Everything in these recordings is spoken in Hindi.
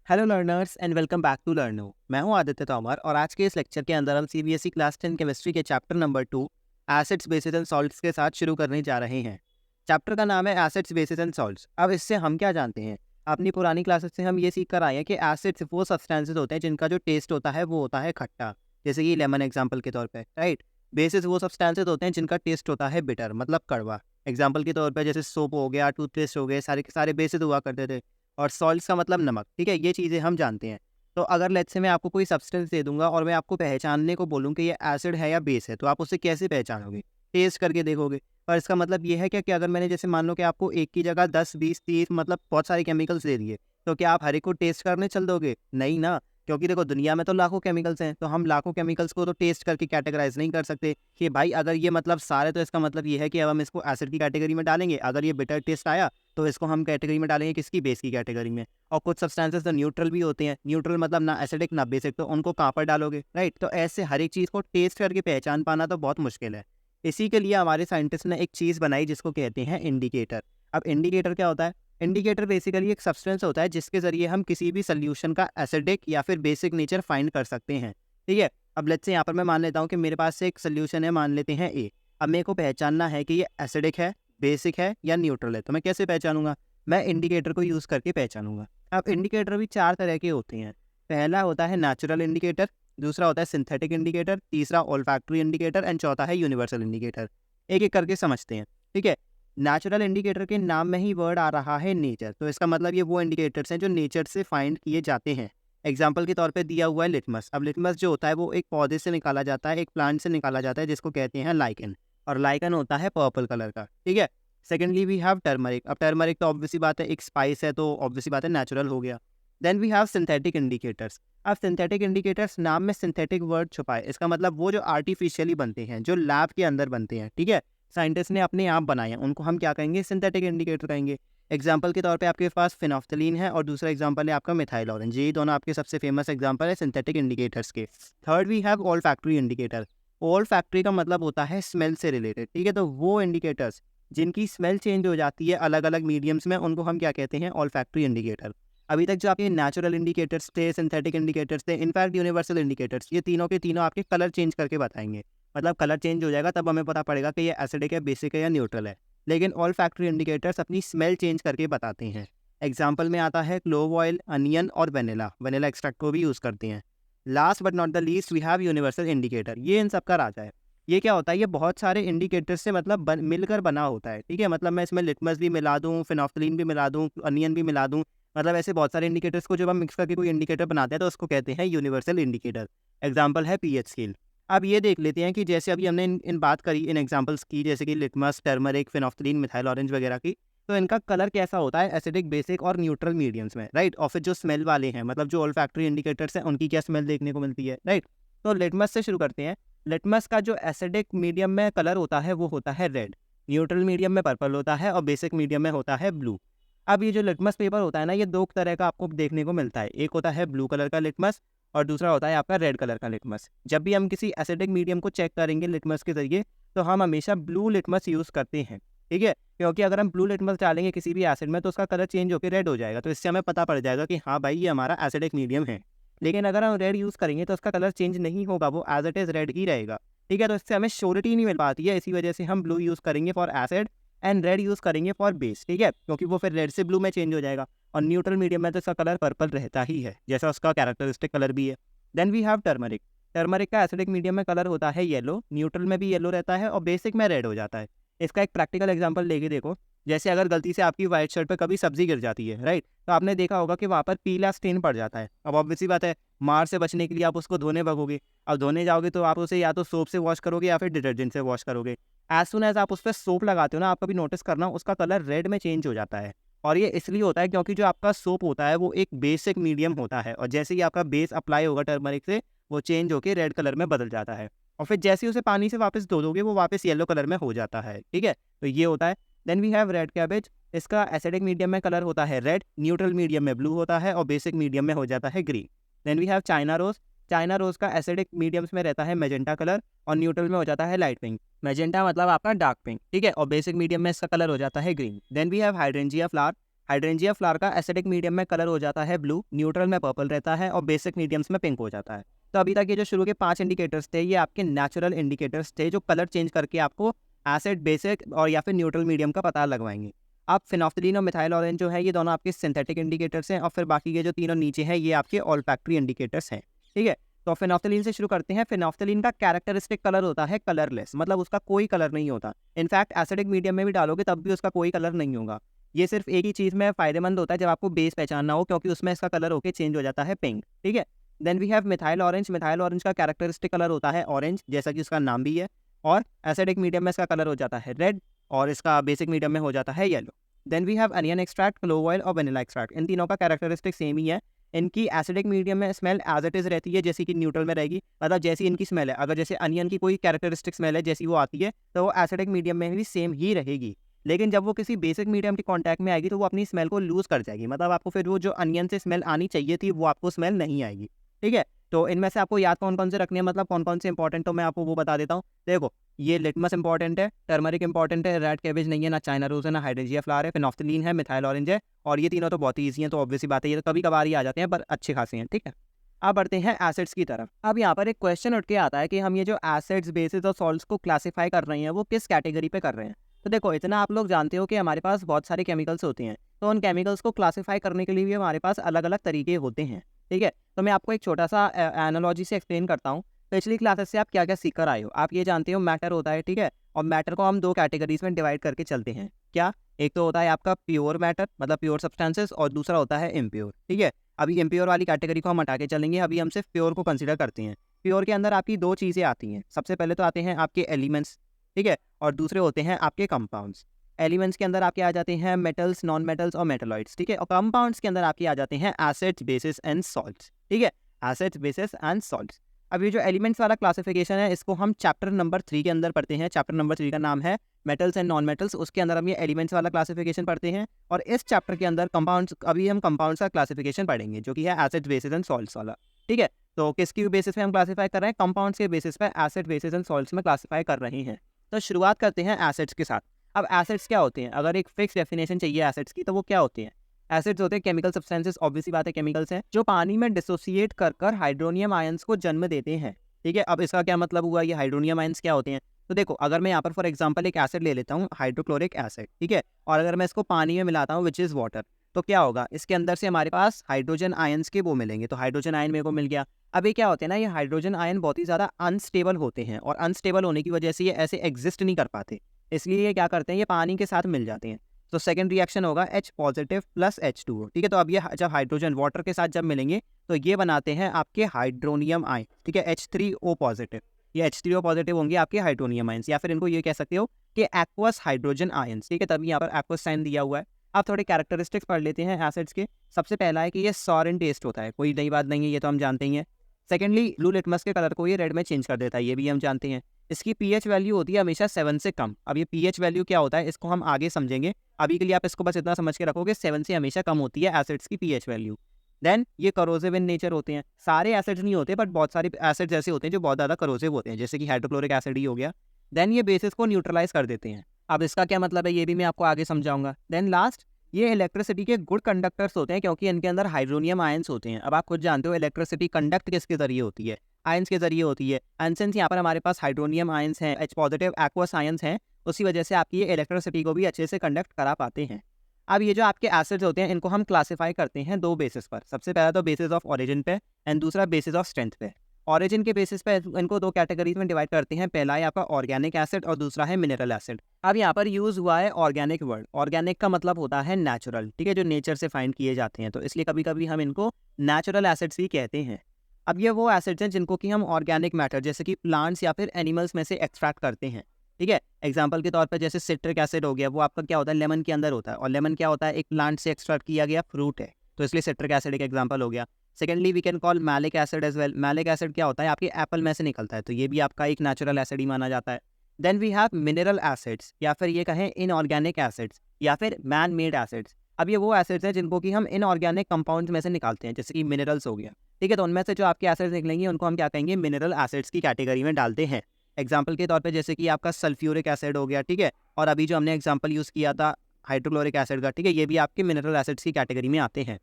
Hello learners and welcome back to Learno. मैं हूं आदित्य तोमर और आज के इस लेक्चर के अंदर हम सीबीएसई क्लास 10 केमिस्ट्री के chapter number 2 acids bases and salts के साथ शुरू करने जा रहे हैं। चैप्टर का नाम है एसिड्स बेसिस एंड सॉल्ट्स। अब इससे हम क्या जानते हैं? अपनी पुरानी क्लासेस से हम ये सीख कर आए हैं कि एसिड्स वो सब्सटेंसेस होते हैं जिनका जो टेस्ट होता है वो होता है खट्टा, जैसे कि लेमन एग्जाम्पल के तौर पर, राइट। बेसिस वो सब्सटेंसेस होते हैं जिनका टेस्ट होता है बिटर, मतलब कड़वा। एग्जाम्पल के तौर पर जैसे सोप हो गया, टूथपेस्ट हो गए, सारे के सारे बेसिस हुआ करते थे। और सॉल्ट्स का मतलब नमक, ठीक है। ये चीज़ें हम जानते हैं। तो अगर लेट्स से मैं आपको कोई सब्सटेंस दे दूंगा और मैं आपको पहचानने को बोलूँ कि ये एसिड है या बेस है, तो आप उसे कैसे पहचानोगे? टेस्ट करके देखोगे। पर इसका मतलब ये है क्या कि अगर मैंने जैसे मान लो कि आपको एक की जगह 10, 20, 30 मतलब बहुत सारे केमिकल्स दे दिए, तो क्या आप हर एक को टेस्ट करने चल दोगे? नहीं ना। क्योंकि देखो दुनिया में तो लाखों केमिकल्स हैं, तो हम लाखों केमिकल्स को तो टेस्ट करके कैटेगराइज नहीं कर सकते कि भाई अगर ये मतलब सारे, तो इसका मतलब ये है कि अब हम इसको एसिड की कैटेगरी में डालेंगे। अगर ये बिटर टेस्ट आया तो इसको हम कैटेगरी में डालेंगे किसकी? बेस की कैटेगरी में। और कुछ सब्सटेंसेस तो न्यूट्रल भी होते हैं। न्यूट्रल मतलब ना एसिडिक ना बेसिक, तो उनको कहाँ पर डालोगे? राइट। तो ऐसे हर एक चीज़ को टेस्ट करके पहचान पाना तो बहुत मुश्किल है। इसी के लिए हमारे साइंटिस्ट ने एक चीज़ बनाई जिसको कहते हैं इंडिकेटर। अब इंडिकेटर क्या होता है? इंडिकेटर बेसिकली एक सब्सटेंस होता है जिसके जरिए हम किसी भी सोल्यूशन का एसिडिक या फिर बेसिक नेचर फाइंड कर सकते हैं, ठीक है। अब लेट्स से यहाँ पर मैं मान लेता हूँ कि मेरे पास से एक सोल्यूशन है, मान लेते हैं ए। अब मेरे को पहचानना है कि ये एसिडिक है, बेसिक है या न्यूट्रल है। तो मैं कैसे पहचानूंगा? मैं इंडिकेटर को यूज़ करके पहचानूंगा। अब इंडिकेटर भी 4 तरह के होते हैं। पहला होता है नेचुरल इंडिकेटर, दूसरा होता है सिंथेटिक इंडिकेटर, तीसरा ओल्फैक्टरी इंडिकेटर एंड चौथा है यूनिवर्सल इंडिकेटर। एक एक करके समझते हैं, ठीक है। नेचुरल इंडिकेटर के नाम में ही वर्ड आ रहा है नेचर, तो इसका मतलब ये वो इंडिकेटर्स हैं जो नेचर से फाइंड किए जाते हैं। एग्जाम्पल के तौर पे दिया हुआ है लिटमस। अब लिटमस जो होता है वो एक पौधे से निकाला जाता है, एक प्लांट से निकाला जाता है जिसको कहते हैं लाइकन, और लाइकन होता है पर्पल कलर का, ठीक है। Secondly we have turmeric. अब टर्मरिक तो ऑब्वियसली बात है एक स्पाइस है, तो ऑब्वियसली बात है नेचुरल हो गया। Then we have synthetic indicators. अब सिंथेटिक इंडिकेटर्स नाम में सिंथेटिक वर्ड छुपा है, इसका मतलब वो जो आर्टिफिशियली बनते हैं, जो लैब के अंदर बनते हैं, ठीक है। साइंटिस्ट ने अपने आप बनाए हैं, उनको हम क्या कहेंगे? सिंथेटिक इंडिकेटर कहेंगे। एग्जाम्पल के तौर पे आपके पास फिनोफ्थलीन है और दूसरा एग्जाम्पल है आपका मिथाइल ऑरेंज। ये दोनों आपके सबसे फेमस एग्जाम्पल है सिंथेटिक इंडिकेटर्स के। Third we have olfactory indicator. Olfactory का मतलब होता है स्मेल से रिलेटेड, ठीक है। तो वो इंडिकेटर्स जिनकी स्मेल चेंज हो जाती है अलग अलग मीडियम्स में, उनको हम क्या कहते हैं? All factory indicator. अभी तक जो आपके नेचुरल इंडिकेटर्स थे, सिंथेटिक इंडिकेटर्स थे, इनफैक्ट यूनिवर्सल इंडिकेटर्स, ये तीनों के तीनों आपके कलर चेंज करके बताएंगे। मतलब कलर चेंज हो जाएगा तब हमें पता पड़ेगा कि ये एसिडिक है, बेसिक है या न्यूट्रल है। लेकिन ऑल फैक्ट्री इंडिकेटर्स अपनी स्मेल चेंज करके बताते हैं। एग्जाम्पल में आता है क्लोव ऑयल, अनियन और वेनिला। वेनिला एक्सट्रैक्ट को भी यूज़ करते हैं। Last but not the least we have universal indicator. ये इन सब का राजा है। ये क्या होता है? ये बहुत सारे इंडिकेटर्स से मतलब मिलकर बना होता है, ठीक है। मतलब मैं इसमें लिटमस भी मिला दूँ, फिनोफ्थलीन भी मिला दूँ, अनियन भी मिला दूँ, मतलब ऐसे बहुत सारे इंडिकेटर्स को जब हम मिक्स करके कोई इंडिकेटर बनाते हैं तो उसको कहते हैं यूनिवर्सल इंडिकेटर। एग्जाम्पल है पीएच स्केल। अब ये देख लेते हैं कि जैसे अभी हमने इन बात करी, इन एग्जांपल्स की, जैसे कि litmus, turmeric, phenolphthalein, methyl orange वगैरह की, तो इनका कलर कैसा होता है? एसिडिक, बेसिक और न्यूट्रल मीडियम्स में, राइट। और फिर जो स्मेल वाले हैं, मतलब जो ओल्फैक्टरी इंडिकेटर्स हैं, उनकी क्या स्मेल देखने को मिलती है, राइट। तो लिटमस से शुरू करते हैं। लिटमस का जो एसिडिक मीडियम में कलर होता है वो होता है रेड, न्यूट्रल मीडियम में पर्पल होता है और बेसिक मीडियम में होता है ब्लू। अब ये जो लिटमस पेपर होता है ना, ये दो तरह का आपको देखने को मिलता है। एक होता है ब्लू कलर का लिटमस और दूसरा होता है आपका रेड कलर का लिटमस। जब भी हम किसी एसिडिक मीडियम को चेक करेंगे लिटमस के जरिए, तो हम हमेशा ब्लू लिटमस यूज़ करते हैं, ठीक है। क्योंकि अगर हम ब्लू लिटमस डालेंगे किसी भी एसिड में तो उसका कलर चेंज होकर रेड हो जाएगा, तो इससे हमें पता पड़ जाएगा कि हाँ भाई ये हमारा एसिडिक मीडियम है। लेकिन अगर हम रेड यूज़ करेंगे तो उसका कलर चेंज नहीं होगा, वो एज इट इज़ रेड ही रहेगा, ठीक है। तो इससे हमें श्योरिटी नहीं मिल पाती है, इसी वजह से हम ब्लू यूज़ करेंगे for acid and red use करेंगे फॉर बेस, ठीक है। क्योंकि वो फिर रेड से ब्लू में चेंज हो जाएगा। और न्यूट्रल मीडियम में तो इसका कलर पर्पल रहता ही है, जैसा उसका कैरेक्टरिस्टिक कलर भी है। Then we have turmeric. Turmeric का एसिडिक मीडियम में कलर होता है येलो, न्यूट्रल में भी येलो रहता है और बेसिक में रेड हो जाता है। इसका एक प्रैक्टिकल एग्जांपल लेके देखो। जैसे अगर गलती से आपकी व्हाइट शर्ट पर कभी सब्जी गिर जाती है, राइट, तो आपने देखा होगा कि वहाँ पर पीला स्टेन पड़ जाता है। अब ऑब्वियसली बात है, मार से बचने के लिए आप उसको धोने भगोगे। अब धोने जाओगे तो आप उसे या तो सोप से वॉश करोगे या फिर डिटर्जेंट से वॉश करोगे। एज सुन एज आप उस पर सोप लगाते हो ना, आप कभी नोटिस करना उसका कलर रेड में चेंज हो जाता है। और ये इसलिए होता है क्योंकि जो आपका सोप होता है वो एक बेसिक मीडियम होता है, और जैसे ही आपका बेस अप्लाई होगा टर्मरिक से, वो चेंज होकर रेड कलर में बदल जाता है। और फिर जैसे ही उसे पानी से वापस धो दोगे वो वापस येलो कलर में हो जाता है, ठीक है। तो ये होता है। Then we have red cabbage. इसका एसिडिक मीडियम में कलर होता है रेड, न्यूट्रल मीडियम में ब्लू होता है और बेसिक मीडियम में हो जाता है green. Then we have China rose. China rose का एसिडिक मीडियम्स में रहता है मेजेंटा कलर और न्यूट्रल में हो जाता है लाइट पिंक। मेजेंटा मतलब आपका डार्क पिंक, ठीक है। और बेसिक मीडियम में इसका कलर हो जाता है green. Then we have hydrangea flower. Hydrangea flower का एसिडिक मीडियम में कलर हो जाता है ब्लू, न्यूट्रल में पर्पल रहता है और बेसिक मीडियम्स में पिंक हो जाता है। तो अभी तक ये जो शुरू के 5 इंडिकेटर्स थे ये आपके नेचुरल इंडिकेटर्स थे जो कलर चेंज करके आपको एसिड, बेसिक और या फिर न्यूट्रल मीडियम का पता लगवाएंगे। अब फिनोफ्थलीन और मिथाइल ऑरेंज जो है ये दोनों आपके सिंथेटिक इंडिकेटर्स हैं और फिर बाकी के जो तीनों नीचे हैं ये आपके ऑल्फैक्टरी इंडिकेटर्स हैं। ठीक है, तो फिनोफ्थलीन से शुरू करते हैं। फिनोफ्थलीन का कैरेक्टरिस्टिक कलर होता है कलरलेस, मतलब उसका कोई कलर नहीं होता। इनफैक्ट एसिडिक मीडियम में भी डालोगे तब भी उसका कोई कलर नहीं होगा। ये सिर्फ एक ही चीज़ में फ़ायदेमंद होता है जब आपको बेस पहचानना हो, क्योंकि उसमें इसका कलर होके चेंज हो जाता है पिंक। ठीक है, then we have methyl orange. Methyl orange का कैरेक्टरिस्टिक कलर होता है ऑरेंज, जैसा कि उसका नाम भी है, और एसिडिक मीडियम में इसका कलर हो जाता है रेड और इसका बेसिक मीडियम में हो जाता है yellow. Then we have onion extract, clove oil और वनीला एक्सट्रैक्ट। इन तीनों का कैरेक्टरिस्टिक सेम ही है। इनकी एसिडिक मीडियम में स्मेल एज इट इज़ रहती है जैसी कि न्यूट्रल में रहेगी, मतलब जैसी इनकी स्मेल है। अगर जैसे अनियन की कोई कैरेक्टरिस्टिक स्मेल है जैसी वो आती है तो वो एसिडिक मीडियम में भी सेम ही रहेगी। लेकिन जब वो किसी बेसिक मीडियम के कांटेक्ट में आएगी तो वो अपनी स्मेल को लूज़ कर जाएगी, मतलब आपको फिर वो जो अनियन से स्मेल आनी चाहिए थी वो आपको स्मेल नहीं आएगी। ठीक है, तो इनमें से आपको याद कौन कौन से रखने हैं, मतलब कौन कौन से इंपॉर्टेंट, तो मैं आपको वो बता देता हूँ। देखो, ये लिटमस इंपॉर्टेंट है, टर्मरिक इंपॉर्टेंट है, रेड कैबेज नहीं है, ना चाइना रोज है, ना हाइड्रेंजिया फ्लावर है, फिनोफ्थलीन है, मिथाइल ऑरेंज है, और ये तीनों तो बहुत ही ईजी हैं, तो ऑब्वियसली बात है ये तो कभी कभार ही आ जाते हैं पर अच्छे खासे हैं। ठीक है, अब बढ़ते हैं एसिड्स की तरफ। अब यहाँ पर एक क्वेश्चन उठ के आता है कि हम ये जो एसिड्स, बेसिस और सॉल्ट्स को क्लासीफाई कर रहे हैं वो किस कैटेगरी पे कर रहे हैं। तो देखो, इतना आप लोग जानते हो कि हमारे पास बहुत सारे केमिकल्स होते हैं, तो उन केमिकल्स को क्लासीफाई करने के लिए भी हमारे पास अलग अलग तरीके होते हैं। ठीक है, तो मैं आपको एक छोटा सा एनालॉजी से एक्सप्लेन करता हूँ। पिछली क्लासेस से आप क्या क्या सीख कर आए हो। आप ये जानते हो मैटर होता है, ठीक है, और मैटर को हम दो कैटेगरीज में डिवाइड करके चलते हैं। क्या? एक तो होता है आपका प्योर मैटर, मतलब प्योर सब्सटेंसेस, और दूसरा होता है इम्प्योर। ठीक है, अभी इम्प्योर वाली कैटेगरी को हम हटा के चलेंगे, अभी हम सिर्फ प्योर को कंसिडर करते हैं। प्योर के अंदर आपकी दो चीज़ें आती हैं। सबसे पहले तो आते हैं आपके एलिमेंट्स, ठीक है, और दूसरे होते हैं आपके कंपाउंड्स। एलिमेंट्स के अंदर आपके आ जाते हैं मेटल्स, नॉन मेटल्स और मेटलॉइड्स। ठीक है, और कंपाउंड्स के अंदर आपके आ जाते हैं एसिड्स, बेसिस एंड सॉल्ट्स। ठीक है, एसिड्स, बेसिस एंड सॉल्ट्स। अब ये जो एलिमेंट्स वाला क्लासिफिकेशन है इसको हम चैप्टर नंबर 3 के अंदर पढ़ते हैं। चैप्टर नंबर 3 का नाम है मेटल्स एंड नॉन मेटल्स। उसके अंदर हम ये एलिमेंट्स वाला क्लासिफिकेशन पढ़ते हैं, और इस चैप्टर के अंदर कंपाउंड्स, अभी हम कंपाउंड्स का क्लासिफिकेशन पढ़ेंगे जो कि है एसिड्स, बेसिस एंड सॉल्ट्स वाला। ठीक है, तो किसकी बेसिस पे हम क्लासीफाई कर रहे हैं? कंपाउंड्स के बेसिस पे एसिड, बेसिस एंड सॉल्ट्स में क्लासीफाई कर रहे हैं। तो शुरुआत करते हैं एसिड्स के साथ। अब एसिड्स क्या होते हैं? अगर एक फिक्स डेफिनेशन चाहिए एसिड्स की तो वो क्या होते हैं? एसिड्स होते हैं केमिकल सब्सटेंसेस, ऑब्वियसली बात है केमिकल्स हैं, जो पानी में डिसोसिएट कर कर हाइड्रोनियम आयंस को जन्म देते हैं। ठीक है, अब इसका क्या मतलब हुआ? ये हाइड्रोनियम आयंस क्या होते हैं? तो देखो, अगर मैं यहाँ पर फॉर एग्जांपल एक एसिड ले लेता हूँ, हाइड्रोक्लोरिक एसिड, ठीक है, और अगर मैं इसको पानी में मिलाता हूँ विच इज़ वाटर, तो क्या होगा? इसके अंदर से हमारे पास हाइड्रोजन आयंस के वो मिलेंगे। तो हाइड्रोजन आयन मेरे को मिल गया। अब ये क्या होते हैं ना, ये हाइड्रोजन आयन बहुत ही ज़्यादा अनस्टेबल होते हैं, और अनस्टेबल होने की वजह से ये ऐसे एग्जिस्ट नहीं कर पाते, इसलिए ये क्या करते हैं, ये पानी के साथ मिल जाते हैं। तो सेकंड रिएक्शन होगा H पॉजिटिव प्लस H2O। ठीक है, तो अब ये जब हाइड्रोजन वाटर के साथ जब मिलेंगे तो ये बनाते हैं आपके हाइड्रोनियम आयन। ठीक है, H3O पॉजिटिव, ये H3O पॉजिटिव होंगे आपके हाइड्रोनियम आयंस, या फिर इनको ये कह सकते हो कि एक्वस हाइड्रोजन आयंस। ठीक है, तभी यहाँ पर एक्वस साइन दिया हुआ है। अब थोड़े कैरेक्टरिस्टिक्स पढ़ लेते हैं एसिड्स के। सबसे पहला है कि ये सॉर इन टेस्ट होता है, कोई नई बात नहीं है, ये तो हम जानते ही हैं। सेकेंडली, ब्लू लिटमस के कलर को ये रेड में चेंज कर देता है, ये भी हम जानते हैं। इसकी पीएच वैल्यू होती है हमेशा 7 से कम। अब ये पीएच वैल्यू क्या होता है इसको हम आगे समझेंगे, अभी के लिए आप इसको बस इतना समझ के रखोगे 7 से हमेशा कम होती है एसिड्स की पीएच वैल्यू। देन ये करोसिव इन नेचर होते हैं। सारे एसिड्स नहीं होते, बट बहुत सारे एसिड्स ऐसे होते हैं जो बहुत ज़्यादा करोसिव होते हैं, जैसे कि हाइड्रोक्लोरिक एसिड ही हो गया। देन ये बेसिस को न्यूट्रलाइज कर देते हैं। अब इसका क्या मतलब है ये भी मैं आपको आगे समझाऊंगा। देन लास्ट, ये इलेक्ट्रिसिटी के गुड कंडक्टर्स होते हैं क्योंकि इनके अंदर हाइड्रोनियम आयंस होते हैं। अब आप खुद जानते हो इलेक्ट्रिसिटी कंडक्ट किसके जरिए होती है? आयंस के जरिए होती है। एंड सिंस यहाँ पर हमारे पास हाइड्रोनियम आयंस हैं, H पॉजिटिव एक्वस आयंस हैं, उसी वजह से आपकी ये इलेक्ट्रिसिटी को भी अच्छे से कंडक्ट करा पाते हैं। अब ये जो आपके एसिड्स होते हैं इनको हम क्लासीफाई करते हैं दो बेसिस पर। सबसे पहला तो बेसिस ऑफ ओरिजिन पे, एंड दूसरा बेसिस ऑफ स्ट्रेंथ पे। ओरिजिन के बेसिस पे इनको दो कैटेगरीज में डिवाइड करते हैं। पहला है आपका ऑर्गेनिक एसिड और दूसरा है मिनरल एसिड। अब यहाँ पर यूज हुआ है ऑर्गेनिक वर्ड। ऑर्गेनिक का मतलब होता है नेचुरल, ठीक है, जो नेचर से फाइंड किए जाते हैं, तो इसलिए कभी कभी हम इनको नेचुरल एसिड्स ही कहते हैं। अब ये वो एसिड्स हैं जिनको कि हम ऑर्गेनिक मैटर जैसे कि प्लांट्स या फिर एनिमल्स में से एक्सट्रैक्ट करते हैं। ठीक है, एग्जांपल के तौर पर जैसे सिट्रिक एसिड हो गया, वो आपका क्या होता है, लेमन के अंदर होता है, और लेमन क्या होता है, एक प्लांट से एक्सट्रैक्ट किया गया फ्रूट है, तो इसलिए सिट्रिक एसिड एक एग्जांपल हो गया। Secondly we can call malic acid as well. Malic acid क्या होता है, आपके एप्पल में से निकलता है, तो ये भी आपका एक नेचुरल एसिड ही माना जाता है। Then we have mineral acids, या फिर ये कहें इनऑर्गेनिक एसिड्स, या फिर मैन मेड एसिड्स। अब ये वो एसिड्स हैं जिनको कि हम इनऑर्गेनिक कंपाउंड्स में से निकालते हैं, जैसे कि मिनरल्स हो गया। ठीक है, तो उनमें से जो आपके एसिड्स निकलेंगे उनको हम क्या कहेंगे, मिनरल एसिड्स की कैटेगरी में डालते हैं। एग्जाम्पल के तौर पे जैसे कि आपका सल्फ्यूरिक एसिड हो गया, ठीक है, और अभी जो हमने एग्जाम्पल यूज़ किया था हाइड्रोक्लोरिक एसिड का, ठीक है, ये भी आपके मिनरल एसिड्स की कैटेगरी में आते हैं।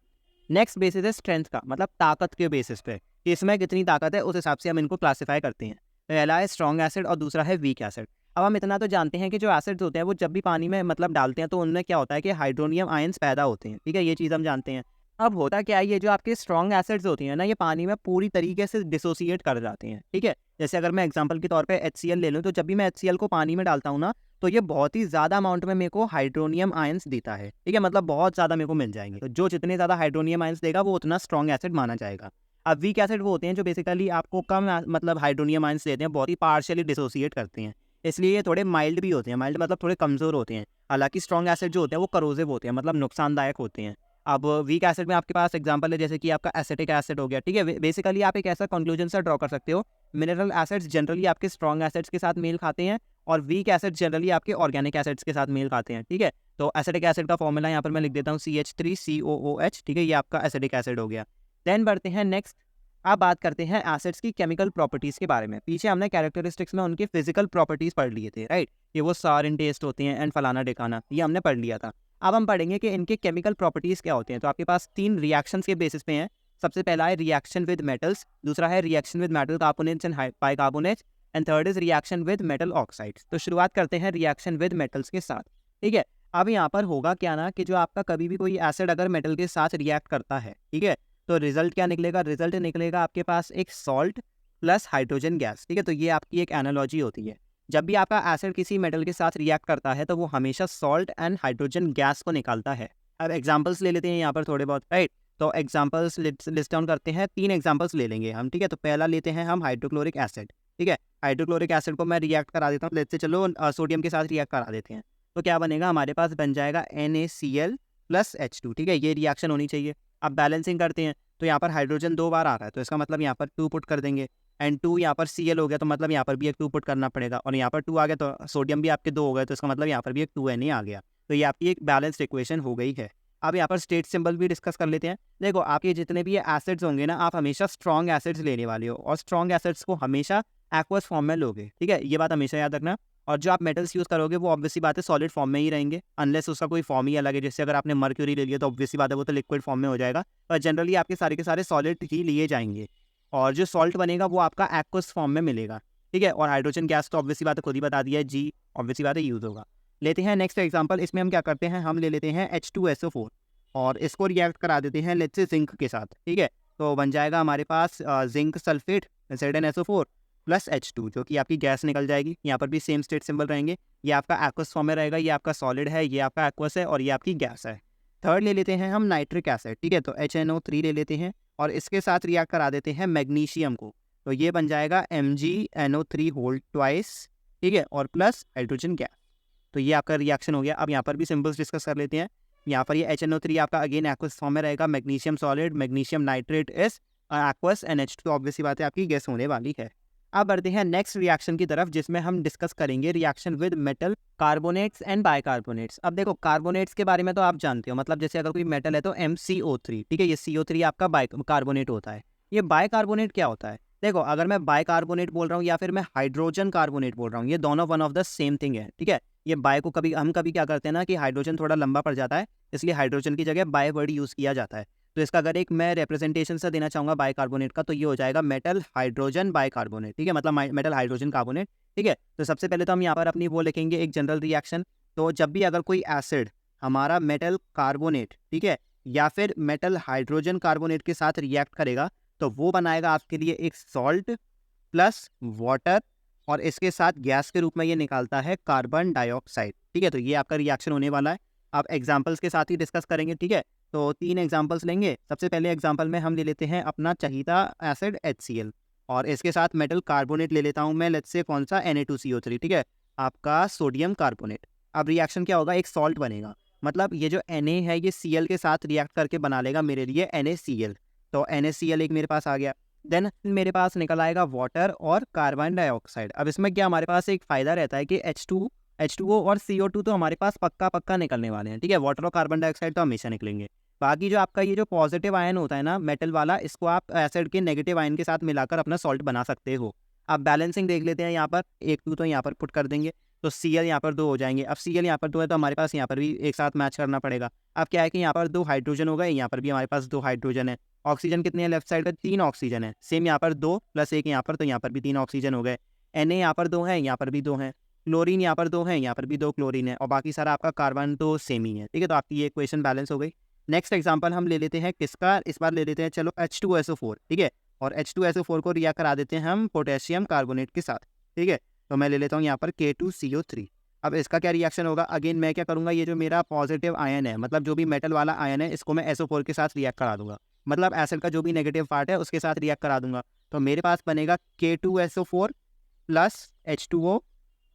नेक्स्ट बेसिस है स्ट्रेंथ का, मतलब ताकत के बेसिस पे कि इसमें कितनी ताकत है उस हिसाब से हम इनको क्लासीफाई करते हैं। पहला है स्ट्रॉन्ग एसिड और दूसरा है वीक एसिड। अब हम इतना तो जानते हैं कि जो एसिड्स होते हैं वो जब भी पानी में मतलब डालते हैं तो उनमें क्या होता है कि हाइड्रोनियम आयंस पैदा होते हैं, ठीक है, ये चीज़ हम जानते हैं। अब होता क्या है, ये जो आपके स्ट्रॉन्ग एसिड्स होती हैं ना, ये पानी में पूरी तरीके से डिसोसिएट कर जाते हैं, ठीक है। जैसे अगर मैं एग्जांपल के तौर पे HCl ले लूँ, तो जब भी मैं HCl को पानी में डालता हूँ ना, तो ये बहुत ही ज़्यादा अमाउंट में मेरे को हाइड्रोनियम आयंस देता है, ठीक है, मतलब बहुत ज़्यादा मेरे को मिल जाएंगे। तो जो जितने ज़्यादा हाइड्रोनियम आयंस देगा वो उतना स्ट्रॉन्ग एसिड माना जाएगा। अब वीक एसिड वो होते हैं जो बेसिकली आपको कम मतलब हाइड्रोनियम आयंस देते हैं, बहुत ही पार्शियली डिसोसिएट करते हैं, इसलिए ये थोड़े माइल्ड भी होते हैं। माइल्ड मतलब थोड़े कमज़ोर होते हैं। हालांकि स्ट्रॉन्ग एसिड जो होते हैं वो करोजिव होते हैं, मतलब नुकसानदायक होते हैं। अब वीक एसिड में आपके पास एग्जांपल है जैसे कि आपका एसिटिक एसिड हो गया, ठीक है। बेसिकली आप एक ऐसा कंक्लूजन सा ड्रॉ कर सकते हो, मिनरल एसिड्स जनरली आपके स्ट्रॉन्ग एसिड्स के साथ मेल खाते हैं और वीक एसिड जनरली आपके ऑर्गेनिक एसिड्स के साथ मेल खाते हैं, ठीक है। तो एसिटिक एसिड का फॉर्मूला यहाँ पर मैं लिख देता हूँ CH3COOH, ठीक है, ये आपका एसिटिक एसिड हो गया। देन बढ़ते हैं नेक्स्ट, अब बात करते हैं एसिड्स की केमिकल प्रॉपर्टीज़ के बारे में। पीछे हमने कैरेक्टरिस्टिक्स में उनके फिजिकल प्रॉपर्टीज़ पढ़ लिए थे, राइट, कि वो सार इन टेस्ट होते हैं एंड फलाना ढिकाना, ये हमने पढ़ लिया था। अब हम पढ़ेंगे कि इनके केमिकल प्रॉपर्टीज़ क्या होते हैं। तो आपके पास 3 रिएक्शंस के बेसिस पे हैं। सबसे पहला है रिएक्शन विद मेटल्स, दूसरा है reaction with metal carbonates and bicarbonates, and third is reaction with metal oxides. तो शुरुआत करते हैं रिएक्शन विद मेटल्स के साथ, ठीक है। अब यहाँ पर होगा क्या ना कि जो आपका कभी भी कोई एसिड अगर मेटल के साथ रिएक्ट करता है, ठीक है, तो रिजल्ट क्या निकलेगा, रिजल्ट निकलेगा आपके पास एक सॉल्ट प्लस हाइड्रोजन गैस, ठीक है। तो ये आपकी एक एनालॉजी होती है। जब भी आपका एसिड किसी मेटल के साथ रिएक्ट करता है तो वो हमेशा सॉल्ट एंड हाइड्रोजन गैस को निकालता है। अब एग्जांपल्स ले लेते हैं यहाँ पर थोड़े बहुत, राइट। तो एग्जांपल्स लिस्ट डाउन करते हैं, 3 एग्जांपल्स ले लेंगे हम, ठीक है। तो पहला लेते हैं हम हाइड्रोक्लोरिक एसिड, ठीक है। हाइड्रोक्लोरिक एसिड को मैं रिएक्ट करा देता हूँ, लेट्स से चलो सोडियम के साथ रिएक्ट करा देते हैं। तो क्या बनेगा, हमारे पास बन जाएगा NaCl + H2, ठीक है, ये रिएक्शन होनी चाहिए। अब बैलेंसिंग करते हैं, तो यहाँ पर हाइड्रोजन 2 बार आ रहा है तो इसका मतलब यहाँ पर 2 पुट कर देंगे, एंड 2 यहाँ पर Cl हो गया तो मतलब यहाँ पर भी एक 2 पुट करना पड़ेगा, और यहाँ पर 2 आ गया तो सोडियम भी आपके 2 हो गए तो इसका मतलब यहाँ पर भी एक 2Na आ गया। तो ये आपकी एक बैलेंस्ड इक्वेशन हो गई है। अब यहाँ पर स्टेट सिंबल भी डिस्कस कर लेते हैं। देखो आपके जितने भी ये एसिड्स होंगे ना, आप हमेशा स्ट्रॉन्ग एसिड्स लेने वाले हो और स्ट्रॉन्ग एसिड्स को हमेशा एक्वस फॉर्म में लोगे, ठीक है, ये बात हमेशा याद रखना। और जो आप मेटल्स यूज़ करोगे वो ऑब्वियसली बात है सॉलिड फॉर्म में ही रहेंगे, अनलेस उसका कोई फॉर्म ही अलग है। जैसे अगर आपने मर्क्यूरी ले लिया तो ऑब्वियसली बात है वो तो लिक्विड फॉर्म में हो जाएगा, पर जनरली आपके सारे के सारे सॉलिड ही लिए जाएंगे। और जो सॉल्ट बनेगा वो आपका एक्वस फॉर्म में मिलेगा, ठीक है। और हाइड्रोजन गैस तो ऑब्वियसली बात है खुद ही बता दिया है, G ऑब्वियसली बात है यूज़ होगा। लेते हैं नेक्स्ट एग्जाम्पल, इसमें हम क्या करते हैं, हम ले लेते हैं H2SO4 और इसको रिएक्ट करा देते हैं लेट्स से जिंक के साथ, ठीक है। तो बन जाएगा हमारे पास जिंक सल्फेट ZnSO4 + H2, जो कि आपकी गैस निकल जाएगी। यहाँ पर भी सेम स्टेट सिंबल रहेंगे, ये आपका एक्वस फॉर्म में रहेगा, ये आपका सॉलिड है, ये आपका एक्वस है और ये आपकी गैस है। थर्ड ले लेते हैं हम नाइट्रिक एसिड, ठीक है, तो HNO3 ले लेते हैं और इसके साथ रिएक्ट करा देते हैं मैग्नीशियम को, तो ये बन जाएगा MgNO3 ठीक है, और प्लस हाइड्रोजन गैस। तो ये आपका रिएक्शन हो गया। अब यहाँ पर भी सिंबल्स डिस्कस कर लेते हैं। यहाँ पर ये HNO3 आपका अगेन एक्वस फॉर्म में रहेगा, magnesium solid, magnesium nitrate is aqueous, and H2 obviously बात है आपकी गैस होने वाली है। अब बढ़ते हैं नेक्स्ट रिएक्शन की तरफ, जिसमें हम डिस्कस करेंगे reaction with metal carbonates and bicarbonates. अब देखो कार्बोनेट्स के बारे में तो आप जानते हो, मतलब जैसे अगर कोई मेटल है तो MCO3, ठीक है, ये CO3 आपका बाइकार्बोनेट होता है। ये बाइकार्बोनेट क्या होता है, देखो अगर मैं बाइकार्बोनेट बोल रहा हूँ या फिर मैं हाइड्रोजन कार्बोनेट बोल रहा हूँ, ये दोनों one of the same thing है, ठीक है। ये बाय को कभी क्या करते हैं ना कि हाइड्रोजन थोड़ा लंबा पड़ जाता है, इसलिए हाइड्रोजन की जगह बाय वर्ड यूज़ किया जाता है। तो इसका अगर एक मैं रिप्रेजेंटेशन से देना चाहूँगा बाइकार्बोनेट का, तो ये हो जाएगा मेटल हाइड्रोजन बाइकार्बोनेट, ठीक है, मतलब मेटल हाइड्रोजन कार्बोनेट, ठीक है। तो सबसे पहले तो हम यहाँ पर अपनी वो लिखेंगे एक जनरल रिएक्शन। तो जब भी अगर कोई एसिड हमारा मेटल कार्बोनेट, ठीक है, या फिर मेटल हाइड्रोजन कार्बोनेट के साथ रिएक्ट करेगा तो वो बनाएगा आपके लिए एक सॉल्ट प्लस वाटर, और इसके साथ गैस के रूप में ये निकालता है कार्बन डाइऑक्साइड, ठीक है। तो ये आपका रिएक्शन होने वाला है। आप एग्जाम्पल्स के साथ ही डिस्कस करेंगे, ठीक है। तो 3 एग्जाम्पल्स लेंगे। सबसे पहले एग्जाम्पल में हम ले लेते हैं अपना चहीता एसिड HCl, और इसके साथ मेटल कार्बोनेट ले लेता हूँ मैं, लेट्स से कौन सा Na2CO3, ठीक है, आपका सोडियम कार्बोनेट। अब रिएक्शन क्या होगा, एक सॉल्ट बनेगा, मतलब ये जो Na है ये Cl के साथ रिएक्ट करके बना लेगा मेरे लिए NaCl, तो NaCl एक मेरे पास आ गया। देन मेरे पास निकल आएगा वाटर और कार्बन डाइऑक्साइड। अब इसमें क्या हमारे पास एक फ़ायदा रहता है कि H2O और CO2 तो हमारे पास पक्का निकलने वाले हैं, ठीक है। वाटर और कार्बन डाइऑक्साइड तो हमेशा निकलेंगे। बाकी जो आपका ये जो पॉजिटिव आयन होता है ना मेटल वाला, इसको आप एसिड के नेगेटिव आयन के साथ मिलाकर अपना सॉल्ट बना सकते हो। अब बैलेंसिंग देख लेते हैं, यहाँ पर 1 2 तो यहाँ पर पुट कर देंगे, तो Cl यहाँ पर 2 हो जाएंगे। अब Cl यहाँ पर 2 है तो हमारे पास यहाँ पर भी एक साथ मैच करना पड़ेगा। अब क्या है कि यहाँ पर 2 हाइड्रोजन हो गए, यहाँ पर भी हमारे पास 2 हाइड्रोजन है। ऑक्सीजन कितने हैं लेफ्ट साइड पर? 3 ऑक्सीजन है। सेम यहाँ पर 2 प्लस 1 यहाँ पर, तो यहाँ पर भी 3 ऑक्सीजन हो गए। Na यहाँ पर 2 है, यहाँ पर भी 2 है। क्लोरीन यहाँ पर 2 है, यहाँ पर भी 2 क्लोरीन है, और बाकी सारा आपका कार्बन तो सेम ही है। ठीक है, तो आपकी ये इक्वेशन बैलेंस हो गई। नेक्स्ट एग्जांपल हम ले लेते हैं किसका, इस बार ले लेते हैं चलो H2SO4। ठीक है, और H2SO4 को रिएक्ट करा देते हैं हम पोटेशियम कार्बोनेट के साथ। ठीक है, तो मैं ले लेता हूँ यहाँ पर K2CO3। अब इसका क्या रिएक्शन होगा? अगेन मैं क्या करूँगा, ये जो मेरा पॉजिटिव आयन है, मतलब जो भी मेटल वाला आयन है, इसको मैं SO4 के साथ रिएक्ट करा दूंगा। मतलब एसिड का जो भी नेगेटिव पार्ट है उसके साथ रिएक्ट करा दूंगा। तो मेरे पास बनेगा K2SO4 plus H2O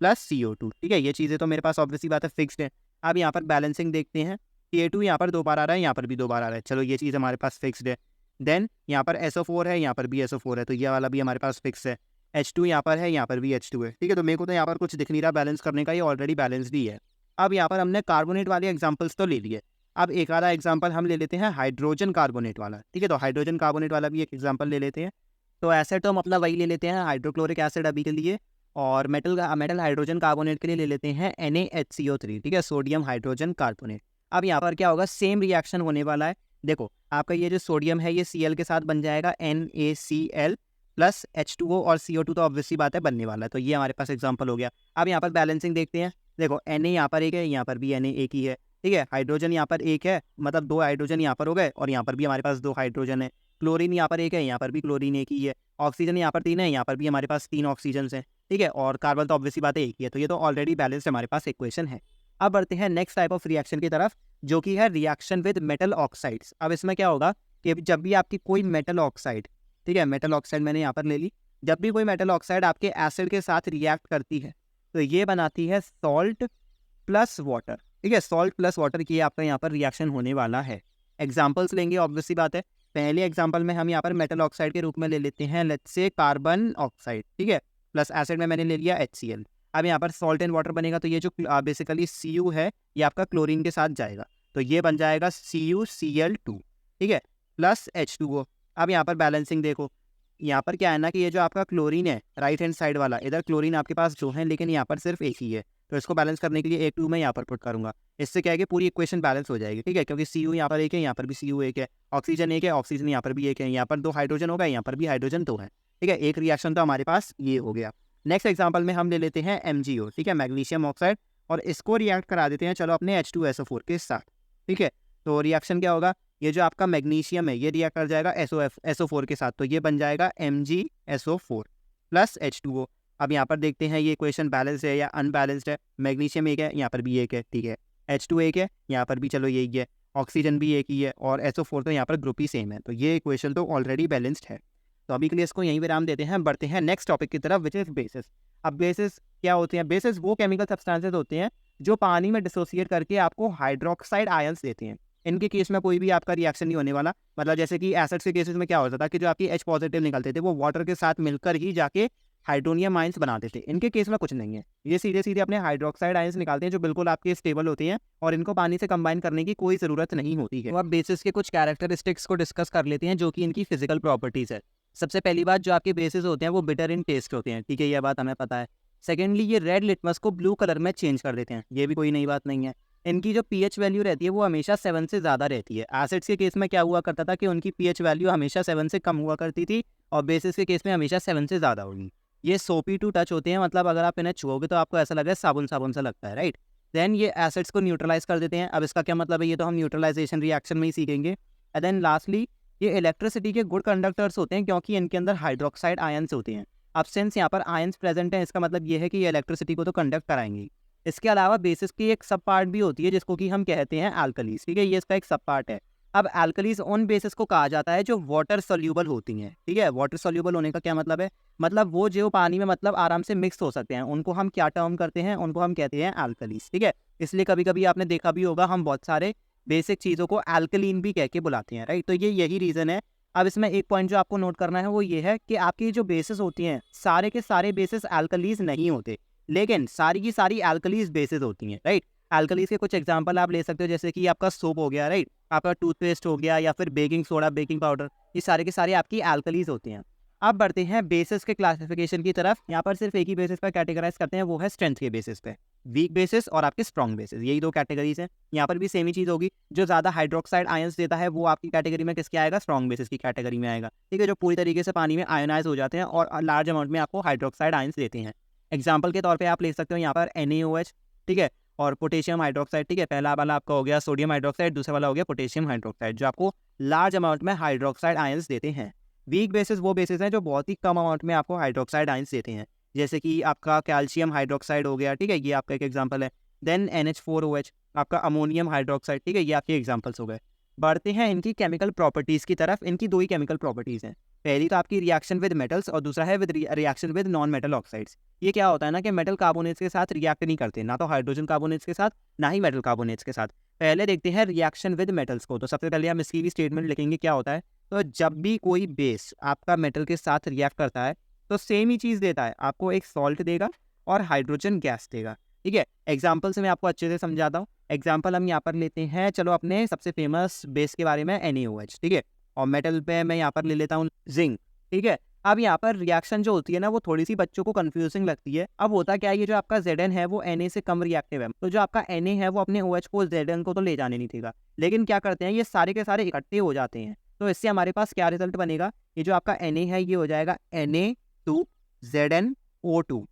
plus CO2। ठीक है, ये चीज़ें तो मेरे पास ऑब्वियसली बात है फिक्स्ड है। अब यहाँ पर बैलेंसिंग देखते हैं, K2 यहाँ पर 2 बार आ रहा है, यहाँ पर भी 2 बार आ रहा है। चलो ये चीज़ हमारे पास फिक्स्ड है। देन यहाँ पर SO4 है, यहाँ पर भी SO4 है, तो ये वाला भी हमारे पास फिक्स है। H2 यहाँ पर है, यहाँ पर भी H2 है। ठीक है, तो मेरे को तो यहाँ पर कुछ दिख नहीं रहा बैलेंस करने का, ये ऑलरेडी बैलेंस्ड ही है। अब यहाँ पर हमने कार्बोनेट वाले एग्जाम्पल्स तो ले लिए। अब एक आधा एग्जाम्पल हम ले लेते हैं हाइड्रोजन कार्बोनेट वाला। ठीक है, तो हाइड्रोजन कार्बोनेट वाला भी एक एग्जाम्पल ले लेते हैं। तो एसिड तो हम अपना वही ले लेते हैं, हाइड्रोक्लोरिक एसिड अभी के लिए, और मेटल हाइड्रोजन कार्बोनेट के लिए ले लेते हैं NaHCO3। ठीक है, सोडियम हाइड्रोजन कार्बोनेट। अब यहाँ पर क्या होगा, सेम रिएक्शन होने वाला है। देखो आपका ये जो सोडियम है ये Cl के साथ बन जाएगा NaCl प्लस H2O, और CO2 तो ऑब्वियसली बात है बनने वाला है। तो ये हमारे पास एग्जाम्पल हो गया। अब यहाँ पर बैलेंसिंग देखते हैं। देखो Na यहाँ पर एक है, यहाँ पर भी Na एक ही है। ठीक है, हाइड्रोजन यहाँ पर एक है, मतलब 2 हाइड्रोजन यहाँ पर हो गए, और यहाँ पर भी हमारे पास 2 हाइड्रोजन है। क्लोरीन यहाँ पर एक है, यहाँ पर भी क्लोरीन एक ही है। ऑक्सीजन यहाँ पर 3 है, यहाँ पर भी हमारे पास 3 ऑक्सीजन है। ठीक है, और कार्बन तो ऑब्वियसली बात है एक ही है। तो ये तो ऑलरेडी बैलेंस्ड हमारे पास इक्वेशन है। अब बढ़ते हैं नेक्स्ट टाइप ऑफ रिएक्शन की तरफ, जो कि है रिएक्शन विद मेटल ऑक्साइड्स। अब इसमें क्या होगा कि जब भी आपकी कोई मेटल ऑक्साइड, ठीक है, मेटल ऑक्साइड मैंने यहाँ पर ले ली, जब भी कोई मेटल ऑक्साइड आपके एसिड के साथ रिएक्ट करती है तो ये बनाती है सॉल्ट प्लस वाटर। ठीक है, सॉल्ट प्लस वाटर की आपका यहाँ पर रिएक्शन होने वाला है। एग्जाम्पल्स लेंगे, ऑब्वियसली बात है। पहले एग्जाम्पल में हम यहाँ पर मेटल ऑक्साइड के रूप में ले लेते हैं लेट्स से कार्बन ऑक्साइड। ठीक है, प्लस एसिड में मैंने ले लिया HCl। अब यहाँ पर सॉल्ट एंड वाटर बनेगा, तो ये जो बेसिकली Cu है ये आपका क्लोरीन के साथ जाएगा, तो ये बन जाएगा CuCl2। ठीक है, प्लस H2O। अब यहाँ पर बैलेंसिंग देखो, यहाँ पर क्या है ना कि ये जो आपका क्लोरीन है राइट हैंड साइड वाला, इधर क्लोरीन आपके पास जो है, लेकिन यहाँ पर सिर्फ एक ही है, तो इसको बैलेंस करने के लिए एक 2 मैं यहाँ पर पुट करूँगा। इससे क्या है कि पूरी इक्वेशन बैलेंस हो जाएगी। ठीक है, क्योंकि Cu यहाँ पर एक है, यहाँ पर भी Cu एक है, ऑक्सीजन एक है, ऑक्सीजन यहाँ पर भी एक है, यहाँ पर 2 हाइड्रोजन होगा, यहाँ पर भी हाइड्रोजन 2 है। ठीक है, एक रिएक्शन तो हमारे पास ये हो गया। नेक्स्ट एग्जाम्पल में हम ले लेते हैं MgO। ठीक है, मैग्नीशियम ऑक्साइड, और इसको रिएक्ट करा देते हैं चलो अपने H2SO4 के साथ। ठीक है, तो रिएक्शन क्या होगा, ये जो आपका मैग्नीशियम है ये रिएक्ट कर जाएगा SO4 के साथ, तो ये बन जाएगा MgSO4 प्लस H2O। अब यहाँ पर देखते हैं ये इक्वेशन बैलेंस है या अनबैलेंस्ड है। मैग्नीशियम एक है, यहाँ पर भी एक है। ठीक है, H2 एक है, यहाँ पर भी चलो यही है, ऑक्सीजन भी एक ही है, और SO4 तो यहाँ पर ग्रुप ही सेम है, तो ये इक्वेशन तो ऑलरेडी बैलेंस्ड है। तो अभी के लिए इसको यहीं विराम देते हैं, बढ़ते हैं नेक्स्ट टॉपिक की तरफ, विच इज बेसिस। अब बेसिस क्या होते हैं? बेसिस वो केमिकल सब्सटेंसेस होते हैं जो पानी में डिसोसिएट करके आपको हाइड्रोक्साइड आयंस देते हैं। इनके केस में कोई भी आपका रिएक्शन नहीं होने वाला। मतलब जैसे कि एसिड्स के केसेस में क्या होता था कि जो आपकी H पॉजिटिव निकलते थे वो वाटर के साथ मिलकर ही जाके हाइड्रोनियम आयंस बनाते थे। इनके केस में कुछ नहीं है, ये सीधे सीधे अपने हाइड्रोक्साइड आयंस निकालते हैं जो बिल्कुल आपके स्टेबल होते हैं, और इनको पानी से कंबाइन करने की कोई ज़रूरत नहीं होती है। तो अब बेसिस के कुछ कैरेक्टरिस्टिक्स को डिस्कस कर लेते हैं जो कि इनकी फिजिकल प्रॉपर्टीज़ है। सबसे पहली बात, जो आपके बेसिस होते हैं वो बिटर इन टेस्ट होते हैं। ठीक है, यह बात हमें पता है। सेकेंडली, ये रेड लिटमस को ब्लू कलर में चेंज कर देते हैं, ये भी कोई नई बात नहीं है। इनकी जो pH वैल्यू रहती है वो हमेशा 7 से ज़्यादा रहती है। एसिड्स के केस में क्या हुआ करता था कि उनकी pH वैल्यू हमेशा 7 से कम हुआ करती थी, और बेसिस के केस में हमेशा 7 से ज़्यादा होगी। ये सोपी टू टच होते हैं, मतलब अगर आप इन्हें छुओगे तो आपको ऐसा लगेगा साबुन साबुन सा लगता है, राइट। देन ये एसिड्स को न्यूट्रलाइज कर देते हैं। अब इसका क्या मतलब है, ये तो हम न्यूट्रलाइजेशन रिएक्शन में ही सीखेंगे। एंड देन लास्टली, ये इलेक्ट्रिसिटी के गुड कंडक्टर्स होते हैं क्योंकि इनके अंदर हाइड्रोक्साइड आयंस होते हैं। अब सिंस यहाँ पर आयंस प्रेजेंट है, इसका मतलब ये है कि ये इलेक्ट्रिसिटी को तो कंडक्ट कराएंगे। इसके अलावा बेसिस की एक सब पार्ट भी होती है जिसको कि हम कहते हैं एल्कलीज। ठीक है, ये इसका एक सब पार्ट है। अब एल्कलीज उन बेसिस को कहा जाता है जो वाटर सोल्यूबल होती हैं। ठीक है, वाटर सोल्यूबल होने का क्या मतलब है, मतलब वो जो पानी में मतलब आराम से मिक्स हो सकते हैं, उनको हम क्या टर्म करते हैं, उनको हम कहते हैं एल्कलीज। ठीक है, इसलिए कभी कभी आपने देखा भी होगा हम बहुत सारे बेसिक चीज़ों को एल्कलीन भी कह के बुलाते हैं, राइट। तो ये यही रीज़न है। अब इसमें एक पॉइंट जो आपको नोट करना है वो ये है कि आपकी जो बेसिस होती हैं सारे के सारे बेसिस एल्कलीज नहीं होते, लेकिन सारी की सारी एल्कलीज बेसिस होती हैं, राइट। एल्कलीज के कुछ एग्जांपल आप ले सकते हो, जैसे कि आपका सोप हो गया, राइट, आपका टूथपेस्ट हो गया, या फिर बेकिंग सोडा, बेकिंग पाउडर, ये सारे के सारे आपकी एल्कलीज होते हैं। अब बढ़ते हैं बेसिस के क्लासिफिकेशन की तरफ। यहाँ पर सिर्फ एक ही बेसिस पर कैटेगराइज करते हैं, वो है स्ट्रेंथ के बेसिस पे। वीक बेसिस और आपके स्ट्रॉन्ग बेसिस, यही दो कैटेगरीज हैं। यहाँ पर भी सेम ही चीज़ होगी, जो ज़्यादा हाइड्रोक्साइड आयंस देता है वो आपकी कैटेगरी में किसके आएगा, स्ट्रॉन्ग बेसिस की कैटेगरी में आएगा। ठीक है, जो पूरी तरीके से पानी में आयोनाइज हो जाते हैं और लार्ज अमाउंट में आपको हाइड्रोक्साइड आयंस देते हैं। एग्जाम्पल के तौर पर आप ले सकते हो यहाँ पर NaOH, ठीक है, और पोटेशियम हाइड्रोक्साइड। ठीक है, पहला वाला आपका हो गया सोडियम हाइड्रोक्साइड, दूसरा वाला हो गया पोटेशियम हाइड्रोक्साइड, जो आपको लार्ज अमाउंट में हाइड्रोक्साइड आयंस देते हैं। वीक बेसिस वो बेसिस हैं जो बहुत ही कम अमाउंट में आपको हाइड्रोक्साइड आयंस देते हैं, जैसे कि आपका कैल्शियम हाइड्रोक्साइड हो गया। ठीक है, ये आपका एक एग्जांपल है। देन NH4OH, आपका अमोनियम हाइड्रोक्साइड। ठीक है, ये आपके एग्जांपल्स हो गए। बढ़ते हैं इनकी केमिकल प्रॉपर्टीज़ की तरफ। इनकी दो ही केमिकल प्रॉपर्टीज़ हैं। पहली तो आपकी रिएक्शन विद मेटल्स और दूसरा है with reaction with non metal oxides. ये क्या होता है ना कि मेटल कार्बोनेट्स के साथ रिएक्ट नहीं करते, ना तो हाइड्रोजन कार्बोनेट्स के साथ, ना ही मेटल कार्बोनेट्स के साथ। पहले देखते हैं रिएक्शन विद मेटल्स को। तो सबसे पहले हम इसकी भी स्टेटमेंट लिखेंगे क्या होता है। तो जब भी कोई बेस आपका मेटल के साथ रिएक्ट करता है तो सेम ही चीज़ देता है, आपको एक सॉल्ट देगा और हाइड्रोजन गैस देगा। ठीक है, एग्जाम्पल से मैं आपको अच्छे से समझाता हूँ। एग्जाम्पल हम यहाँ पर लेते हैं, चलो अपने सबसे फेमस बेस के बारे में, NaOH। ठीक है, और मेटल पे मैं यहाँ पर ले लेता हूँ जिंक। ठीक है, अब यहाँ पर रिएक्शन जो होती है ना वो थोड़ी सी बच्चों को कंफ्यूजिंग लगती है। अब होता क्या है, ये जो आपका Zn है वो Na से कम रिएक्टिव है, तो जो आपका Na है वो अपने OH को Zn को तो ले जाने नहीं देगा। लेकिन क्या करते हैं, ये सारे के सारे इकट्ठे हो जाते हैं। तो इससे हमारे पास क्या रिजल्ट बनेगा, ये जो आपका Na है ये हो जाएगा Na2ZnO2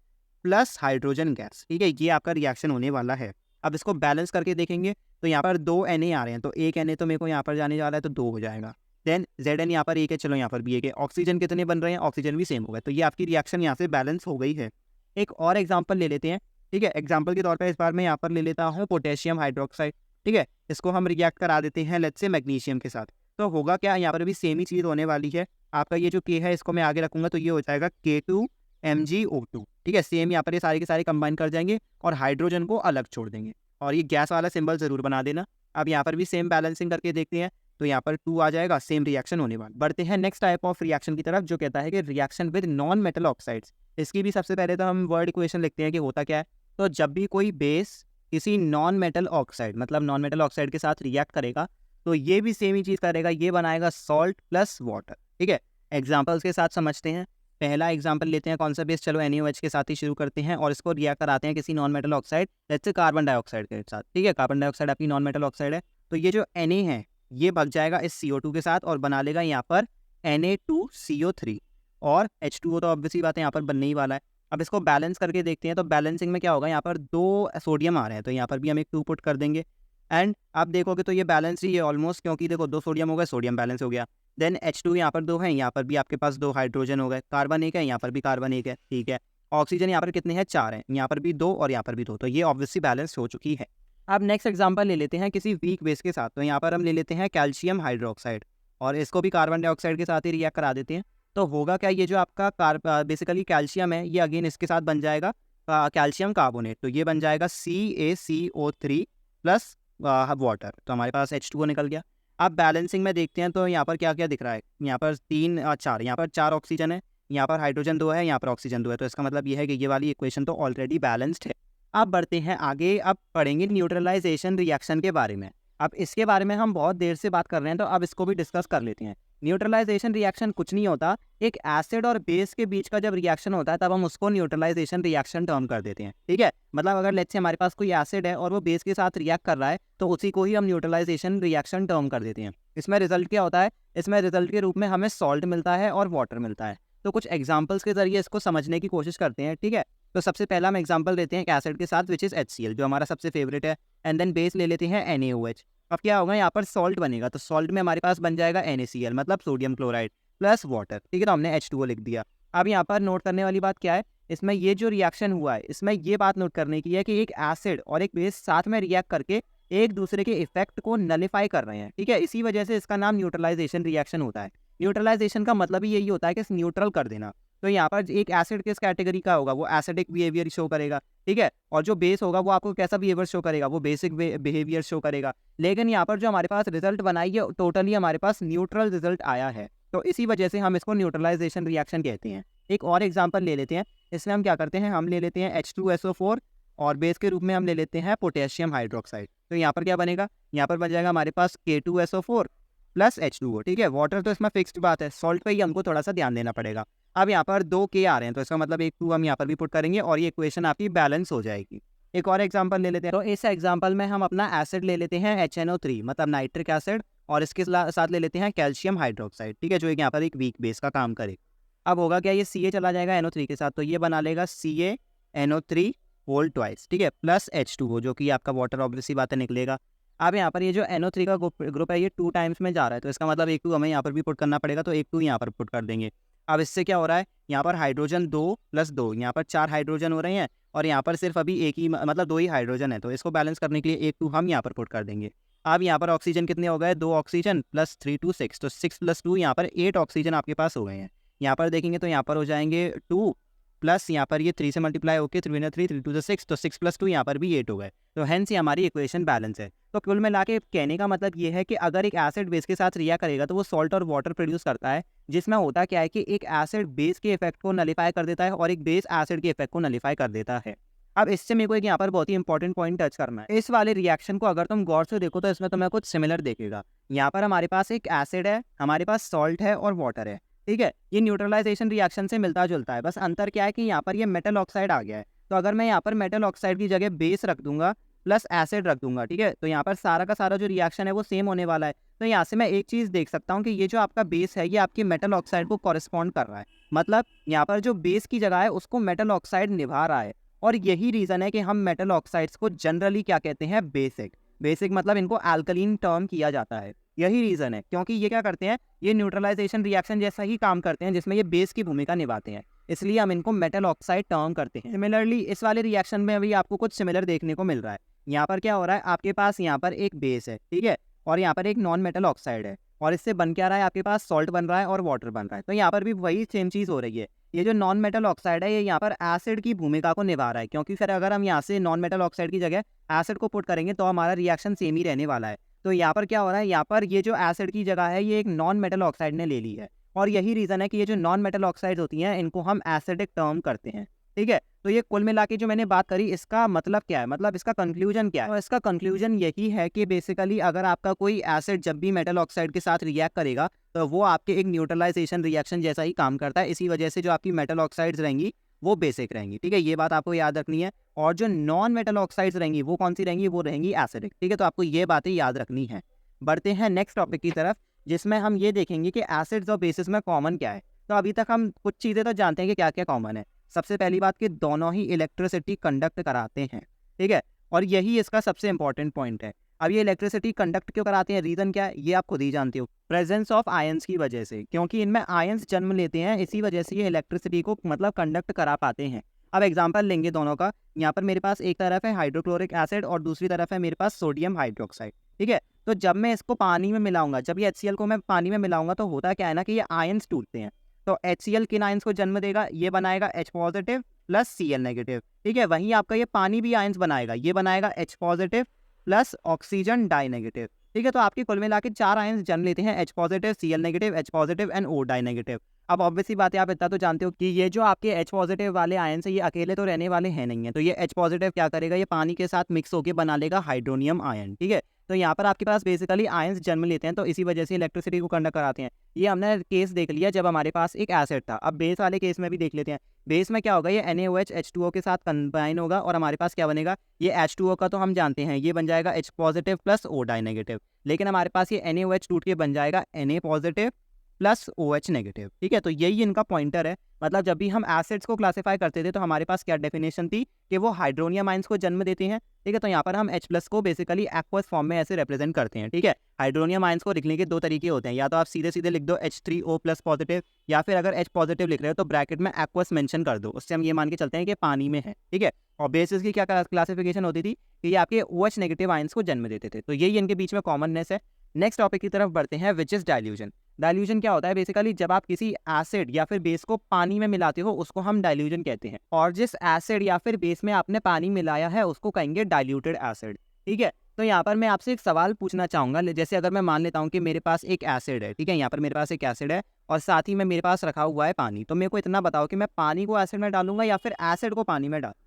प्लस हाइड्रोजन गैस। ठीक है, ये आपका रिएक्शन होने वाला है। अब इसको बैलेंस करके देखेंगे तो यहाँ पर 2 Na आ रहे हैं, तो एक Na तो मेरे को यहाँ पर जाने जा रहा है, तो 2 हो जाएगा। देन Zn यहाँ पर एक है, चलो यहाँ पर भी एक है। ऑक्सीजन कितने बन रहे हैं, ऑक्सीजन भी सेम हो गए। तो ये आपकी रिएक्शन यहाँ से बैलेंस हो गई है। एक और एग्जाम्पल ले लेते हैं। ठीक है, एग्जाम्पल के तौर पर इस बार मैं यहाँ पर ले लेता हूँ पोटेशियम हाइड्रोक्साइड। ठीक है, इसको हम रिएक्ट करा देते हैं लेट्स से मैग्नीशियम के साथ। तो होगा क्या, यहाँ पर भी सेम ही चीज़ होने वाली है। आपका ये जो K है इसको मैं आगे रखूंगा, तो ये हो जाएगा K2MgO2। ठीक है, सेम यहाँ पर ये सारे के सारे कंबाइन कर जाएंगे और हाइड्रोजन को अलग छोड़ देंगे, और ये गैस वाला सिंबल जरूर बना देना। अब यहाँ पर भी सेम बैलेंसिंग करके देखते हैं, तो यहाँ पर 2 आ जाएगा, सेम रिएक्शन होने वाला। बढ़ते हैं नेक्स्ट टाइप ऑफ रिएक्शन की तरफ, जो कहता है कि reaction with non metal oxides. इसकी भी सबसे पहले तो हम वर्ड इक्वेशन लिखते हैं कि होता क्या है। तो जब भी कोई बेस किसी नॉन मेटल ऑक्साइड, मतलब नॉन मेटल ऑक्साइड के साथ रिएक्ट करेगा, तो ये भी सेम ही चीज़ करेगा, ये बनाएगा सॉल्ट प्लस वाटर। ठीक है, एग्जाम्पल्स के साथ समझते हैं। पहला एग्जाम्पल लेते हैं, कौन सा बेस, चलो NaOH के साथ ही शुरू करते हैं, और इसको रिएक्ट कराते हैं किसी non metal oxide, let's say carbon dioxide के साथ। ठीक है, कार्बन डाइऑक्साइड आपकी नॉन मेटल ऑक्साइड है, तो ये जो Na है ये बच जाएगा इस CO2 के साथ और बना लेगा यहाँ पर Na2CO3, और H2O तो ऑब्वियसली बात है यहाँ पर बनने ही वाला है। अब इसको बैलेंस करके देखते हैं, तो बैलेंसिंग में क्या होगा, यहाँ पर 2 सोडियम आ रहे हैं, तो यहाँ पर भी हम एक 2 पुट कर देंगे। एंड आप देखोगे तो ये बैलेंस ही है ऑलमोस्ट, क्योंकि देखो 2 सोडियम हो गए, सोडियम बैलेंस हो गया। देन H2 यहाँ पर 2 है, यहाँ पर भी आपके पास 2 हाइड्रोजन हो गए, कार्बन 1 है, यहाँ पर भी कार्बन 1 है। ठीक है, ऑक्सीजन यहाँ पर कितने हैं, 4 हैं, यहाँ पर भी 2 और यहाँ पर भी 2, तो ये ऑब्वियसली बैलेंस हो चुकी है। अब नेक्स्ट एग्जांपल ले लेते हैं किसी वीक बेस के साथ, तो यहाँ पर हम ले लेते हैं कैल्शियम हाइड्रोक्साइड, और इसको भी कार्बन डाइऑक्साइड के साथ ही रिएक्ट करा देते हैं। तो होगा क्या, ये जो आपका बेसिकली कैल्शियम है ये अगेन इसके साथ बन जाएगा कैल्शियम कार्बोनेट, तो ये बन जाएगा CaCO3 प्लस वाटर, तो हमारे पास H2O निकल गया। अब बैलेंसिंग में देखते हैं, तो यहाँ पर क्या क्या दिख रहा है, यहाँ पर 3 4, यहाँ पर 4 ऑक्सीजन है, यहाँ पर हाइड्रोजन 2 है, यहाँ पर ऑक्सीजन 2 है, तो इसका मतलब ये है कि ये वाली इक्वेशन तो ऑलरेडी बैलेंस्ड है। अब बढ़ते हैं आगे, अब पढ़ेंगे न्यूट्रलाइजेशन रिएक्शन के बारे में। अब इसके बारे में हम बहुत देर से बात कर रहे हैं, तो अब इसको भी डिस्कस कर लेते हैं। न्यूट्रलाइजेशन रिएक्शन कुछ नहीं होता, एक एसिड और बेस के बीच का जब रिएक्शन होता है तब हम उसको न्यूट्रलाइजेशन रिएक्शन टर्म कर देते हैं। ठीक है, मतलब अगर लेट्स से हमारे पास कोई एसिड है और वो बेस के साथ रिएक्ट कर रहा है, तो उसी को ही हम न्यूट्रलाइजेशन रिएक्शन टर्म कर देते हैं। इसमें रिजल्ट क्या होता है, इसमें रिजल्ट के रूप में हमें सॉल्ट मिलता है और वाटर मिलता है। तो कुछ एग्जाम्पल्स के जरिए इसको समझने की कोशिश करते हैं। ठीक है, तो सबसे पहला हम एग्जाम्पल लेते हैं एक एसिड के साथ विच इज HCl, जो हमारा सबसे फेवरेट है। एंड देन बेस ले लेते हैं NaOH। अब क्या होगा, यहाँ पर सॉल्ट बनेगा, तो सॉल्ट में हमारे पास बन जाएगा NaCl, मतलब सोडियम क्लोराइड प्लस वाटर। ठीक है, तो हमने H2O लिख दिया। अब यहाँ पर नोट करने वाली बात क्या है, इसमें ये जो रिएक्शन हुआ है इसमें ये बात नोट करने की है कि एक एसिड और एक बेस साथ में रिएक्ट करके एक दूसरे के इफेक्ट को नलिफाई कर रहे हैं। ठीक है, इसी वजह से इसका नाम न्यूट्रलाइजेशन रिएक्शन होता है। न्यूट्रलाइजेशन का मतलब ही यही होता है कि न्यूट्रल कर देना। तो यहाँ पर एक एसिड किस कैटेगरी का होगा, वो एसिडिक बिहेवियर शो करेगा। ठीक है, और जो बेस होगा वो आपको कैसा बिहेवियर शो करेगा, वो बेसिक बिहेवियर शो करेगा। लेकिन यहाँ पर जो हमारे पास रिजल्ट बनाई है टोटली हमारे पास न्यूट्रल रिजल्ट आया है, तो इसी वजह से हम इसको न्यूट्रलाइजेशन रिएक्शन कहते हैं। एक और एग्जाम्पल ले लेते हैं, इसमें हम क्या करते हैं, हम ले लेते हैं H2SO4 और बेस के रूप में हम ले लेते हैं पोटेशियम हाइड्रोक्साइड। तो यहाँ पर क्या बनेगा, यहाँ पर बन जाएगा हमारे पास K2SO4 प्लस H2O। ठीक है, वाटर तो इसमें फिक्स्ड बात है, सॉल्ट पे ही हमको थोड़ा सा ध्यान देना पड़ेगा। अब यहाँ पर 2 के आ रहे हैं, तो इसका मतलब एक 2 हम यहाँ पर भी पुट करेंगे और ये इक्वेशन आपकी बैलेंस हो जाएगी। एक और एग्जांपल ले लेते हैं। तो इस एग्जांपल में हम अपना एसिड ले लेते हैं HNO3 मतलब नाइट्रिक एसिड, और इसके साथ ले लेते हैं कैल्शियम हाइड्रोक्साइड, ठीक है, जो एक यहाँ पर एक वीक बेस का काम करे। अब होगा क्या, ये Ca चला जाएगा NO3 के साथ, तो ये बना लेगा CaNO3 होल ट्वाइस, ठीक है, प्लस H2O जो कि आपका वाटर ऑब्वियस सी बात है निकलेगा। अब यहाँ पर ये जो NO3 का ग्रुप है ये 2 टाइम्स में जा रहा है, तो इसका मतलब एक 2 हमें यहाँ पर भी पुट करना पड़ेगा, तो एक 2 यहाँ पर पुट कर देंगे। अब इससे क्या हो रहा है, यहाँ पर हाइड्रोजन 2 + 2, यहाँ पर 4 हाइड्रोजन हो रहे हैं और यहाँ पर सिर्फ अभी एक ही मतलब 2 ही हाइड्रोजन है, तो इसको बैलेंस करने के लिए एक 2 हम यहाँ पर पुट कर देंगे। अब यहाँ पर ऑक्सीजन कितने हो गए, 2 ऑक्सीजन प्लस 3 2 6, तो 6 + 2 यहाँ पर 8 ऑक्सीजन आपके पास हो गए हैं। यहाँ पर देखेंगे तो यहाँ पर हो जाएंगे 2 प्लस यहाँ पर ये 3 से मल्टीप्लाई होकर 3 × 3 3 2 6, तो 6 + 2 यहाँ पर भी 8 हो गए, तो हेंस ये हमारी इक्वेशन बैलेंस है। तो कुल मिला के कहने का मतलब ये है कि अगर एक एसिड बेस के साथ रिएक्ट करेगा तो वो सॉल्ट और वाटर प्रोड्यूस करता है, जिसमें होता क्या है कि एक एसिड बेस के इफेक्ट को नलीफाई कर देता है और एक बेस एसिड के इफेक्ट को नलीफाई कर देता है। अब इससे मेरे को एक यहाँ पर बहुत ही इंपॉर्टेंट पॉइंट टच करना है। इस वाले रिएक्शन को अगर तुम गौर से देखो तो इसमें तुम्हें कुछ सिमिलर देखेगा। यहाँ पर हमारे पास एक एसिड है, हमारे पास सॉल्ट है और वाटर है, ठीक है, ये न्यूट्रलाइजेशन रिएक्शन से मिलता जुलता है, बस अंतर क्या है कि यहाँ पर ये मेटल ऑक्साइड आ गया है। तो अगर मैं यहाँ पर मेटल ऑक्साइड की जगह बेस रख दूंगा प्लस एसिड रख दूंगा, ठीक है, तो यहाँ पर सारा का सारा जो रिएक्शन है वो सेम होने वाला है। तो यहाँ से मैं एक चीज़ देख सकता हूँ कि ये जो आपका बेस है ये आपकी मेटल ऑक्साइड को कॉरेस्पॉन्ड कर रहा है, मतलब यहाँ पर जो बेस की जगह है उसको मेटल ऑक्साइड निभा रहा है। और यही रीज़न है कि हम मेटल ऑक्साइड्स को जनरली क्या कहते हैं, बेसिक। बेसिक मतलब इनको अल्कलीन टर्म किया जाता है, यही रीज़न है, क्योंकि ये क्या करते हैं, ये न्यूट्रलाइजेशन रिएक्शन जैसा ही काम करते हैं जिसमें ये बेस की भूमिका निभाते हैं, इसलिए हम इनको मेटल ऑक्साइड टर्म करते हैं। सिमिलरली इस वाले रिएक्शन में अभी आपको कुछ सिमिलर देखने को मिल रहा है। यहाँ पर क्या हो रहा है, आपके पास यहाँ पर एक बेस है, ठीक है, और यहाँ पर एक नॉन मेटल ऑक्साइड है, और इससे बन क्या रहा है, आपके पास सॉल्ट बन रहा है और वाटर बन रहा है। तो यहाँ पर भी वही सेम चीज़ हो रही है। ये जो नॉन मेटल ऑक्साइड है ये यहाँ पर एसिड की भूमिका को निभा रहा है, क्योंकि फिर अगर हम यहाँ से नॉन मेटल ऑक्साइड की जगह एसिड को पुट करेंगे तो हमारा रिएक्शन सेम ही रहने वाला है। तो यहाँ पर क्या हो रहा है, यहाँ पर ये जो एसिड की जगह है ये एक नॉन मेटल ऑक्साइड ने ले ली है, और यही रीज़न है कि ये जो नॉन मेटल ऑक्साइड होती हैं इनको हम एसिडिक टर्म करते हैं, ठीक है। तो ये कुल मिला के जो मैंने बात करी इसका मतलब क्या है, मतलब इसका कंक्लूजन क्या है, तो इसका कंक्लूजन यही है कि बेसिकली अगर आपका कोई एसिड जब भी मेटल ऑक्साइड के साथ रिएक्ट करेगा तो वो आपके एक न्यूट्रलाइजेशन रिएक्शन जैसा ही काम करता है। इसी वजह से जो आपकी मेटल ऑक्साइड्स रहेंगी वो बेसिक रहेंगी, ठीक है, ये बात आपको याद रखनी है। और जो नॉन मेटल ऑक्साइड्स रहेंगी वो कौन सी रहेंगी, वो रहेंगी एसिडिक, ठीक है, तो आपको ये बातें याद रखनी है। बढ़ते हैं नेक्स्ट टॉपिक की तरफ, जिसमें हम ये देखेंगे कि एसिड्स और बेसिस में कॉमन क्या है। तो अभी तक हम कुछ चीज़ें तो जानते हैं कि क्या क्या कॉमन है। सबसे पहली बात कि दोनों ही इलेक्ट्रिसिटी कंडक्ट कराते हैं, ठीक है, और यही इसका सबसे इंपॉर्टेंट पॉइंट है। अब ये इलेक्ट्रिसिटी कंडक्ट क्यों कराते हैं, रीज़न क्या है, ये आप खुद ही जानते हो, प्रेजेंस ऑफ आयंस की वजह से, क्योंकि इनमें आयंस जन्म लेते हैं, इसी वजह से ये इलेक्ट्रिसिटी को मतलब कंडक्ट करा पाते हैं। अब एग्जांपल लेंगे दोनों का। यहाँ पर मेरे पास एक तरफ है हाइड्रोक्लोरिक एसिड और दूसरी तरफ है मेरे पास सोडियम हाइड्रोक्साइड, ठीक है। तो जब मैं इसको पानी में मिलाऊंगा, जब ये HCl को मैं पानी में मिलाऊंगा तो होता क्या है ना कि ये आयंस टूटते हैं। तो HCl किन आयंस को जन्म देगा, ये बनाएगा H positive plus Cl negative, ठीक है। वहीं आपका ये पानी भी आयंस बनाएगा, ये बनाएगा H positive plus oxygen die negative, ठीक है। तो आपकी कुल मिला के 4 आयंस जन्म लेते हैं, H positive, Cl negative, H positive and O die negative. अब ऑब्वियसली बात है, आप इतना तो जानते हो कि ये जो आपके H पॉजिटिव वाले आयंस है ये अकेले तो रहने वाले हैं नहीं है, तो ये H पॉजिटिव क्या करेगा, ये पानी के साथ मिक्स होकर बना लेगा हाइड्रोनियम आयन, ठीक है। तो यहाँ पर आपके पास बेसिकली आयंस जन्म लेते हैं, तो इसी वजह से इलेक्ट्रिसिटी को कंडक्ट कराते हैं। ये हमने केस देख लिया जब हमारे पास एक एसिड था। अब बेस वाले केस में भी देख लेते हैं। बेस में क्या होगा, ये NaOH H2O के साथ कंबाइन होगा और हमारे पास क्या बनेगा, ये H2O का तो हम जानते हैं, ये बन जाएगा H positive plus O die negative, लेकिन हमारे पास ये NaOH टूट के बन जाएगा Na positive plus OH negative, ठीक है। तो यही इनका पॉइंटर है। मतलब जब भी हम एसिड्स को क्लासिफाई करते थे तो हमारे पास क्या डेफिनेशन थी कि वो हाइड्रोनियम आयंस को जन्म देते हैं, ठीक है। तो यहाँ पर हम H+ को बेसिकली एक्वस फॉर्म में ऐसे रिप्रेजेंट करते हैं, ठीक है। हाइड्रोनियम आयंस को लिखने के 2 तरीके होते हैं, या तो आप सीधे सीधे लिख दो H3O+ पॉजिटिव, या फिर अगर H पॉजिटिव लिख रहे हो तो ब्रैकेट में एक्वस मेंशन कर दो, उससे हम ये मान के चलते हैं कि पानी में है, ठीक है। और बेसिस की क्या क्लासिफिकेशन होती थी कि ये आपके OH नेगेटिव आयंस को जन्म देते थे। तो यही इनके बीच में कॉमननेस है। नेक्स्ट टॉपिक की तरफ बढ़ते हैं, विच इज डाइल्यूजन। डाइल्यूजन क्या होता है, बेसिकली जब आप किसी एसिड या फिर बेस को पानी में मिलाते हो उसको हम डाइल्यूजन कहते हैं, और जिस एसिड या फिर बेस में आपने पानी मिलाया है उसको कहेंगे डाइल्यूटेड एसिड, ठीक है। तो यहाँ पर मैं आपसे एक सवाल पूछना चाहूंगा, जैसे अगर मैं मान लेता हूँ कि मेरे पास एक एसिड है, ठीक है, यहाँ पर मेरे पास एक एसिड है और साथ ही में मेरे पास रखा हुआ है पानी, तो मेरे को इतना बताओ कि मैं पानी को एसिड में डालूंगा या फिर एसिड को पानी में डालूंगा।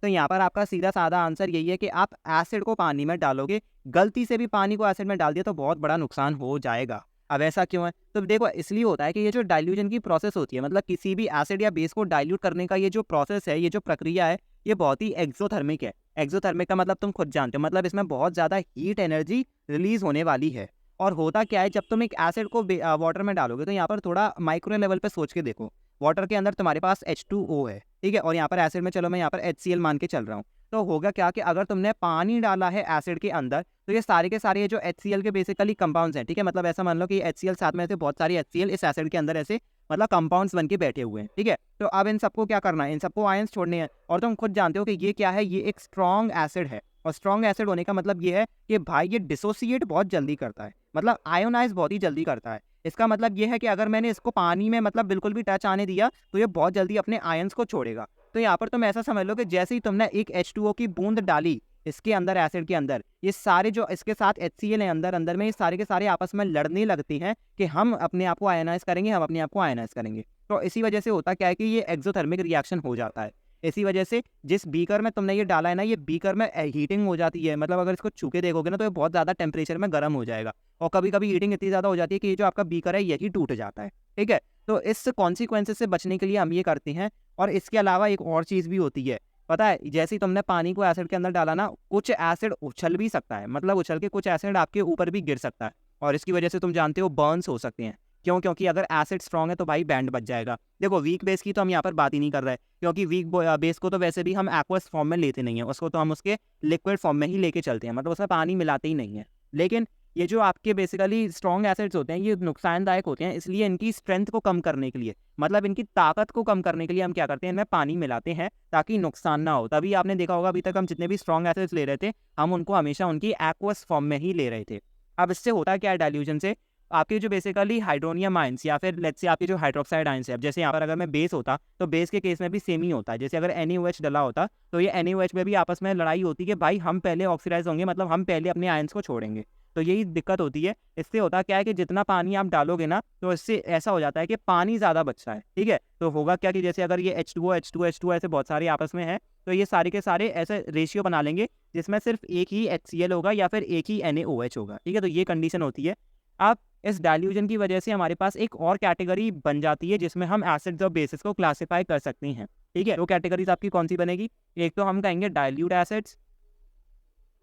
तो यहाँ पर आपका सीधा साधा आंसर यही है कि आप एसिड को पानी में डालोगे। गलती से भी पानी को एसिड में डाल दिया तो बहुत बड़ा नुकसान हो जाएगा। अब ऐसा क्यों है? तो देखो इसलिए होता है कि ये जो डाइल्यूजन की प्रोसेस होती है, मतलब किसी भी एसिड या बेस को डाइल्यूट करने का ये जो प्रोसेस है, ये जो प्रक्रिया है, ये बहुत ही एक्सोथर्मिक है। एक्सोथर्मिक का मतलब तुम खुद जानते हो, मतलब इसमें बहुत ज़्यादा हीट एनर्जी रिलीज़ होने वाली है। और होता क्या है, जब तुम एक एसिड को वाटर में डालोगे तो यहाँ पर थोड़ा माइक्रो लेवल पे सोच के देखो। वाटर के अंदर तुम्हारे पास H2O है, ठीक है? और यहाँ पर एसिड में चलो मैं यहाँ पर HCl मान के चल रहा हूँ। तो होगा क्या कि अगर तुमने पानी डाला है एसिड के अंदर, तो ये सारे के सारे ये जो HCl के बेसिकली कंपाउंड्स हैं, ठीक है? मतलब ऐसा मान लो कि HCl साथ में ऐसे बहुत सारी HCl इस एसिड के अंदर ऐसे मतलब कंपाउंड्स बन के बैठे हुए हैं, ठीक है? तो अब इन सबको क्या करना है, इन सबको आयंस छोड़ने हैं। और तुम खुद जानते हो कि ये क्या है, ये एक स्ट्रॉन्ग एसिड है। और स्ट्रॉन्ग एसिड होने का मतलब ये है कि भाई ये डिसोसिएट बहुत जल्दी करता है, मतलब आयोनाइज बहुत ही जल्दी करता है। इसका मतलब ये है कि अगर मैंने इसको पानी में मतलब बिल्कुल भी टच आने दिया तो ये बहुत जल्दी अपने आयंस को छोड़ेगा। तो यहाँ पर तुम ऐसा समझ लो कि जैसे ही तुमने एक H2O की बूंद डाली इसके अंदर एसिड के अंदर, ये सारे जो इसके साथ HCl है अंदर अंदर में, ये सारे के सारे आपस में लड़ने लगते हैं कि हम अपने आप को आयनाइज करेंगे, हम अपने आप को आयनाइज करेंगे। तो इसी वजह से होता क्या है कि ये एक्सोथर्मिक रिएक्शन हो जाता है। इसी वजह से जिस बीकर में तुमने ये डाला है ना, ये बीकर में हीटिंग हो जाती है, मतलब अगर इसको छू के देखोगे ना तो ये बहुत ज़्यादा टेम्परेचर में गर्म हो जाएगा। और कभी कभी हीटिंग इतनी ज़्यादा हो जाती है कि ये जो आपका बीकर है यही टूट जाता है, ठीक है? तो इस कॉन्सिक्वेंसेस से बचने के लिए हम ये करते हैं। और इसके अलावा एक और चीज़ भी होती है, पता है? जैसे ही तुमने पानी को एसिड के अंदर डाला ना, कुछ एसिड उछल भी सकता है, मतलब उछल के कुछ एसिड आपके ऊपर भी गिर सकता है। और इसकी वजह से तुम जानते हो बर्न्स हो सकते हैं। क्यों? क्योंकि अगर एसिड स्ट्रॉन्ग है तो भाई बैंड बच जाएगा। देखो वीक बेस की तो हम यहाँ पर बात ही नहीं कर रहे, क्योंकि वीक बेस को तो वैसे भी हम एक्वस फॉर्म में लेते नहीं हैं, उसको तो हम उसके लिक्विड फॉर्म में ही लेके चलते हैं, मतलब उसमें पानी मिलाते ही नहीं है। लेकिन ये जो आपके बेसिकली स्ट्रॉन्ग एसिड्स होते हैं, ये नुकसानदायक होते हैं, इसलिए इनकी स्ट्रेंथ को कम करने के लिए, मतलब इनकी ताकत को कम करने के लिए हम क्या करते हैं, इनमें पानी मिलाते हैं ताकि नुकसान ना हो। तभी आपने देखा होगा अभी तक हम जितने भी स्ट्रॉन्ग एसिड्स ले रहे थे, हम उनको हमेशा उनकी एक्वस फॉर्म में ही ले रहे थे। अब इससे होता क्या है डाइल्यूजन से, आपके जो बेसिकली हाइड्रोनियम आयंस या फिर लेट्स से आपके जो हाइड्रोक्साइड आयंस है, अब जैसे यहाँ पर अगर मैं बेस होता तो बेस के केस में भी सेम ही होता है। जैसे अगर NaOH डला होता तो ये NaOH में भी आपस में लड़ाई होती कि भाई हम पहले ऑक्सीडाइज होंगे, मतलब हम पहले अपने आयंस को छोड़ेंगे। तो यही दिक्कत होती है। इससे होता क्या है कि जितना पानी आप डालोगे ना, तो इससे ऐसा हो जाता है कि पानी ज़्यादा बचता है, ठीक है? तो होगा क्या कि जैसे अगर ये H2O H2O H2O ऐसे बहुत सारे आपस में हैं, तो ये सारे के सारे ऐसे रेशियो बना लेंगे जिसमें सिर्फ एक ही HCl होगा या फिर एक ही NaOH होगा, ठीक है? तो ये कंडीशन होती है। अब इस डाइल्यूजन की वजह से हमारे पास एक और कैटेगरी बन जाती है जिसमें हम एसिड्स और बेसिस को क्लासिफाई कर सकते हैं, ठीक है? तो कैटेगरीज आपकी कौन सी बनेगी? एक तो हम कहेंगे डाइल्यूट एसिड्स,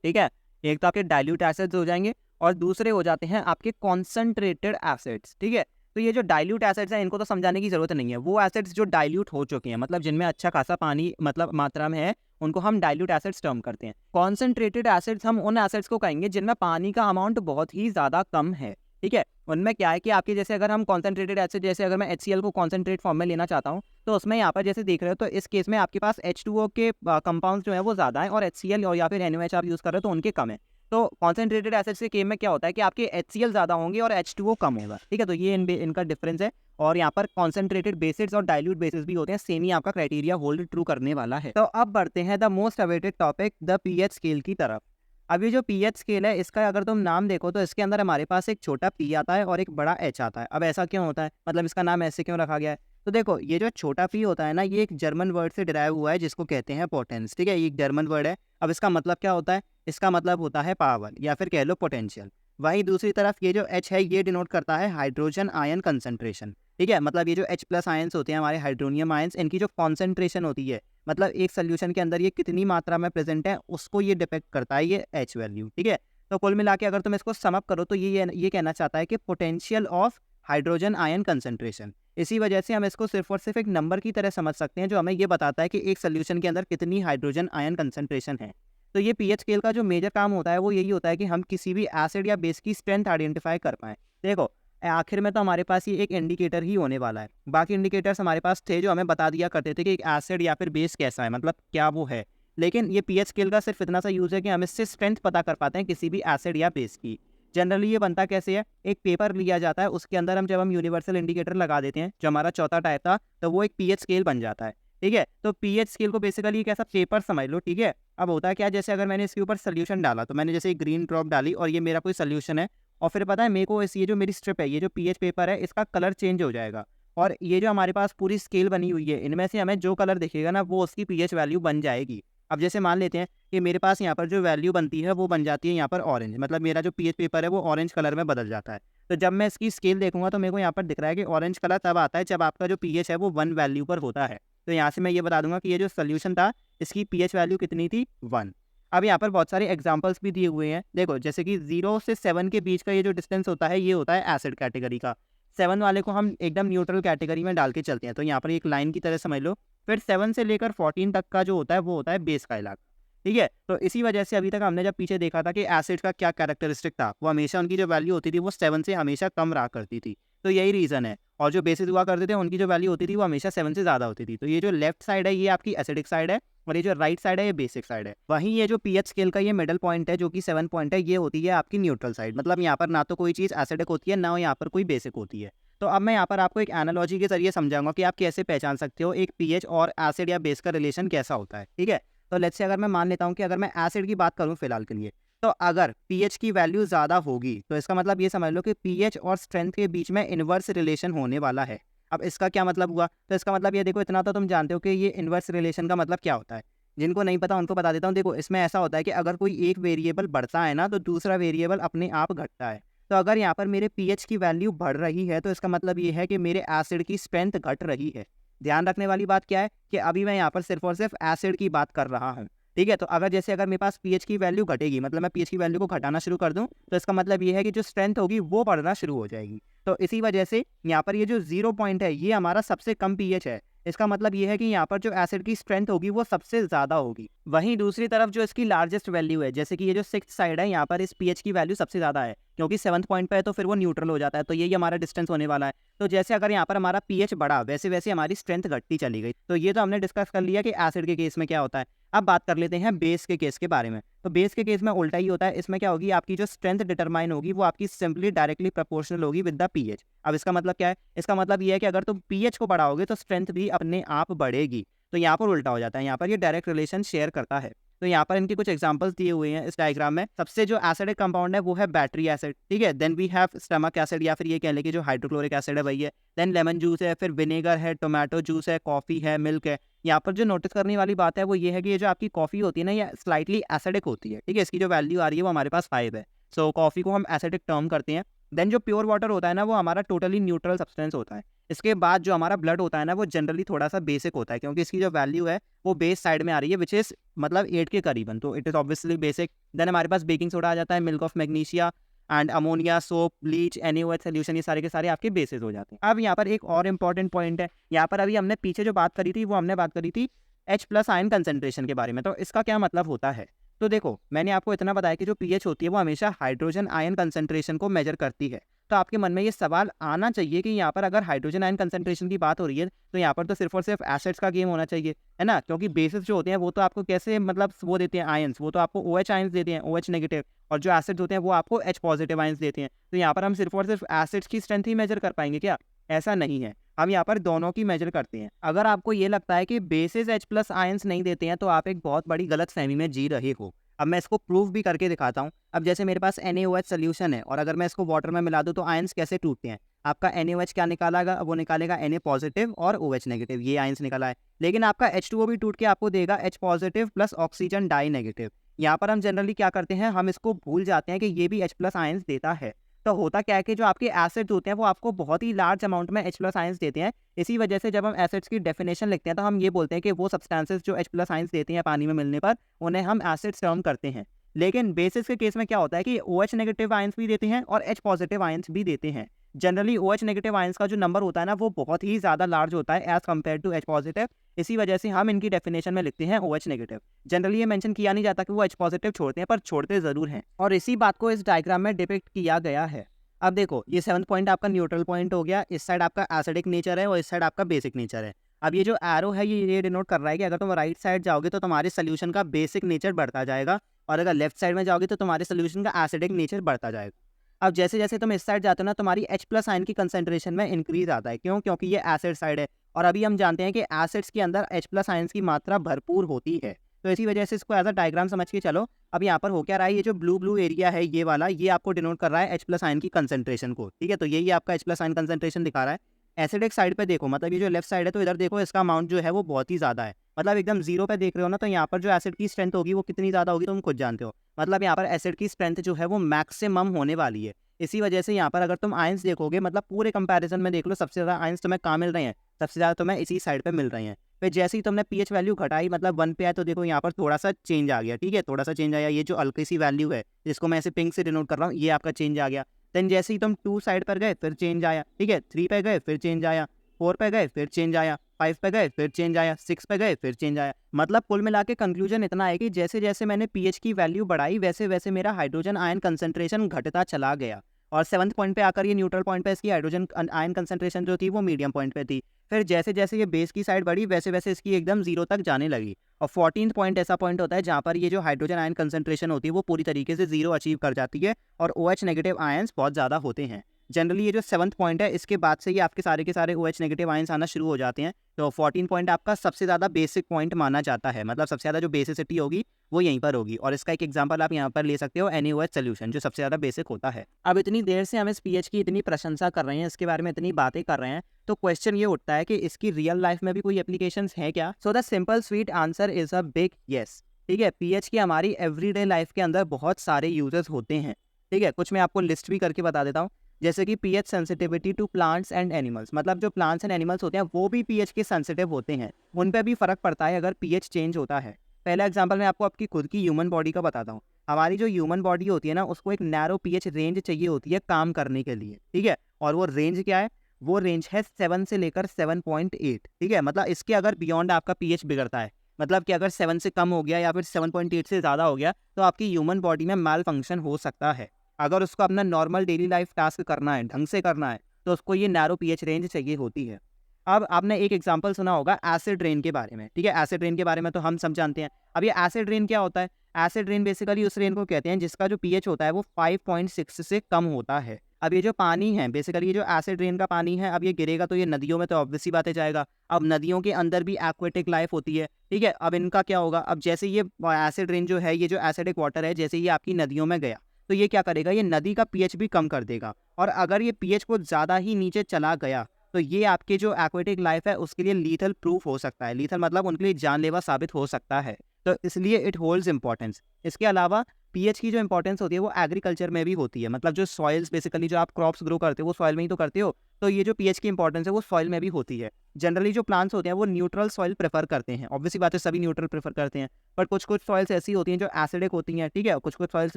ठीक है? एक तो आपके डाइल्यूट एसिड्स हो जाएंगे और दूसरे हो जाते हैं आपके कॉन्सेंट्रेटेड एसिड्स, ठीक है? तो ये जो डाइल्यूट एसिड्स हैं इनको तो समझाने की जरूरत नहीं है। वो एसिड्स जो डाइल्यूट हो चुके हैं, मतलब जिनमें अच्छा खासा पानी मतलब मात्रा में है, उनको हम डाइल्यूट एसिड्स टर्म करते हैं। कॉन्सेंट्रेटेड एसिड्स हम उन एसिड्स को कहेंगे जिनमें पानी का अमाउंट बहुत ही ज़्यादा कम है, ठीक है? उनमें क्या है कि आपके जैसे अगर हम कॉन्सेंट्रेटेड एसिड, जैसे अगर मैं HCl को कॉन्सेंट्रेट फॉर्म में लेना चाहता हूँ, तो उसमें यहाँ पर जैसे देख रहे हो तो इस केस में आपके पास H2O के कंपाउंड्स जो है वो ज़्यादा है और HCl और या फिर NaOH आप यूज़ कर रहे हो तो उनके कम है। तो कॉन्सेंट्रेटेड एसिड्स के केस में क्या होता है कि आपके HCl ज़्यादा होंगे और H2O कम होगा, ठीक है? तो ये इनका डिफरेंस है। और यहाँ पर कॉन्सेंट्रेटेड बेसिड्स और डाइल्यूट बेसिस भी होते हैं, सेम ही आपका क्राइटेरिया होल्ड ट्रू करने वाला है। तो अब बढ़ते हैं the most awaited topic, the pH scale की तरफ। अब ये जो पीएच स्केल है, इसका अगर तुम नाम देखो तो इसके अंदर हमारे पास एक छोटा पी आता है और एक बड़ा एच आता है। अब ऐसा क्यों होता है, मतलब इसका नाम ऐसे क्यों रखा गया है? तो देखो ये जो छोटा पी होता है ना, ये एक जर्मन वर्ड से डिराइव हुआ है जिसको कहते हैं पोटेंस, ठीक है? ये एक जर्मन वर्ड है। अब इसका मतलब क्या होता है? इसका मतलब होता है पावर या फिर कह लो पोटेंशियल। वहीं दूसरी तरफ ये जो एच है ये डिनोट करता है हाइड्रोजन आयन कंसंट्रेशन, ठीक है? मतलब ये जो H+ आयंस होते हैं हमारे हाइड्रोनियम आयंस, इनकी जो कॉन्सेंट्रेशन होती है, मतलब एक सोल्यूशन के अंदर ये कितनी मात्रा में प्रेजेंट है उसको ये डिपेक्ट करता है, ये H वैल्यू, ठीक है? तो कुल मिला के अगर तुम इसको सम अप करो तो ये कहना चाहता है कि potential of hydrogen ion concentration. इसी वजह से हम इसको सिर्फ और सिर्फ एक नंबर की तरह समझ सकते हैं जो हमें ये बताता है कि एक सोल्यूशन के अंदर कितनी हाइड्रोजन आयन कंसंट्रेशन है। तो ये पीएच स्केल का जो मेजर काम होता है वो यही होता है कि हम किसी भी एसिड या बेस की स्ट्रेंथ आइडेंटिफाई कर पाएँ। देखो आखिर में तो हमारे पास ये एक इंडिकेटर ही होने वाला है। बाकी इंडिकेटर्स हमारे पास थे जो हमें बता दिया करते थे कि एक एसिड या फिर बेस कैसा है, मतलब क्या वो है। लेकिन ये पीएच स्केल का सिर्फ इतना सा यूज़ है कि हम इससे स्ट्रेंथ पता कर पाते हैं किसी भी एसिड या बेस की। जनरली ये बनता कैसे है, एक पेपर लिया जाता है, उसके अंदर जब हम यूनिवर्सल इंडिकेटर लगा देते हैं, जो हमारा चौथा टाइप था, तो वो एक पीएच स्केल बन जाता है, ठीक है? तो पीएच स्केल को बेसिकली एक ऐसा पेपर समझ लो, ठीक है? अब होता है क्या, जैसे अगर मैंने इसके ऊपर सोल्यूशन डाला, तो मैंने जैसे एक ग्रीन ड्रॉप डाली और ये मेरा कोई सोल्यूशन है, और फिर पता है मेरे को ये जो मेरी स्ट्रिप है, ये जो पीएच पेपर है, इसका कलर चेंज हो जाएगा। और ये जो हमारे पास पूरी स्केल बनी हुई है, इनमें से हमें जो कलर दिखेगा ना, वो उसकी पीएच वैल्यू बन जाएगी। अब जैसे मान लेते हैं कि मेरे पास यहाँ पर जो वैल्यू बनती है वो बन जाती है यहाँ पर ऑरेंज, मतलब मेरा जो पीएच पेपर है वो ऑरेंज कलर में बदल जाता है। तो तो जब मैं इसकी स्केल देखूंगा तो मेरे को यहाँ पर दिख रहा है कि ऑरेंज कलर तब आता है जब आपका जो पीएच है वो 1 वैल्यू पर होता है। तो यहाँ से मैं ये बता दूंगा कि ये जो सोल्यूशन था इसकी पीएच वैल्यू कितनी थी, 1। अब यहाँ पर बहुत सारे एग्जांपल्स भी दिए हुए हैं। देखो जैसे कि 0 से 7 के बीच का ये जो डिस्टेंस होता है ये होता है एसिड कैटेगरी का। 7 वाले को हम एकदम न्यूट्रल कैटेगरी में डाल के चलते हैं, तो यहाँ पर एक लाइन की तरह समझ लो। फिर 7 से लेकर 14 तक का जो होता है वो होता है बेस का इलाका। ठीक है, तो इसी वजह से अभी तक हमने जब पीछे देखा था कि एसिड का क्या कैरेक्टरिस्टिक था, वो हमेशा उनकी जो वैल्यू होती थी वो 7 से हमेशा कम रहा करती थी। तो यही रीज़न है। और जो बेसिस हुआ करते थे उनकी जो वैल्यू होती थी वो हमेशा 7 से ज़्यादा होती थी। तो ये जो लेफ्ट साइड है ये आपकी एसिडिक साइड है और ये जो राइट साइड है ये बेसिक साइड है। वहीं ये जो पीएच स्केल का ये मिडल पॉइंट है जो कि 7 पॉइंट है, ये होती है आपकी न्यूट्रल साइड। मतलब यहाँ पर ना तो कोई चीज़ एसिडिक होती है ना यहाँ पर कोई बेसिक होती है। तो अब मैं यहाँ पर आपको एक एनालॉजी के जरिए समझाऊंगा कि आप कैसे पहचान सकते हो एक पीएच और एसिड या बेस का रिलेशन कैसा होता है। ठीक है, तो लेट्स से अगर मैं मान लेता हूँ कि अगर मैं एसिड की बात करूँ फिलहाल के लिए, तो अगर पीएच की वैल्यू ज़्यादा होगी तो इसका मतलब ये समझ लो कि पीएच और स्ट्रेंथ के बीच में इन्वर्स रिलेशन होने वाला है। अब इसका क्या मतलब हुआ, तो इसका मतलब ये देखो, इतना तो तुम जानते हो कि ये इन्वर्स रिलेशन का मतलब क्या होता है। जिनको नहीं पता उनको बता देता हूँ। देखो इसमें ऐसा होता है कि अगर कोई एक वेरिएबल बढ़ता है ना तो दूसरा वेरिएबल अपने आप घटता है। तो अगर यहाँ पर मेरे पीएच की वैल्यू बढ़ रही है तो इसका मतलब ये है कि मेरे एसिड की स्ट्रेंथ घट रही है। ध्यान रखने वाली बात क्या है कि अभी मैं यहाँ पर सिर्फ और सिर्फ एसिड की बात कर रहा हूँ। ठीक है, तो अगर मेरे पास पीएच की वैल्यू घटेगी, मतलब मैं पीएच की वैल्यू को घटाना शुरू कर दूं, तो इसका मतलब ये है कि जो स्ट्रेंथ होगी वो बढ़ना शुरू हो जाएगी। तो इसी वजह से यहाँ पर ये जो 0 पॉइंट है ये हमारा सबसे कम पीएच है। इसका मतलब ये है कि यहाँ पर जो एसिड की स्ट्रेंथ होगी वो सबसे ज़्यादा होगी। वहीं दूसरी तरफ जो इसकी लार्जेस्ट वैल्यू है, जैसे कि ये जो 6th साइड है, यहाँ पर इस पीएच की वैल्यू सबसे ज़्यादा है क्योंकि 7th पॉइंट पे है तो फिर वो न्यूट्रल हो जाता है। तो यही हमारा डिस्टेंस होने वाला है। तो जैसे अगर यहाँ पर हमारा पीएच बढ़ा वैसे वैसे हमारी स्ट्रेंथ घटती चली गई। तो ये तो हमने डिस्कस कर लिया कि एसिड के केस में क्या होता है। अब बात कर लेते हैं बेस के केस के बारे में। तो बेस के केस में उल्टा ही होता है। इसमें क्या होगी, आपकी जो स्ट्रेंथ डिटरमाइन होगी वो आपकी सिंपली डायरेक्टली प्रोपोर्शनल होगी विद द पीएच। अब इसका मतलब क्या है, इसका मतलब ये है कि अगर तुम पीएच को बढ़ाओगे तो स्ट्रेंथ भी अपने आप बढ़ेगी। तो यहाँ पर उल्टा हो जाता है, यहाँ पर ये डायरेक्ट रिलेशन शेयर करता है। तो यहाँ पर इनके कुछ एग्जांपल्स दिए हुए हैं इस डायग्राम में। सबसे जो एसिडिक कंपाउंड है वो है बैटरी एसिड। ठीक है, then we have stomach acid, या फिर ये कह लें कि जो हाइड्रोक्लोरिक एसिड है वही है। देन लेमन जूस है, फिर विनेगर है, टोमेटो जूस है, कॉफी है, मिल्क है। यहाँ पर जो नोटिस करने वाली बात है वो ये है कि ये जो आपकी कॉफी होती है ना ये स्लाइटली एसिडिक होती है। ठीक है, इसकी जो वैल्यू आ रही है वो हमारे पास 5 है। सो कॉफी को हम एसिडिक टर्म करते हैं। देन जो प्योर वाटर होता है ना वो हमारा टोटली न्यूट्रल सब्सटेंस होता है। इसके बाद जो हमारा ब्लड होता है ना वो जनरली थोड़ा सा बेसिक होता है क्योंकि इसकी जो वैल्यू है वो बेस साइड में आ रही है विच इज मतलब 8 के करीबन, तो it is obviously basic. Then हमारे पास बेकिंग सोडा आ जाता है, milk of magnesia and ammonia, soap, bleach, NaOH solution, ये सारे के सारे आपके बेसिस हो जाते हैं। अब यहाँ पर एक और इंपॉर्टेंट पॉइंट है। यहाँ पर अभी हमने पीछे जो बात करी थी वो हमने बात करी थी H+ आयन कंसेंट्रेशन के बारे में। तो इसका क्या मतलब होता है, तो देखो मैंने आपको इतना बताया कि जो पीएच होती है वो हमेशा हाइड्रोजन आयन कंसेंट्रेशन को मेजर करती है। तो आपके मन में ये सवाल आना चाहिए कि यहाँ पर अगर हाइड्रोजन आयन कंसेंट्रेशन की बात हो रही है तो यहाँ पर तो सिर्फ और सिर्फ एसिड्स का गेम होना चाहिए, है ना, क्योंकि बेसिस जो होते हैं वो तो आपको कैसे मतलब वो देते हैं आयंस, वो तो आपको OH आयंस देते हैं, OH नेगेटिव, और जो एसिड्स होते हैं वो आपको H पॉजिटिव आयंस देते हैं। तो यहाँ पर हम सिर्फ और सिर्फ एसिड्स की स्ट्रेंथ ही मेजर कर पाएंगे क्या, ऐसा नहीं है। हम यहाँ पर दोनों की मेजर करते हैं। अगर आपको ये लगता है कि बेसिस H+ आयंस नहीं देते हैं तो आप एक बहुत बड़ी गलतफहमी में जी रहे हो। अब मैं इसको प्रूव भी करके दिखाता हूँ। अब जैसे मेरे पास NaOH सोल्यूशन है और अगर मैं इसको वाटर में मिला दूँ तो आयंस कैसे टूटते हैं। आपका NaOH क्या निकालेगा, वो निकालेगा Na पॉजिटिव और OH नेगेटिव, ये आयंस निकला है। लेकिन आपका H2O भी टूट के आपको देगा H positive plus oxygen die negative. यहाँ पर हम जनरली क्या करते हैं, हम इसको भूल जाते हैं कि ये भी H+ आयंस देता है। तो होता क्या है कि जो आपके एसिड्स होते हैं वो आपको बहुत ही लार्ज अमाउंट में H+ आयंस देते हैं। इसी वजह से जब हम एसिड्स की डेफिनेशन लिखते हैं तो हम ये बोलते हैं कि वो सब्सटेंसेस जो H+ आयंस देते हैं पानी में मिलने पर उन्हें हम एसिड्स टर्म करते हैं। लेकिन बेसिस के केस में क्या होता है कि OH नेगेटिव आयंस भी देते हैं और H पॉजिटिव आयंस भी देते हैं। जनरली OH नेगेटिव आयंस का जो नंबर होता है ना वो बहुत ही ज़्यादा लार्ज होता है as compared to H positive. इसी वजह से हम इनकी डेफिनेशन में लिखते हैं OH नेगेटिव। जनरली ये मेंशन किया नहीं जाता कि वो H पॉजिटिव छोड़ते हैं, पर छोड़ते ज़रूर हैं, और इसी बात को इस डायग्राम में डिपिक्ट किया गया है। अब देखो ये 7th पॉइंट आपका न्यूट्रल पॉइंट हो गया, इस साइड आपका एसिडिक नेचर है और इस साइड आपका बेसिक नेचर है। अब ये जो एरो है ये डिनोट कर रहा है कि अगर तुम राइट साइड जाओगे तो तुम्हारे सोल्यूशन का बेसिक नेचर बढ़ता जाएगा और अगर लेफ्ट साइड में जाओगे तो तुम्हारे सोल्यूशन का एसिडिक नेचर बढ़ता जाएगा। अब जैसे जैसे तुम इस साइड जाते हो ना तुम्हारी H+ आयन की कंसेंट्रेशन में इंक्रीज आता है। क्यों, क्योंकि ये एसिड साइड है और अभी हम जानते हैं कि एसिड्स के अंदर H+ आयंस की मात्रा भरपूर होती है। तो इसी वजह से इसको एज अ डायग्राम समझ के चलो। अब यहाँ पर हो क्या रहा है, ये जो ब्लू ब्लू एरिया है ये वाला, ये आपको डिनोट कर रहा है H+ आयन की कंसेंट्रेशन को। ठीक है, तो यही आपका H+ आयन कंसेंट्रेशन दिखा रहा है। एसिडिक साइड पे देखो, मतलब ये जो लेफ्ट साइड है तो इधर देखो इसका अमाउंट जो है वो बहुत ही ज़्यादा है, मतलब एकदम 0 पे देख रहे हो ना, तो यहाँ पर जो एसिड की स्ट्रेंथ होगी वो कितनी ज़्यादा होगी तुम खुद जानते हो। मतलब यहाँ पर एसिड की स्ट्रेंथ जो है वो मैक्सिमम होने वाली है। इसी वजह से यहाँ पर अगर तुम आयंस देखोगे, मतलब पूरे कंपैरिजन में देख लो, सबसे ज़्यादा आयंस तुम्हें कहाँ मिल रहे हैं, सबसे ज़्यादा तुम्हें इसी साइड पे मिल रहे हैं। फिर जैसे ही तुमने पीएच वैल्यू घटाई, मतलब 1 पे आए, तो देखो यहाँ पर थोड़ा सा चेंज आ गया, ठीक है, थोड़ा सा चेंज आया। ये जो हल्की सी वैल्यू है जिसको मैं ऐसे पिंक से डिनोट कर रहा हूँ, ये आपका चेंज आ गया। देन जैसे ही तुम 2 साइड पर गए फिर चेंज आया, ठीक है, 3 पे गए फिर चेंज आया, 4 पे गए फिर चेंज आया, 5 पे गए फिर चेंज आया, 6 पे गए फिर चेंज आया। मतलब कुल मिला के कंक्लूजन इतना है कि जैसे जैसे मैंने पीएच की वैल्यू बढ़ाई वैसे वैसे मेरा हाइड्रोजन आयन कंसंट्रेशन घटता चला गया, और 7th पॉइंट पे आकर ये न्यूट्रल पॉइंट पे इसकी हाइड्रोजन आयन कंसंट्रेशन जो थी वो मीडियम पॉइंट पे थी। फिर जैसे जैसे ये बेस की साइड बढ़ी वैसे वैसे इसकी एकदम 0 तक जाने लगी। और 14th पॉइंट ऐसा पॉइंट होता है जहाँ पर ये जो हाइड्रोजन आयन कंसंट्रेशन होती है वो पूरी तरीके से 0 अचीव कर जाती है, और OH नेगेटिव आयंस बहुत ज़्यादा होते हैं। जनरली ये जो 7th पॉइंट है इसके बाद से ये आपके सारे के सारे OH नेगेटिव आयंस आना शुरू हो जाते हैं। तो 14 पॉइंट आपका सबसे ज़्यादा बेसिक पॉइंट माना जाता है, मतलब सबसे ज़्यादा जो बेसिसिटी होगी वो यहीं पर होगी। और इसका एक एग्जांपल आप यहाँ पर ले सकते हो, NaOH सोल्यूशन, जो सबसे ज़्यादा बेसिक होता है। अब इतनी देर से हम इस पीएच की इतनी प्रशंसा कर रहे हैं, इसके बारे में इतनी बातें कर रहे हैं, तो क्वेश्चन ये उठता है कि इसकी रियल लाइफ में भी कोई एप्लीकेशंस है क्या? So the simple sweet answer is a big yes. ठीक है, पीएच की हमारी एवरीडे लाइफ के अंदर बहुत सारे यूजेस होते हैं। ठीक है, कुछ मैं आपको लिस्ट भी करके बता देता हूँ, जैसे कि pH sensitivity to plants and animals, मतलब जो प्लांट्स एंड एनिमल्स होते हैं वो भी पीएच के सेंसिटिव होते हैं, उन पर भी फर्क पड़ता है अगर पीएच चेंज होता है। पहला एग्जांपल मैं आपको आपकी खुद की ह्यूमन बॉडी का बताता हूँ। हमारी जो ह्यूमन बॉडी होती है ना, उसको एक नैरो पीएच रेंज चाहिए होती है काम करने के लिए, ठीक है, और वो रेंज क्या है? वो रेंज है 7 से लेकर 7.8। ठीक है, मतलब इसके अगर बियॉन्ड आपका पीएच बिगड़ता है, मतलब कि अगर 7 से कम हो गया या फिर 7.8 से ज़्यादा हो गया, तो आपकी ह्यूमन बॉडी में माल फंक्शन हो सकता है। अगर उसको अपना नॉर्मल डेली लाइफ टास्क करना है, ढंग से करना है, तो उसको ये नैरो पीएच रेंज चाहिए होती है। अब आपने एक एग्जांपल सुना होगा एसिड रेन के बारे में, ठीक है, एसिड रेन के बारे में तो हम सब जानते हैं। अब ये एसिड रेन क्या होता है? एसिड रेन बेसिकली उस रेन को कहते हैं जिसका जो पीएच होता है वो 5.6 से कम होता है। अब ये जो पानी है, बेसिकली ये जो एसिड रेन का पानी है, अब ये गिरेगा तो ये नदियों में तो ऑब्वियस सी बातें जाएगा। अब नदियों के अंदर भी एक्वेटिक लाइफ होती है, ठीक है, अब इनका क्या होगा? अब जैसे ये एसिड रेन जो है, ये जो एसिडिक वाटर है, जैसे ये आपकी नदियों में गया, तो ये क्या करेगा? ये नदी का पीएच भी कम कर देगा, और अगर ये पीएच को ज़्यादा ही नीचे चला गया तो ये आपके जो एक्वेटिक लाइफ है उसके लिए लीथल प्रूफ हो सकता है। लीथल मतलब उनके लिए जानलेवा साबित हो सकता है, तो इसलिए इट होल्ड्स इंपॉर्टेंस। इसके अलावा पीएच की जो इंपॉर्टेंस होती है वो एग्रीकल्चर में भी होती है, मतलब जो सॉइल्स, बेसिकली जो आप क्रॉप्स ग्रो करते हो वो सॉइल में ही तो करते हो, तो ये जो पीएच की इंपॉर्टेंस है वो सॉइल में भी होती है। जनरली जो प्लांट्स होते हैं वो न्यूट्रल सॉइल प्रेफर करते हैं, ऑब्वियसली बात है सभी न्यूट्रल प्रेफर करते हैं, पर कुछ कुछ सॉइल्स ऐसी होती हैं जो एसिडिक होती हैं, ठीक है, कुछ कुछ सॉइल्स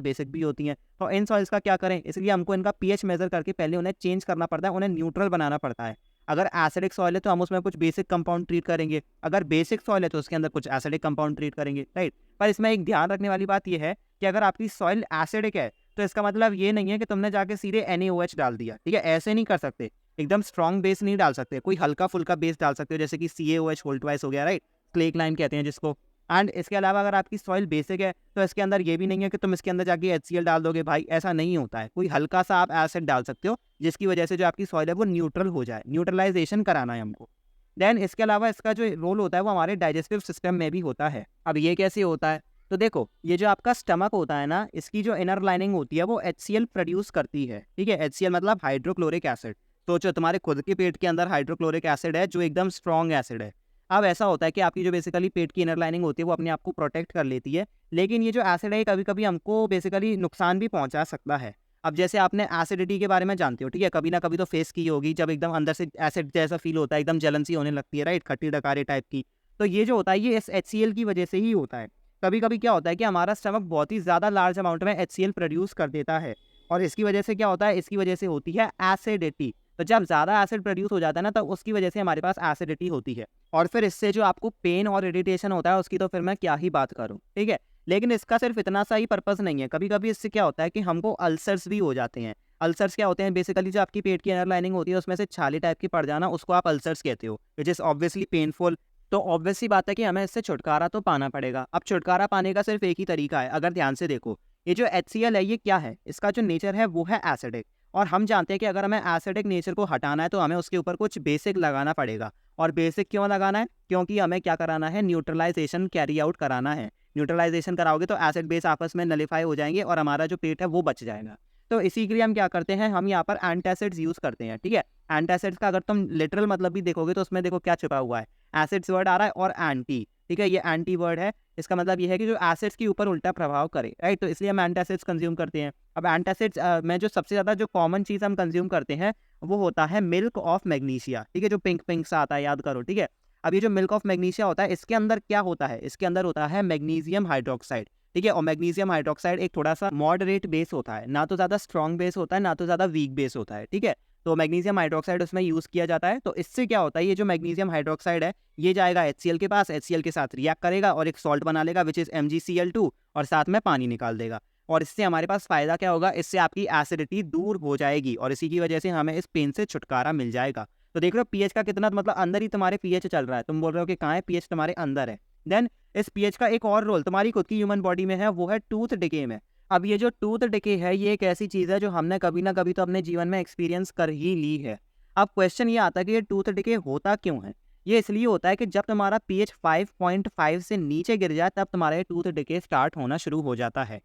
बेसिक भी होती हैं। तो इन सॉइल्स का क्या करें? इसलिए हमको इनका पीएच मेजर करके पहले उन्हें चेंज करना पड़ता है, उन्हें न्यूट्रल बनाना पड़ता है। अगर एसिडिक सॉइल है तो हम उसमें कुछ बेसिक कंपाउंड ट्रीट करेंगे, अगर बेसिक सॉइल है तो उसके अंदर कुछ एसिडिक कंपाउंड ट्रीट करेंगे, राइट। पर इसमें एक ध्यान रखने वाली बात यह है कि अगर आपकी सॉइल एसिडिक है तो इसका मतलब ये नहीं है कि तुमने जाके सीधे NaOH डाल दिया, ठीक है, ऐसे नहीं कर सकते। एकदम स्ट्रॉन्ग बेस नहीं डाल सकते, कोई हल्का फुल्का बेस डाल सकते हो, जैसे कि CaOH होल ट्वाइस हो गया, राइट, क्लेक लाइम कहते हैं जिसको। एंड इसके अलावा अगर आपकी सॉइल बेसिक है तो इसके अंदर ये भी नहीं है कि तुम इसके अंदर जाके HCl डाल दोगे, भाई ऐसा नहीं होता है। कोई हल्का सा आप एसिड डाल सकते हो जिसकी वजह से जो आपकी सॉइल है वो न्यूट्रल हो जाए, न्यूट्रलाइजेशन कराना है हमको। देन इसके अलावा इसका जो रोल होता है वो हमारे डाइजेस्टिव सिस्टम में भी होता है। अब ये कैसे होता है? तो देखो, ये जो आपका स्टमक होता है ना, इसकी जो इनर लाइनिंग होती है वो HCl प्रोड्यूस करती है, ठीक है, HCl मतलब हाइड्रोक्लोरिक एसिड। सोचो तुम्हारे खुद के पेट के अंदर हाइड्रोक्लोरिक एसिड है जो एकदम स्ट्रॉन्ग एसिड है। अब ऐसा होता है कि आपकी जो बेसिकली पेट की इनर लाइनिंग होती है वो अपने आप को प्रोटेक्ट कर लेती है, लेकिन ये जो एसिड है कभी कभी हमको बेसिकली नुकसान भी पहुंचा सकता है। अब जैसे आपने एसिडिटी के बारे में जानते हो, ठीक है, कभी ना कभी तो फेस की होगी, जब एकदम अंदर से एसिड जैसा फील होता है, एकदम जलन सी होने लगती है, राइट, खट्टी डकारे टाइप की। तो ये जो होता है ये इस HCl की वजह से ही होता है। कभी कभी क्या होता है कि हमारा स्टमक बहुत ही ज़्यादा लार्ज अमाउंट में HCl प्रोड्यूस कर देता है, और इसकी वजह से क्या होता है? इसकी वजह से होती है एसिडिटी। तो जब ज़्यादा एसिड प्रोड्यूस हो जाता है ना, तो उसकी वजह से हमारे पास एसिडिटी होती है, और फिर इससे जो आपको पेन और इरिटेशन होता है उसकी तो फिर मैं क्या ही बात करूँ, ठीक है। लेकिन इसका सिर्फ इतना सा ही पर्पस नहीं है, कभी कभी इससे क्या होता है कि हमको अल्सर्स भी हो जाते हैं। अल्सर्स क्या होते हैं? बेसिकली जो आपकी पेट की इनर लाइनिंग होती है उसमें से छाले टाइप की पड़ जाना, उसको आप अल्सर्स कहते हो, विच इज़ ऑब्वियसली पेनफुल। तो ऑब्वियस सी बात है कि हमें इससे छुटकारा तो पाना पड़ेगा। अब छुटकारा पाने का सिर्फ एक ही तरीका है, अगर ध्यान से देखो, ये जो HCl है ये क्या है? इसका जो नेचर है वो है एसिडिक, और हम जानते हैं कि अगर हमें एसिडिक नेचर को हटाना है तो हमें उसके ऊपर कुछ बेसिक लगाना पड़ेगा। और बेसिक क्यों लगाना है? क्योंकि हमें क्या कराना है? न्यूट्रलाइजेशन कैरी आउट कराना है। न्यूट्रलाइजेशन कराओगे तो एसिड बेस आपस में नलिफाई हो जाएंगे और हमारा जो पेट है वो बच जाएगा। तो इसी के लिए हम क्या करते हैं? हम यहाँ पर एंटासिड्स यूज़ करते हैं, ठीक है। एंटासिड्स का अगर तुम लिटरल मतलब भी देखोगे तो उसमें देखो क्या छुपा हुआ है, एसिड्स वर्ड आ रहा है और एंटी, ठीक है, ये एंटी वर्ड है, इसका मतलब ये है कि जो एसिड्स के ऊपर उल्टा प्रभाव करे, राइट। तो इसलिए हम एंटासिड्स कंज्यूम करते हैं। अब एंटासिड्स में जो सबसे ज़्यादा जो कॉमन चीज़ हम कंज्यूम करते हैं वो होता है मिल्क ऑफ मैग्नीशिया, ठीक है, जो पिंक पिंक सा आता है, याद करो, ठीक है। अब ये जो मिल्क ऑफ मैग्नीशिया होता है, इसके अंदर क्या होता है, इसके अंदर होता है मैग्नीशियम हाइड्रोक्साइड, ठीक है। और मैग्नीशियम हाइड्रोक्साइड एक थोड़ा सा मॉडरेट बेस होता है, ना तो ज़्यादा स्ट्रॉन्ग बेस होता है, ना तो ज़्यादा वीक बेस होता है, ठीक है। तो मैग्नीशियम हाइड्रोक्साइड उसमें यूज़ किया जाता है। तो इससे क्या होता है, ये जो मैग्नीशियम हाइड्रोक्साइड है ये जाएगा HCl के पास, HCl के साथ रिएक्ट करेगा और एक सॉल्ट बना लेगा विच इज़ MgCl2, और साथ में पानी निकाल देगा। और इससे हमारे पास फ़ायदा क्या होगा, इससे आपकी एसिडिटी दूर हो जाएगी और इसी की वजह से हमें इस पेन से छुटकारा मिल जाएगा। तो देख रहे हो पीएच का कितना, मतलब अंदर ही तुम्हारे पीएच चल रहा है, तुम बोल रहे हो कि कहाँ है, पीएच तुम्हारे अंदर है। देन इस पीएच का एक और रोल तुम्हारी खुद की ह्यूमन बॉडी में है, वो है टूथ डिके में। अब ये जो टूथ डिके है ये एक ऐसी चीज़ है जो हमने कभी ना कभी तो अपने जीवन में एक्सपीरियंस कर ही ली है। अब क्वेश्चन ये आता है कि ये टूथ डिके होता क्यों है। ये इसलिए होता है कि जब तुम्हारा पीएच 5.5 से नीचे गिर जाए तब तुम्हारा ये टूथ डिके स्टार्ट होना शुरू हो जाता है।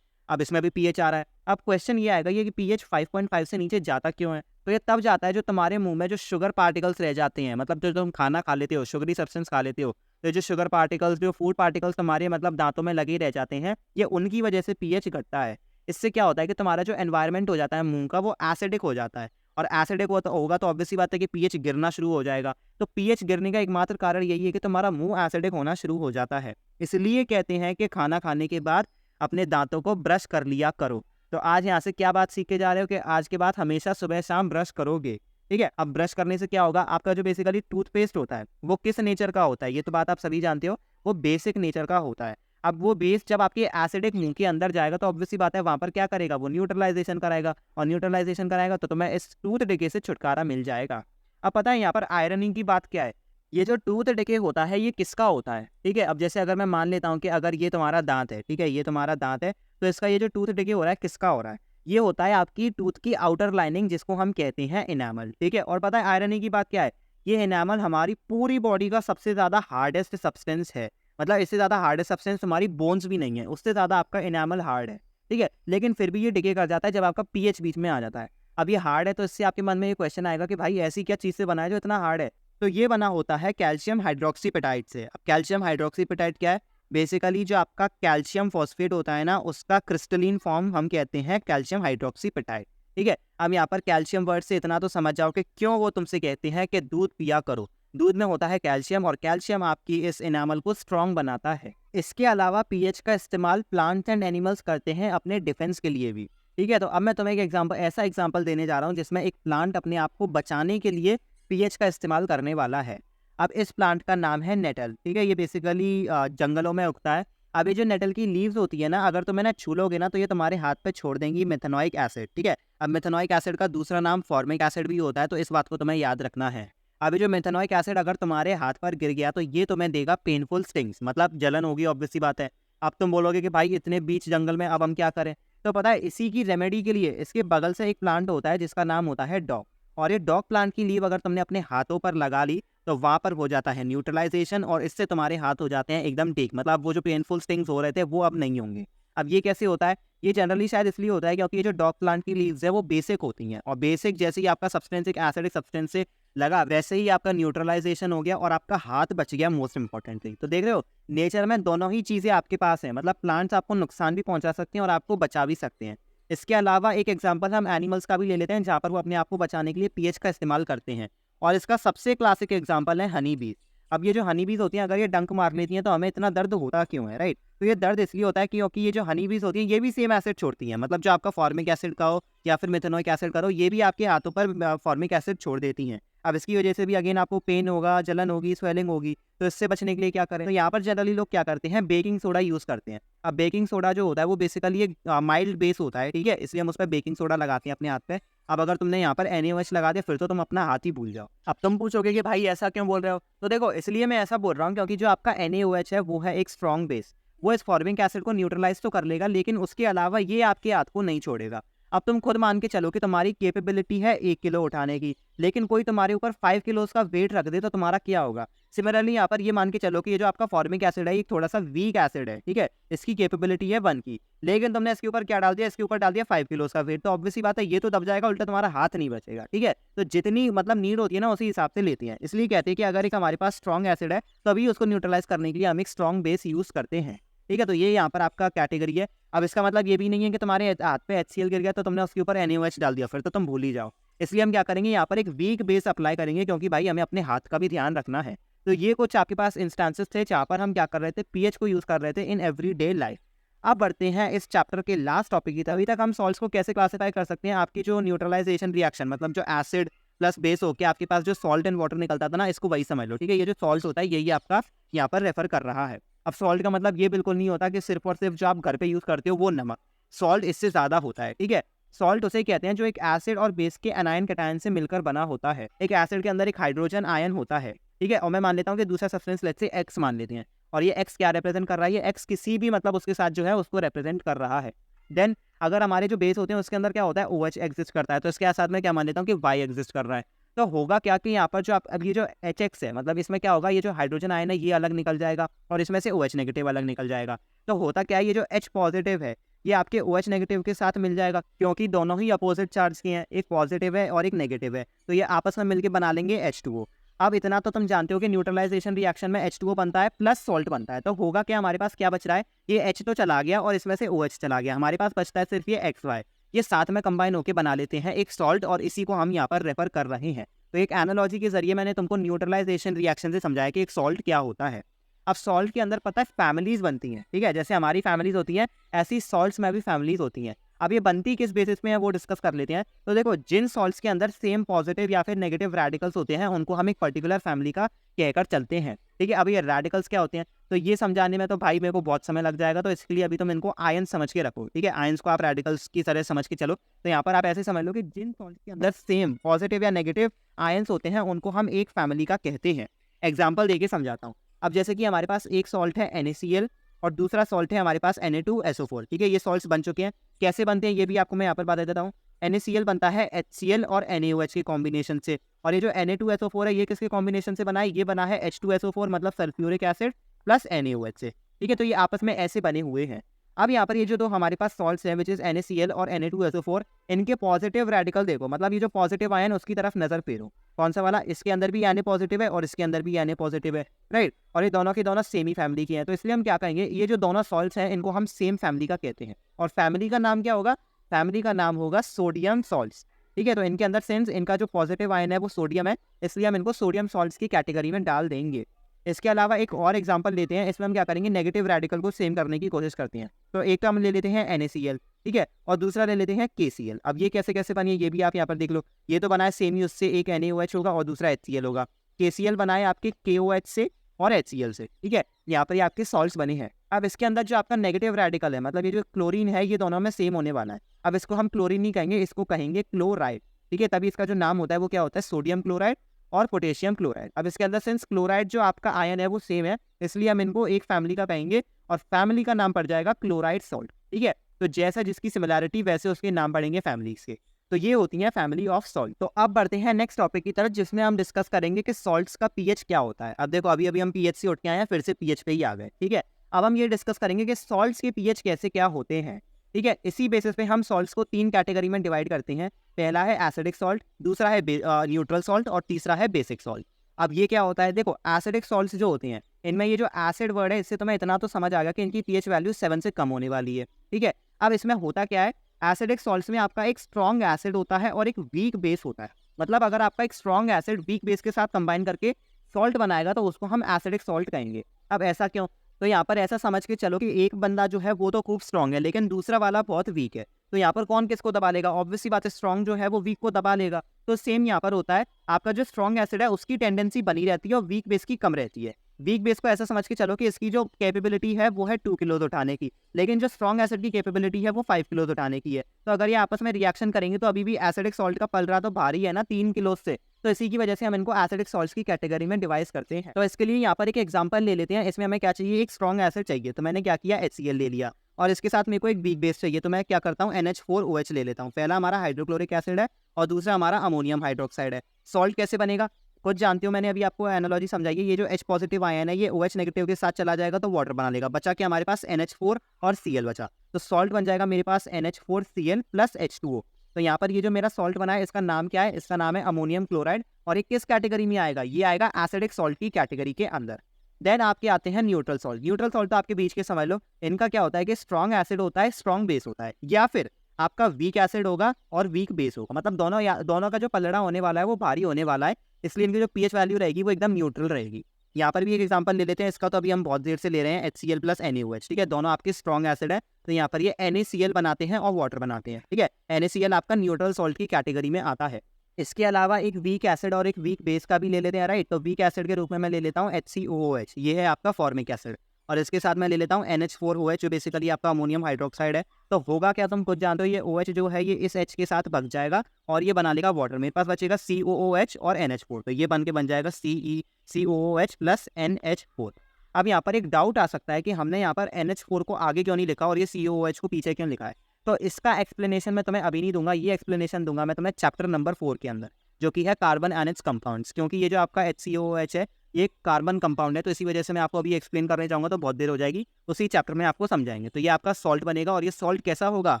अब इसमें भी पीएच आ रहा है। अब क्वेश्चन ये आएगा ये कि पीएच 5.5 से नीचे जाता क्यों है। तो ये तब जाता है जो तुम्हारे मुंह में जो शुगर पार्टिकल्स रह जाते हैं, मतलब जो तुम खाना खा लेते हो, शुगरी सब्सटेंस खा लेते हो, तो जो शुगर पार्टिकल्स, जो फूड पार्टिकल्स तुम्हारे मतलब दांतों में लगे रह जाते हैं, ये उनकी वजह से पीएच घटता है। इससे क्या होता है कि तुम्हारा जो एनवायरनमेंट हो जाता है मुंह का, वो एसिडिक हो जाता है, और एसिडिक होगा तो ऑब्वियसली बात है कि पीएच गिरना शुरू हो जाएगा। तो पीएच गिरने का एकमात्र कारण यही है कि तुम्हारा मुंह एसिडिक होना शुरू हो जाता है। इसलिए कहते हैं कि खाना खाने के बाद अपने दांतों को ब्रश कर लिया करो। तो आज यहाँ से क्या बात सीख के जा रहे हो कि आज के बाद हमेशा सुबह शाम ब्रश करोगे, ठीक है। अब ब्रश करने से क्या होगा, आपका जो बेसिकली टूथपेस्ट होता है वो किस नेचर का होता है, ये तो बात आप सभी जानते हो, वो बेसिक नेचर का होता है। अब वो बेस जब आपके एसिडिक मुंह के अंदर जाएगा तो ऑब्वियसली बात है वहां पर क्या करेगा, वो न्यूट्रलाइजेशन कराएगा, और न्यूट्रलाइजेशन कराएगा तो तुम्हें इस टूथ डिके से छुटकारा मिल जाएगा। अब पता है यहाँ पर आयरनी की बात क्या है, ये जो टूथ डिके होता है ये किसका होता है, ठीक है। अब जैसे अगर मैं मान लेता हूँ कि अगर ये तुम्हारा दांत है, ठीक है, ये तुम्हारा दांत है, तो इसका ये जो टूथ डिके हो रहा है किसका हो रहा है, ये होता है आपकी टूथ की आउटर लाइनिंग जिसको हम कहते हैं इनामल, ठीक है। और पता है आयरनी की बात क्या है, ये इनामल हमारी पूरी बॉडी का सबसे ज़्यादा हार्डेस्ट सब्सटेंस है, मतलब इससे ज़्यादा हार्डेस्ट सब्सटेंस हमारी बोन्स भी नहीं है, उससे ज़्यादा आपका इनामल हार्ड है, ठीक है। लेकिन फिर भी ये डिके कर जाता है जब आपका पीएच बीच में आ जाता है। अब ये हार्ड है तो इससे आपके मन में ये क्वेश्चन आएगा कि भाई ऐसी क्या चीज़ से बना है जो इतना हार्ड है। तो ये बना होता है कैल्शियम हाइड्रोक्सीपेटाइट से। अब कैल्शियम हाइड्रोक्सीपेटाइट क्या है, बेसिकली जो आपका कैल्शियम फॉस्फेट होता है ना, उसका क्रिस्टलीन फॉर्म हम कहते हैं कैल्शियम हाइड्रोक्सीपेटाइट, ठीक है। अब यहाँ पर कैल्शियम वर्ड से इतना तो समझ जाओ कि क्यों वो तुमसे कहते हैं कि दूध पिया करो। दूध में होता है कैल्शियम, और कैल्शियम आपकी इस इनामल को स्ट्रॉन्ग बनाता है। इसके अलावा पीएच का इस्तेमाल प्लांट्स एंड एनिमल्स करते हैं अपने डिफेंस के लिए भी, ठीक है। तो अब मैं तुम्हें एक ऐसा एग्जाम्पल देने जा रहा हूँ जिसमें एक प्लांट अपने आप को बचाने के लिए पीएच का इस्तेमाल करने वाला है। अब इस प्लांट का नाम है नेटल, ठीक है। ये बेसिकली जंगलों में उगता है। अब ये जो नेटल की लीव्स होती है ना, अगर तुम इन्हें छू लोगे ना तो ये तुम्हारे हाथ पे छोड़ देंगी मेथेनोइक एसिड, ठीक है। अब मेथेनोइक एसिड का दूसरा नाम फॉर्मिक एसिड भी होता है, तो इस बात को तुम्हें याद रखना है। अब ये जो मेथेनोइक एसिड अगर तुम्हारे हाथ पर गिर गया तो ये तुम्हें देगा पेनफुल स्टिंग्स, मतलब जलन होगी, ऑब्वियसली बात है। अब तुम बोलोगे कि भाई इतने बीच जंगल में अब हम क्या करें, तो पता है इसी की रेमेडी के लिए इसके बगल से एक प्लांट होता है जिसका नाम होता है डॉग। और ये डॉग प्लांट की लीव अगर तुमने अपने हाथों पर लगा ली तो वहाँ पर हो जाता है न्यूट्रलाइजेशन, और इससे तुम्हारे हाथ हो जाते हैं एकदम ठीक, मतलब वो जो पेनफुल स्टिंग्स हो रहे थे वो अब नहीं होंगे। अब ये कैसे होता है, ये जनरली शायद इसलिए होता है क्योंकि ये जो डॉग प्लांट की लीव्स है वो बेसिक होती हैं, और बेसिक जैसे ही आपका सब्सटेंस एक एसिडिक सब्सटेंस से लगा वैसे ही आपका न्यूट्रलाइजेशन हो गया और आपका हाथ बच गया मोस्ट इंपॉर्टेंटली। तो देख रहे हो नेचर में दोनों ही चीज़ें आपके पास हैं, मतलब प्लांट्स आपको नुकसान भी पहुंचा सकते हैं और आपको बचा भी सकते हैं। इसके अलावा एक एग्जांपल हम एनिमल्स का भी ले लेते हैं जहाँ पर वो अपने आप को बचाने के लिए पीएच का इस्तेमाल करते हैं, और इसका सबसे क्लासिक एग्जांपल है हनी बीज। अब ये जो हनी बीज होती हैं अगर ये डंक मार लेती हैं तो हमें इतना दर्द होता क्यों है, राइट। तो ये दर्द इसलिए होता है क्योंकि ये जो हनी बीज होती हैं ये भी सेम एसिड छोड़ती हैं, मतलब जो आपका फॉर्मिक एसिड का हो या फिर मेथेनोइक एसिड का हो, ये भी आपके हाथों पर फॉर्मिक एसिड छोड़ देती हैं। अब इसकी वजह से भी अगेन आपको पेन होगा, जलन होगी, स्वेलिंग होगी। तो इससे बचने के लिए क्या करें, तो यहाँ पर जनरली लोग क्या करते हैं, बेकिंग सोडा यूज़ करते हैं। अब बेकिंग सोडा जो होता है वो बेसिकली एक माइल्ड बेस होता है, ठीक है, इसलिए हम उस पर बेकिंग सोडा लगाते हैं अपने हाथ पे। अब अगर तुमने यहाँ पर NaOH लगा दिया फिर तो तुम अपना हाथ ही भूल जाओ। अब तुम पूछोगे कि भाई ऐसा क्यों बोल रहे हो, तो देखो इसलिए मैं ऐसा बोल रहा हूँ क्योंकि जो आपका NaOH है वो है एक स्ट्रॉन्ग बेस, वो इस फॉर्मिक एसिड को न्यूट्रलाइज तो कर लेगा लेकिन उसके अलावा ये आपके हाथ को नहीं छोड़ेगा। अब तुम खुद मान के चलो कि तुम्हारी कैपेबिलिटी है 1 किलो उठाने की, लेकिन कोई तुम्हारे ऊपर 5 किलोस का वेट रख दे तो तुम्हारा क्या होगा। सिमिलरली यहाँ पर ये मान के चलो कि ये जो आपका फॉर्मिक एसिड है ये थोड़ा सा वीक एसिड है, ठीक है, इसकी कैपेबिलिटी है 1 की, लेकिन तुमने इसके ऊपर क्या डाल दिया, इसके ऊपर डाल दिया 5 किलोस का वेट, तो ऑब्वियसली बात है ये तो दब जाएगा, उल्टा तुम्हारा हाथ नहीं बचेगा, ठीक है। तो जितनी मतलब नीड होती है ना उसी हिसाब से लेती है, इसलिए कहते हैं कि अगर एक हमारे पास स्ट्रॉन्ग एसिड है तभी उसको न्यूट्रलाइज करने के लिए हम एक स्ट्रॉन्ग बेस यूज करते हैं, ठीक है। तो ये यहाँ पर आपका कैटेगरी है। अब इसका मतलब ये भी नहीं है कि तुम्हारे हाथ पे HCl गिर गया तो तुमने उसके ऊपर NaOH डाल दिया, फिर तो तुम भूल ही जाओ। इसलिए हम क्या करेंगे, यहाँ पर एक वीक बेस अप्लाई करेंगे, क्योंकि भाई हमें अपने हाथ का भी ध्यान रखना है। तो ये कुछ आपके पास इंस्टेंसेस थे जहाँ पर हम क्या कर रहे थे, पीएच को यूज कर रहे थे इन एवरीडे लाइफ। अब बढ़ते हैं इस चैप्टर के लास्ट टॉपिक की। अभी तक हम सॉल्ट्स को कैसे क्लासिफाई कर सकते हैं, आपकी जो न्यूट्रलाइजेशन रिएक्शन, मतलब जो एसिड प्लस बेस होके आपके पास जो सॉल्ट एंड वाटर निकलता था ना, इसको वही समझ लो, ठीक है। ये जो सॉल्ट होता है यही आपका यहाँ पर रेफर कर रहा है। अब सॉल्ट का मतलब ये बिल्कुल नहीं होता कि सिर्फ और सिर्फ जो आप घर पे यूज करते हो वो नमक, सॉल्ट इससे ज्यादा होता है, ठीक है। सॉल्ट उसे कहते हैं जो एक एसिड और बेस के एनायन कैटायन से मिलकर बना होता है। एक एसिड के अंदर एक हाइड्रोजन आयन होता है, ठीक है, और मैं मान लेता हूँ कि दूसरा सब्सटेंस लेट्स से एक्स मान लेते हैं, और ये एक्स क्या रिप्रेजेंट कर रहा है, ये एक्स किसी भी मतलब उसके साथ जो है उसको रिप्रेजेंट कर रहा है। देन अगर हमारे जो बेस होते हैं उसके अंदर क्या होता है, OH एग्जिस्ट करता है, तो इसके साथ में क्या मान लेता हूँ कि Y एग्जिस्ट कर रहा है। तो होगा क्या कि यहाँ पर जो अब ये जो HX है, मतलब इसमें क्या होगा, ये जो हाइड्रोजन आयन है ये अलग निकल जाएगा और इसमें से OH नेगेटिव अलग निकल जाएगा। तो होता क्या है, ये जो H पॉजिटिव है ये आपके OH नेगेटिव के साथ मिल जाएगा, क्योंकि दोनों ही अपोजिट चार्ज के हैं, एक पॉजिटिव है और एक नेगेटिव है, तो ये आपस में मिलकर बना लेंगे H2O। अब इतना तो तुम जानते हो कि न्यूट्रलाइजेशन रिएक्शन में H2O बनता है प्लस सॉल्ट बनता है। तो होगा क्या, हमारे पास क्या बच रहा है, ये H तो चला गया और इसमें से OH चला गया, हमारे पास बचता है सिर्फ ये XY, ये साथ में कंबाइन होकर बना लेते हैं एक सॉल्ट, और इसी को हम यहाँ पर रेफर कर रहे हैं। तो एक एनालॉजी के जरिए मैंने तुमको न्यूट्रलाइजेशन रिएक्शन से समझाया कि एक सॉल्ट क्या होता है। अब सॉल्ट के अंदर पता है फैमिलीज बनती हैं, ठीक है, जैसे हमारी फैमिलीज होती हैं ऐसी सॉल्ट्स में भी फैमिलीज होती हैं। अब ये बनती किस बेसिस में है वो डिस्कस कर लेते हैं। तो देखो, जिन सॉल्ट्स के अंदर सेम पॉजिटिव या फिर नेगेटिव रेडिकल्स होते हैं उनको हम एक पर्टिकुलर फैमिली का कहकर चलते हैं, ठीक है। अब ये रेडिकल्स क्या होते हैं तो ये समझाने में तो भाई मेरे को बहुत समय लग जाएगा, तो इसके लिए अभी तुम इनको आयन समझ के रखो, ठीक है। आयंस को आप रेडिकल्स की तरह समझ के चलो। तो यहाँ पर आप ऐसे समझ लो कि जिन सॉल्ट्स के अंदर सेम पॉजिटिव या नेगेटिव आयंस होते हैं उनको हम एक फैमिली का कहते हैं। एग्जाम्पल देके समझाता हूँ। अब जैसे कि हमारे पास एक सॉल्ट है NaCl और दूसरा सॉल्ट है हमारे पास Na2SO4, ठीक है। ये सॉल्ट्स बन चुके हैं, कैसे बनते हैं ये भी आपको मैं यहाँ पर बता देता हूँ। NaCl बनता है HCl और NaOH के कॉम्बिनेशन से, और ये जो Na2SO4 है ये किसके कॉम्बिनेशन से बना है, ये बना है H2SO4 मतलब सल्फ्यूरिक एसिड प्लस NaOH से, ठीक है। तो ये आपस में ऐसे बने हुए हैं। अब यहाँ पर ये जो दो हमारे पास सॉल्ट्स हैं विच इज NaCl और Na2SO4, इनके पॉजिटिव रेडिकल देखो, मतलब ये जो पॉजिटिव आयन उसकी तरफ नजर फेरो, कौन सा वाला, इसके अंदर भी Na पॉजिटिव है और इसके अंदर भी Na पॉजिटिव है, राइट। और ये दोनों के दोनों सेम ही फैमिली के हैं, तो इसलिए हम क्या कहेंगे, ये जो दोनों सॉल्ट्स हैं इनको हम सेम फैमिली का कहते हैं। और फैमिली का नाम क्या होगा, फैमिली का नाम होगा सोडियम सॉल्ट्स, ठीक है। तो इनके अंदर सिंस इनका जो पॉजिटिव आयन है वो सोडियम है, इसलिए हम इनको सोडियम सॉल्ट्स की कैटेगरी में डाल देंगे। इसके अलावा एक और एग्जांपल लेते हैं, इसमें हम क्या करेंगे, नेगेटिव रेडिकल को सेम करने की कोशिश करते हैं। तो एक तो हम ले लेते हैं NaCl, ठीक है, और दूसरा ले लेते हैं KCl। अब ये कैसे कैसे बनी है ये भी आप यहाँ पर देख लो, ये तो बनाए सेम ही, उससे एक NaOH होगा और दूसरा HCl होगा। KCl बनाए आपके KOH से और HCl से, ठीक है। यहाँ पर ये आपके सॉल्ट्स बने हैं। अब इसके अंदर जो आपका नेगेटिव रेडिकल है, मतलब ये जो क्लोरीन है ये दोनों में सेम होने वाला है। अब इसको हम क्लोरीन नहीं कहेंगे, इसको कहेंगे क्लोराइड, ठीक है। तभी इसका जो नाम होता है वो क्या होता है, सोडियम क्लोराइड और पोटेशियम क्लोराइड। अब इसके अंदर सिंस क्लोराइड जो आपका आयन है वो सेम है, इसलिए हम इनको एक फैमिली का कहेंगे और फैमिली का नाम पड़ जाएगा क्लोराइड सॉल्ट, ठीक है। तो जैसा जिसकी सिमिलैरिटी वैसे उसके नाम पड़ेंगे फैमिलीज के। तो ये होती है फैमिली ऑफ सॉल्ट। तो अब बढ़ते हैं नेक्स्ट टॉपिक की तरफ, जिसमें हम डिस्कस करेंगे कि सॉल्ट्स का पीएच क्या होता है। अब देखो, अभी अभी हम पीएच से उठ के आए हैं, फिर से पीएच पे ही आ गए, ठीक है। अब हम ये डिस्कस करेंगे कि सॉल्ट्स के पीएच कैसे क्या होते हैं, ठीक है। इसी बेसिस पे हम सॉल्ट्स को 3 कैटेगरी में डिवाइड करते हैं। पहला है एसिडिक सॉल्ट, दूसरा है न्यूट्रल सॉल्ट और तीसरा है बेसिक सॉल्ट। अब ये क्या होता है, देखो एसिडिक सॉल्ट्स जो होते हैं इनमें ये जो एसिड वर्ड है इससे तुम्हें इतना तो समझ आ गया कि इनकी पीएच वैल्यू 7 से कम होने वाली है, ठीक है। अब इसमें होता क्या है, एसिडिक सॉल्ट्स में आपका एक स्ट्रॉन्ग एसिड होता है और एक वीक बेस होता है। मतलब अगर आपका एक स्ट्रॉन्ग एसिड वीक बेस के साथ कंबाइन करके सॉल्ट बनाएगा तो उसको हम एसिडिक सॉल्ट कहेंगे। अब ऐसा क्यों, तो यहाँ पर ऐसा समझ के चलो कि एक बंदा जो है वो तो खूब स्ट्रॉन्ग है लेकिन दूसरा वाला बहुत वीक है, तो यहाँ पर कौन किसको दबा लेगा, ऑब्वियसली बात है स्ट्रॉन्ग जो है वो वीक को दबा लेगा। तो सेम यहाँ पर होता है, आपका जो स्ट्रॉन्ग एसिड है उसकी टेंडेंसी बनी रहती है और वीक बेस की कम रहती है। वीक बेस को ऐसा समझ के चलो कि इसकी जो कैपेबिलिटी है वो है 2 किलोज उठाने की, लेकिन जो स्ट्रॉन्ग एसिड की कैपेबिलिटी है वो 5 किलोज उठाने की है। तो अगर ये आपस में रिएक्शन करेंगे तो अभी भी एसिडिक सॉल्ट का पलड़ा तो भारी है ना 3 किलो से, तो इसी की वजह से हम इनको एसिडिक सॉल्ट्स की कैटेगरी में डिवाइड करते हैं। तो इसके लिए यहाँ पर एक एग्जांपल ले लेते हैं। इसमें हमें क्या चाहिए, एक स्ट्रॉन्ग एसिड चाहिए, तो मैंने क्या किया HCl ले लिया, और इसके साथ मेरे को एक वीक बेस चाहिए, तो मैं क्या करता हूँ NH4OH ले लेता हूँ। पहला हमारा हाइड्रोक्लोरिक एसिड है और दूसरा हमारा अमोनियम हाइड्रोक्साइड है। सॉल्ट कैसे बनेगा कुछ जानते हो, मैंने अभी आपको एनालॉजी समझाई है। ये जो H पॉजिटिव आयन है ये OH नेगेटिव के साथ चला जाएगा तो वाटर बना लेगा, बचा कि हमारे पास NH4 और Cl बचा, तो सॉल्ट बन जाएगा मेरे पास NH4Cl प्लस H2O। तो यहाँ पर ये जो मेरा सॉल्ट बना है इसका नाम क्या है, इसका नाम है अमोनियम क्लोराइड, और ये किस कैटेगरी में आएगा, ये आएगा एसिडिक सॉल्ट की कैटेगरी के अंदर। देन आपके आते हैं न्यूट्रल सॉल्ट। न्यूट्रल सॉल्ट तो आपके बीच के समझ लो, इनका क्या होता है कि स्ट्रॉन्ग एसिड होता है, स्ट्रॉन्ग बेस होता है, या फिर आपका वीक एसिड होगा और वीक बेस होगा, मतलब दोनों का जो पलड़ा होने वाला है वो भारी होने वाला है, इसलिए इनकी जो पीएच वैल्यू रहेगी वो एकदम न्यूट्रल रहेगी। यहाँ पर भी एक एग्जांपल ले लेते हैं इसका, तो अभी हम बहुत देर से ले रहे हैं HCl प्लस NaOH, ठीक है, दोनों आपके स्ट्रॉन्ग एसिड है, तो यहाँ पर ये NaCl बनाते हैं और वाटर बनाते हैं, ठीक है। NaCl आपका न्यूट्रल सॉल्ट की कैटेगरी में आता है। इसके अलावा एक वीक एसिड और एक वीक बेस का भी ले लेते हैं, राइट। तो वीक एसिड के रूप में मैं ले लेता हूँ HCOOH, ये है आपका फॉर्मिक एसिड, और इसके साथ मैं ले लेता हूँ NH4OH जो बेसिकली आपका अमोनियम हाइड्रोक्साइड है। तो होगा क्या, तुम कुछ जानते हो, ये OH जो है ये इस H के साथ बच जाएगा और ये बना लेगा वाटर, मेरे पास बचेगा COOH और NH4, तो ये बन जाएगा COOH प्लस NH4। अब यहाँ पर एक डाउट आ सकता है कि हमने यहाँ पर NH4 को आगे क्यों नहीं लिखा और ये COOH को पीछे क्यों लिखा है, तो इसका एक्सप्लेनेशन मैं तुम्हें अभी नहीं दूंगा, ये एक्सप्लेनेशन दूंगा मैं तुम्हें चैप्टर नंबर 4 के अंदर, जो कि है कार्बन एंड इट्स कंपाउंड्स। क्योंकि ये जो आपका HCOOH है ये कार्बन कंपाउंड है, तो इसी वजह से मैं आपको अभी एक्सप्लेन करने जाऊंगा तो बहुत देर हो जाएगी, उसी चैप्टर में आपको समझाएंगे। तो ये आपका सॉल्ट बनेगा, और ये सॉल्ट कैसा होगा,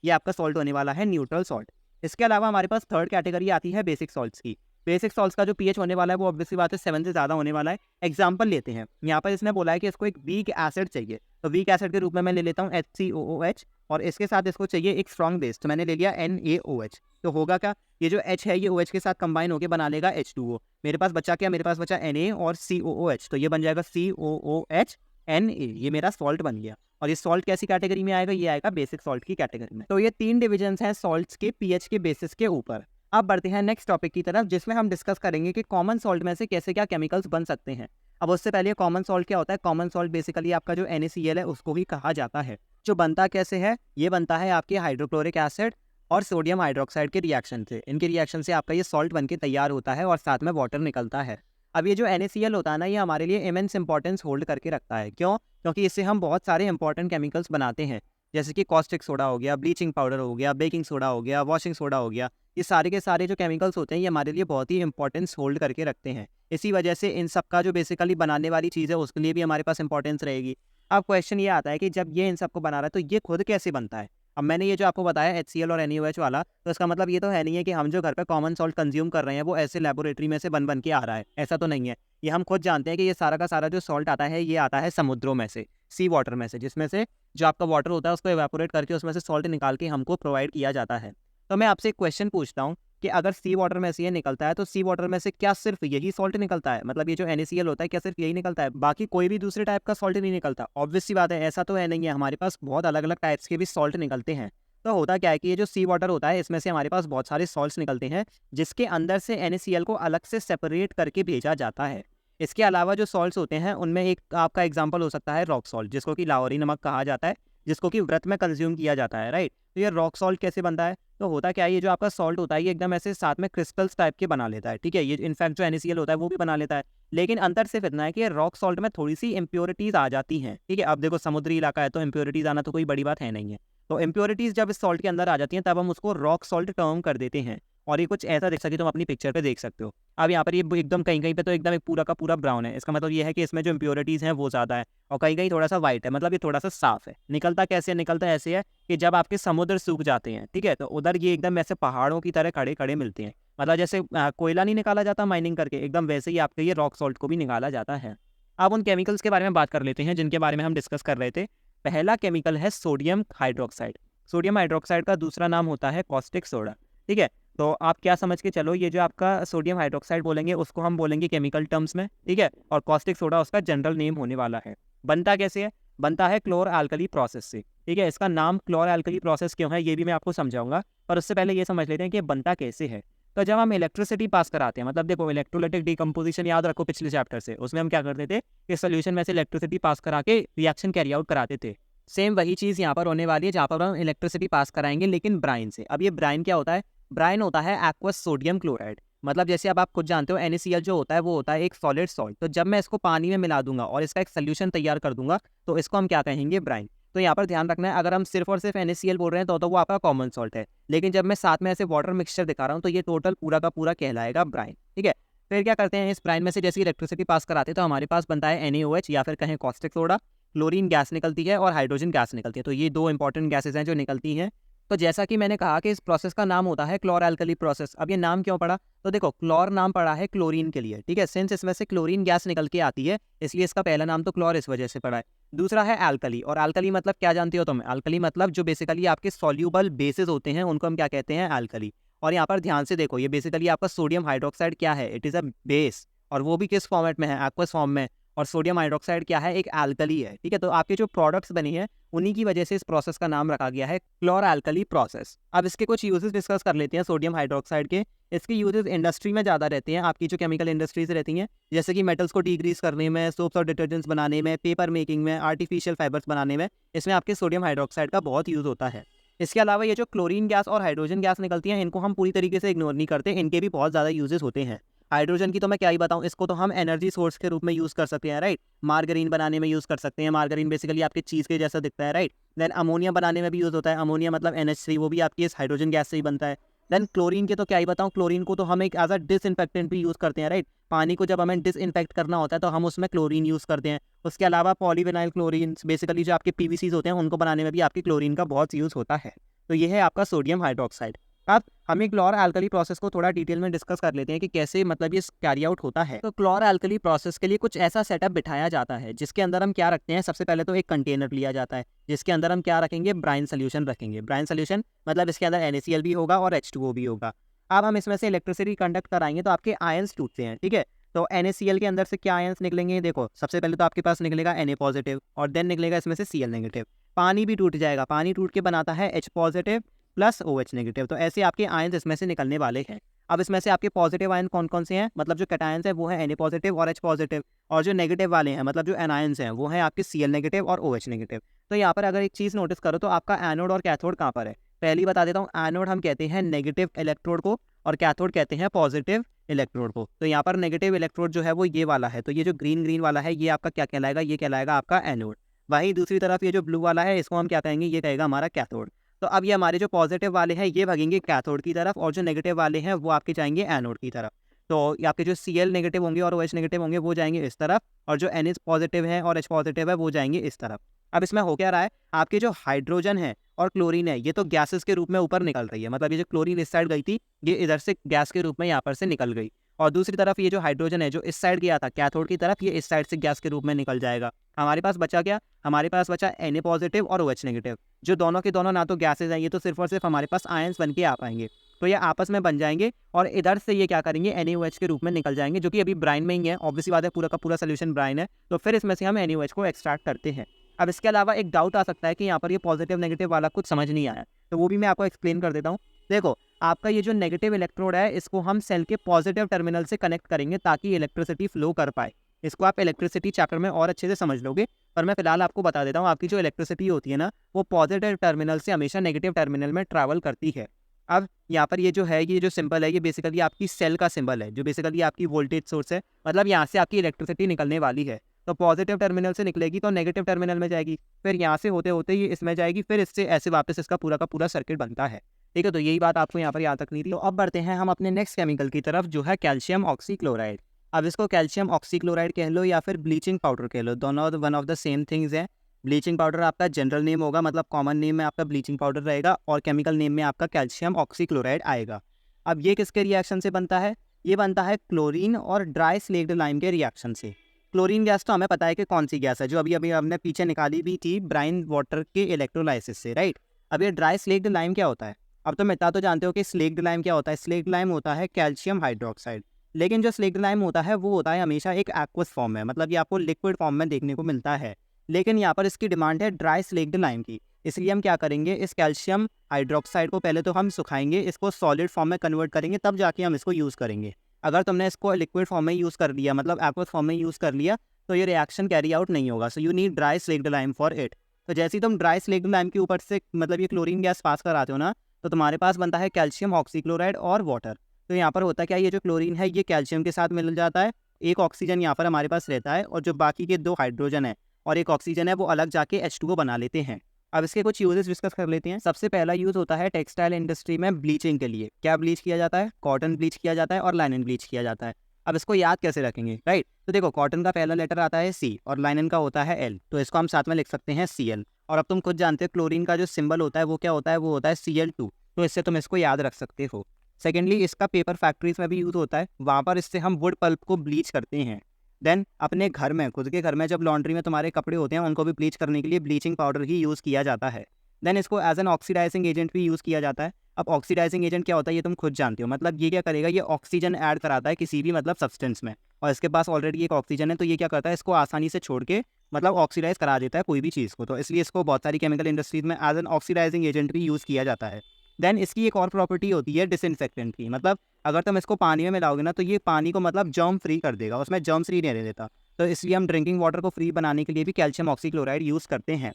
ये आपका सॉल्ट होने वाला है न्यूट्रल सॉल्ट। इसके अलावा हमारे पास थर्ड कैटेगरी आती है बेसिक सॉल्ट्स की। बेसिक सॉल्ट्स का जो पीएच होने वाला है वो ऑब्वियसली बात है 7 से ज़्यादा होने वाला है। एग्जाम्पल लेते हैं, यहाँ पर इसने बोला है कि इसको एक वीक एसिड चाहिए, तो वीक एसिड के रूप में मैं ले लेता हूँ HCOOH, और इसके साथ इसको चाहिए एक स्ट्रॉन्ग बेस, तो मैंने ले लिया NaOH। तो होगा क्या, ये जो H है ये OH के साथ कंबाइन होकर बना लेगा H2O। मेरे पास बचा क्या, मेरे पास बचा Na और COOH, तो ये बन जाएगा COOH Na, ये मेरा सॉल्ट बन गया। और ये सॉल्ट कैसी कैटेगरी में आएगा, ये आएगा बेसिक सॉल्ट की कैटेगरी में। तो ये 3 डिविजन्स हैं सॉल्ट्स के पीएच के बेसिस के ऊपर। अब बढ़ते हैं नेक्स्ट टॉपिक की तरफ, जिसमें हम डिस्कस करेंगे कि कॉमन सॉल्ट में से कैसे क्या केमिकल्स बन सकते हैं। अब उससे पहले कॉमन सॉल्ट क्या होता है, कॉमन सॉल्ट बेसिकली आपका जो NaCl है उसको भी कहा जाता है। जो बनता कैसे है, ये बनता है आपके हाइड्रोक्लोरिक एसिड और सोडियम हाइड्रोक्साइड के रिएक्शन से। इनके रिएक्शन से आपका ये सॉल्ट बनके तैयार होता है और साथ में वाटर निकलता है। अब ये जो NaCl होता है ना, ये हमारे लिए इमेंस इंपॉर्टेंस होल्ड करके रखता है। क्यों, क्योंकि इससे हम बहुत सारे इंपॉर्टेंट केमिकल्स बनाते हैं, जैसे कि कॉस्टिक सोडा हो गया, ब्लीचिंग पाउडर हो गया, बेकिंग सोडा हो गया, वॉशिंग सोडा हो गया। ये सारे के सारे जो केमिकल्स होते हैं ये हमारे लिए बहुत ही इंपॉर्टेंस होल्ड करके रखते हैं। इसी वजह से इन सब का जो बेसिकली बनाने वाली चीज़ है उसके लिए भी हमारे पास इंपॉर्टेंस रहेगी। अब क्वेश्चन ये आता है कि जब ये इन सबको बना रहा है तो ये खुद कैसे बनता है। अब मैंने ये जो आपको बताया HCl और NaOH वाला, तो इसका मतलब ये तो है नहीं है कि हम जो घर पे कॉमन सॉल्ट कंज्यूम कर रहे हैं वो ऐसे लेबोरेटरी में से बन के आ रहा है, ऐसा तो नहीं है। ये हम खुद जानते हैं कि ये सारा का सारा जो सॉल्ट आता है ये आता है समुद्रों में से, सी वाटर में से, जिसमें से जो आपका वाटर होता है उसको एवेपोरेट करके उसमें से सॉल्ट निकाल के हमको प्रोवाइड किया जाता है। तो मैं आपसे एक क्वेश्चन पूछता हूँ कि अगर सी वाटर में से ये निकलता है तो सी वाटर में से क्या सिर्फ यही सॉल्ट निकलता है, मतलब ये जो NaCl होता है क्या सिर्फ यही निकलता है, बाकी कोई भी दूसरे टाइप का सॉल्ट नहीं निकलता? ऑब्वियस सी बात है, ऐसा तो है नहीं है, हमारे पास बहुत अलग अलग टाइप्स के भी सॉल्ट निकलते हैं। तो होता क्या है कि ये जो सी वाटर होता है इसमें से हमारे पास बहुत सारे सॉल्ट्स निकलते हैं, जिसके अंदर से NaCl को अलग से सेपरेट करके भेजा जाता है। इसके अलावा जो सॉल्ट्स होते हैं उनमें एक आपका एग्जांपल हो सकता है रॉक सॉल्ट, जिसको कि लाहौरी नमक कहा जाता है, जिसको कि व्रत में कंज्यूम किया जाता है, राइट। तो ये रॉक सॉल्ट कैसे बनता है, तो होता क्या है, ये जो आपका सॉल्ट होता है ये एकदम ऐसे साथ में क्रिस्टल्स टाइप के बना लेता है, ठीक है। ये इनफैक्ट जो NaCl होता है वो भी बना लेता है, लेकिन अंतर सिर्फ इतना है कि रॉक सॉल्ट में थोड़ी सी इम्प्योरिटीज आ जाती हैं, ठीक है। अब देखो समुद्री इलाका है तो इम्प्योरिटीज आना तो कोई बड़ी बात है नहीं है, तो इम्प्योरिटीज जब इस सॉल्ट के अंदर आ जाती हैं तब हम उसको रॉक सॉल्ट टर्म कर देते हैं। और ये कुछ ऐसा देख सकते हो, तुम अपनी पिक्चर पे देख सकते हो। अब यहाँ पर ये एकदम कहीं कहीं पे तो एकदम एक पूरा का पूरा ब्राउन है, इसका मतलब ये है कि इसमें जो इम्प्योरिटीज़ हैं वो ज़्यादा है, और कहीं कहीं थोड़ा सा वाइट है, मतलब ये थोड़ा सा साफ है। निकलता कैसे, निकलता ऐसे है कि जब आपके समुद्र सूख जाते हैं, ठीक है, तो उधर ये एकदम ऐसे पहाड़ों की तरह खड़े खड़े मिलते हैं, मतलब जैसे कोयला नहीं निकाला जाता माइनिंग करके, एकदम वैसे ही आपके ये रॉक सॉल्ट को भी निकाला जाता है। अब उन केमिकल्स के बारे में बात कर लेते हैं जिनके बारे में हम डिस्कस कर रहे थे। पहला केमिकल है सोडियम हाइड्रोक्साइड। सोडियम हाइड्रोक्साइड का दूसरा नाम होता है कॉस्टिक सोडा, ठीक है। तो आप क्या समझ के चलो, ये जो आपका सोडियम हाइड्रोक्साइड बोलेंगे उसको हम बोलेंगे केमिकल टर्म्स में, ठीक है, और कॉस्टिक सोडा उसका जनरल नेम होने वाला है। बनता कैसे है, बनता है क्लोर अल्कली प्रोसेस से, ठीक है। इसका नाम क्लोर अल्कली प्रोसेस क्यों है ये भी मैं आपको समझाऊंगा, पर उससे पहले ये समझ लेते हैं कि बनता कैसे है। तो जब हम इलेक्ट्रिसिटी पास कराते हैं, मतलब देखो इलेक्ट्रोलाइटिक डिकम्पोजिशन याद रखो पिछले चैप्टर से, उसमें हम क्या करते थे कि सोल्यूशन में से इलेक्ट्रिसिटी पास करा के रिएक्शन कैरी आउट कराते थे। सेम वही चीज़ यहाँ पर होने वाली है जहाँ पर हम इलेक्ट्रिसिटी पास कराएंगे, लेकिन ब्राइन से। अब ये ब्राइन क्या होता है, ब्राइन होता है एक्वस सोडियम क्लोराइड। मतलब जैसे अब आप खुद जानते हो NaCl जो होता है वो होता है एक सॉलिड सॉल्ट, तो जब मैं इसको पानी में मिला दूंगा और इसका एक सोल्यूशन तैयार कर दूंगा तो इसको हम क्या कहेंगे, ब्राइन। तो यहाँ पर ध्यान रखना है, अगर हम सिर्फ और सिर्फ NaCl बोल रहे हैं तो वो आपका कॉमन सॉल्ट है, लेकिन जब मैं साथ में ऐसे वाटर मिक्सचर दिखा रहा हूँ तो ये टोटल पूरा का पूरा कहलाएगा ब्राइन। ठीक है, फिर क्या करते हैं, इस ब्राइन में से जैसी इलेक्ट्रिसिटी पास कराते हैं तो हमारे पास बनता है NaOH या फिर कहें कॉस्टिक सोडा, क्लोरीन गैस निकलती है और हाइड्रोजन गैस निकलती है। तो ये दो इंपॉर्टेंट गैसेज हैं जो निकलती हैं। तो जैसा कि मैंने कहा कि इस प्रोसेस का नाम होता है क्लोर एल्कली प्रोसेस। अब ये नाम क्यों पड़ा, तो देखो क्लोर नाम पड़ा है क्लोरीन के लिए, ठीक है, सिंस इसमें से क्लोरीन गैस निकल के आती है इसलिए इसका पहला नाम तो क्लोर इस वजह से पड़ा है। दूसरा है एल्कली, और एल्कली मतलब क्या जानती हो तुम, एल्कली मतलब जो बेसिकली आपके सॉल्यूबल बेसिस होते हैं उनको हम क्या कहते हैं, एल्कली। और यहाँ पर ध्यान से देखो, ये बेसिकली आपका सोडियम हाइड्रोक्साइड क्या है, इट इज़ अ बेस, और वो भी किस फॉर्मेट में है, एक्वस फॉर्म में। और सोडियम हाइड्रोक्साइड क्या है, एक एल्कली है। ठीक है, तो आपके जो प्रोडक्ट्स बनी है उन्हीं की वजह से इस प्रोसेस का नाम रखा गया है क्लोर एल्कली प्रोसेस। अब इसके कुछ यूजेस डिस्कस कर लेते हैं सोडियम हाइड्रोक्साइड के। इसके यूजेस इंडस्ट्री में ज़्यादा रहते हैं, आपकी जो केमिकल इंडस्ट्रीज रहती हैं, जैसे कि मेटल्स को डिग्रीज करने में, सोप्स और डिटर्जेंट्स बनाने में, पेपर मेकिंग में, आर्टिफिशियल फाइबर्स बनाने में, इसमें आपके सोडियम हाइड्रोक्साइड का बहुत यूज़ होता है। इसके अलावा ये जो क्लोरीन गैस और हाइड्रोजन गैस निकलती हैं इनको हम पूरी तरीके से इग्नोर नहीं करते, इनके भी बहुत ज़्यादा यूजेस होते हैं। हाइड्रोजन की तो मैं क्या ही बताऊं, इसको तो हम एनर्जी सोर्स के रूप में यूज़ कर सकते हैं, राइट। मार्गरीन बनाने में यूज़ कर सकते हैं, मार्गरीन बेसिकली आपके चीज़ के जैसा दिखता है, राइट। देन अमोनिया बनाने में भी यूज़ होता है, अमोनिया मतलब NH3, वो भी आपकी इस हाइड्रोजन गैस से ही बनता है। देन क्लोरीन के तो क्या ही बताऊं, क्लोरीन को तो हम एक एज अ डिसइंफेक्टेंट भी यूज़ करते हैं, राइट। पानी को जब हमें डिसइंफेक्ट करना होता है तो हम उसमें क्लोरीन यूज़ करते हैं। उसके अलावा पॉलीविनाइल क्लोरीन, बेसिकली जो आपके PVCs होते हैं उनको बनाने में भी आपकी क्लोरीन का बहुत यूज़ होता है। तो ये है आपका सोडियम हाइड्रोक्साइड। अब हम एक क्लोर एल्कली प्रोसेस को थोड़ा डिटेल में डिस्कस कर लेते हैं कि कैसे मतलब ये कैरी आउट होता है। तो क्लोर एल्कली प्रोसेस के लिए कुछ ऐसा सेटअप बिठाया जाता है जिसके अंदर हम क्या रखते हैं, सबसे पहले तो एक कंटेनर लिया जाता है जिसके अंदर हम क्या रखेंगे, ब्राइन सोल्यूशन रखेंगे। ब्राइन सोल्यूशन मतलब इसके अंदर NaCl भी होगा और H2O भी होगा। अब हम इसमें से इलेक्ट्रिसिटी कंडक्ट कराएंगे तो आपके आयंस टूटते हैं, ठीक है। तो NaCl के अंदर से क्या आयंस निकलेंगे, देखो सबसे पहले तो आपके पास निकलेगा Na पॉजिटिव और देन निकलेगा इसमें से Cl नेगेटिव। पानी भी टूट जाएगा, पानी टूट के बनाता है H positive plus OH negative. तो ऐसे आपके आयंस इसमें से निकलने वाले हैं। अब इसमें से आपके पॉजिटिव आयन कौन कौन से हैं, मतलब जो कैटायंस है वो है Na पॉजिटिव और H पॉजिटिव, और जो नेगेटिव वाले हैं मतलब जो एनायंस हैं वो हैं आपके Cl नेगेटिव और OH नेगेटिव। तो यहाँ पर अगर एक चीज़ नोटिस करो तो आपका एनोड और कैथोड कहाँ पर है, पहली बता देता हूँ। एनोड हम कहते हैं नेगेटिव इलेक्ट्रोड को और कैथोड कहते हैं पॉजिटिव इलेक्ट्रोड को। तो यहाँ पर नेगेटिव इलेक्ट्रोड जो है वो ये वाला है, तो ये जो ग्रीन ग्रीन वाला है ये आपका क्या कहलाएगा, ये कहलाएगा आपका एनोड। वहीं दूसरी तरफ ये जो ब्लू वाला है इसको हम क्या कहेंगे, ये कहेगा हमारा कैथोड। तो अब ये हमारे जो पॉजिटिव वाले हैं ये भागेंगे कैथोड की तरफ और जो नेगेटिव वाले हैं वो आपके जाएंगे एनोड की तरफ। तो ये आपके जो Cl नेगेटिव होंगे और OH नेगेटिव होंगे वो जाएंगे इस तरफ, और जो Na पॉजिटिव है और H पॉजिटिव है वो जाएंगे इस तरफ। अब इसमें हो क्या रहा है, आपके जो हाइड्रोजन है और क्लोरीन है ये तो गैसेस के रूप में ऊपर निकल रही है, मतलब ये जो क्लोरीन इस साइड गई थी ये इधर से गैस के रूप में यहाँ पर से निकल गई, और दूसरी तरफ ये जो हाइड्रोजन है जो इस साइड गया था कैथोड की तरफ, ये इस साइड से गैस के रूप में निकल जाएगा। हमारे पास बचा क्या, हमारे पास बचा Na पॉजिटिव और OH नेगेटिव, जो दोनों के दोनों ना तो गैसेज हैं, ये तो सिर्फ और सिर्फ हमारे पास आयंस बन के आ पाएंगे। तो ये आपस में बन जाएंगे और इधर से ये क्या करेंगे, NaOH के रूप में निकल जाएंगे, जो कि अभी ब्राइन में ही है। ऑब्वियसली बात है, पूरा का पूरा सोल्यूशन ब्राइन है, तो फिर इसमें से हम NaOH को एक्सट्रैक्ट करते हैं। अब इसके अलावा एक डाउट आ सकता है कि यहाँ पर ये पॉजिटिव नेगेटिव वाला कुछ समझ नहीं आया, तो वो भी मैं आपको एक्सप्लेन कर देता हूँ। देखो आपका ये जो नेगेटिव इलेक्ट्रोड है इसको हम सेल के पॉजिटिव टर्मिनल से कनेक्ट करेंगे ताकि इलेक्ट्रिसिटी फ्लो कर पाए। इसको आप इलेक्ट्रिसिटी चैप्टर में और अच्छे से समझ लोगे, पर मैं फिलहाल आपको बता देता हूँ। आपकी जो इलेक्ट्रिसिटी होती है ना वो पॉजिटिव टर्मिनल से हमेशा नेगेटिव टर्मिनल में ट्रैवल करती है। अब यहाँ पर ये जो है, ये जो सिंबल है ये बेसिकली आपकी सेल का सिंबल है, जो बेसिकली आपकी वोल्टेज सोर्स है, मतलब यहाँ से आपकी इलेक्ट्रिसिटी निकलने वाली है। तो पॉजिटिव टर्मिनल से निकलेगी तो नेगेटिव टर्मिनल में जाएगी, फिर यहाँ से होते होते ये इसमें जाएगी, फिर इससे ऐसे वापस इसका पूरा का पूरा सर्किट बनता है। ठीक है, तो यही बात आपको यहाँ पर याद रखनी थी। तो अब बढ़ते हैं हम अपने नेक्स्ट केमिकल की तरफ, जो है कैल्शियम ऑक्सीक्लोराइड। अब इसको कैल्शियम ऑक्सीक्लोराइड कह लो या फिर ब्लीचिंग पाउडर कह लो, दोनों one of the same things हैं। ब्लीचिंग पाउडर आपका जनरल नेम होगा, मतलब कॉमन नेम में आपका ब्लीचिंग पाउडर रहेगा, और केमिकल नेम में आपका कैल्शियम ऑक्सीक्लोराइड आएगा। अब ये किसके रिएक्शन से बनता है, ये बनता है क्लोरीन और ड्राई स्लेक्ड लाइम के रिएक्शन से। क्लोरीन गैस तो हमें पता है कि कौन सी गैस है, जो अभी अभी हमने पीछे निकाली भी थी ब्राइन वाटर के इलेक्ट्रोलाइसिस से, राइट। अब ये ड्राई स्लेक्ड लाइम क्या होता है, अब तो इतना तो जानते हो कि स्लेक्ड लाइम क्या होता है। स्लेक्ड लाइम होता है कैल्शियम हाइड्रोक्साइड, लेकिन जो स्लेक्ड लाइम होता है वो होता है हमेशा एक एक्वस फॉर्म में, मतलब ये आपको लिक्विड फॉर्म में देखने को मिलता है। लेकिन यहाँ पर इसकी डिमांड है ड्राई स्लेक्ड लाइम की, इसलिए हम क्या करेंगे, इस कैल्शियम हाइड्रोक्साइड को पहले तो हम सुखाएंगे, इसको सॉलिड फॉर्म में कन्वर्ट करेंगे, तब जाके हम इसको यूज़ करेंगे। अगर तुमने इसको लिक्विड फॉर्म में यूज़ कर लिया, मतलब एक्वस फॉर्म में यूज़ कर लिया, तो ये रिएक्शन कैरी आउट नहीं होगा। So you need dry slaked lime for it. तो जैसे ही तुम ड्राई स्लेक्ड लाइम के ऊपर से मतलब ये क्लोरीन गैस पास कराते हो ना, तो तुम्हारे पास बनता है कैल्शियम ऑक्सीक्लोराइड और वाटर। तो यहाँ पर होता क्या है, ये जो क्लोरीन है ये कैल्शियम के साथ मिल जाता है, एक ऑक्सीजन यहाँ पर हमारे पास रहता है, और जो बाकी के दो हाइड्रोजन है और एक ऑक्सीजन है वो अलग जाके H2O बना लेते हैं। अब इसके कुछ यूजेस डिस्कस कर लेते हैं। सबसे पहला यूज़ होता है टेक्सटाइल इंडस्ट्री में ब्लीचिंग के लिए। क्या ब्लीच किया जाता है? कॉटन ब्लीच किया जाता है और लाइनन ब्लीच किया जाता है। अब इसको याद कैसे रखेंगे, राइट? तो देखो, कॉटन का पहला लेटर आता है C और लाइनन का होता है L, तो इसको हम साथ में लिख सकते हैं Cl। और अब तुम खुद जानते हो क्लोरीन का जो सिंबल होता है वो क्या होता है? वो होता है Cl2, तो इससे तुम इसको याद रख सकते हो। सेकेंडली, इसका पेपर फैक्ट्रीज में भी यूज़ होता है, वहाँ पर इससे हम वुड पल्प को ब्लीच करते हैं। देन अपने घर में, खुद के घर में जब लॉन्ड्री में तुम्हारे कपड़े होते हैं उनको भी ब्लीच करने के लिए ब्लीचिंग पाउडर ही यूज़ किया जाता है। देन इसको एज एन ऑक्सीडाइजिंग एजेंट भी यूज़ किया जाता है। अब ऑक्सीडाइजिंग एजेंट क्या होता है ये तुम खुद जानते हो, मतलब ये क्या करेगा, ये ऑक्सीजन ऐड कराता है किसी भी मतलब सब्सटेंस में, और इसके पास ऑलरेडी एक ऑक्सीजन है, तो ये क्या करता है, इसको आसानी से छोड़ के मतलब ऑक्सीडाइज करा देता है कोई भी चीज़ को, तो इसलिए इसको बहुत सारी केमिकल इंडस्ट्रीज में एज एन ऑक्सीडाइजिंग एजेंट भी यूज़ किया जाता है। देन इसकी एक और प्रॉपर्टी होती है डिसइंफेक्टेंट की, मतलब अगर तुम इसको पानी में मिलाओगे ना तो ये पानी को मतलब जर्म फ्री कर देगा, उसमें जर्म फ्री नहीं रहने देता, तो इसलिए हम ड्रिंकिंग वाटर को फ्री बनाने के लिए भी कैल्शियम ऑक्सीक्लोराइड यूज़ करते हैं।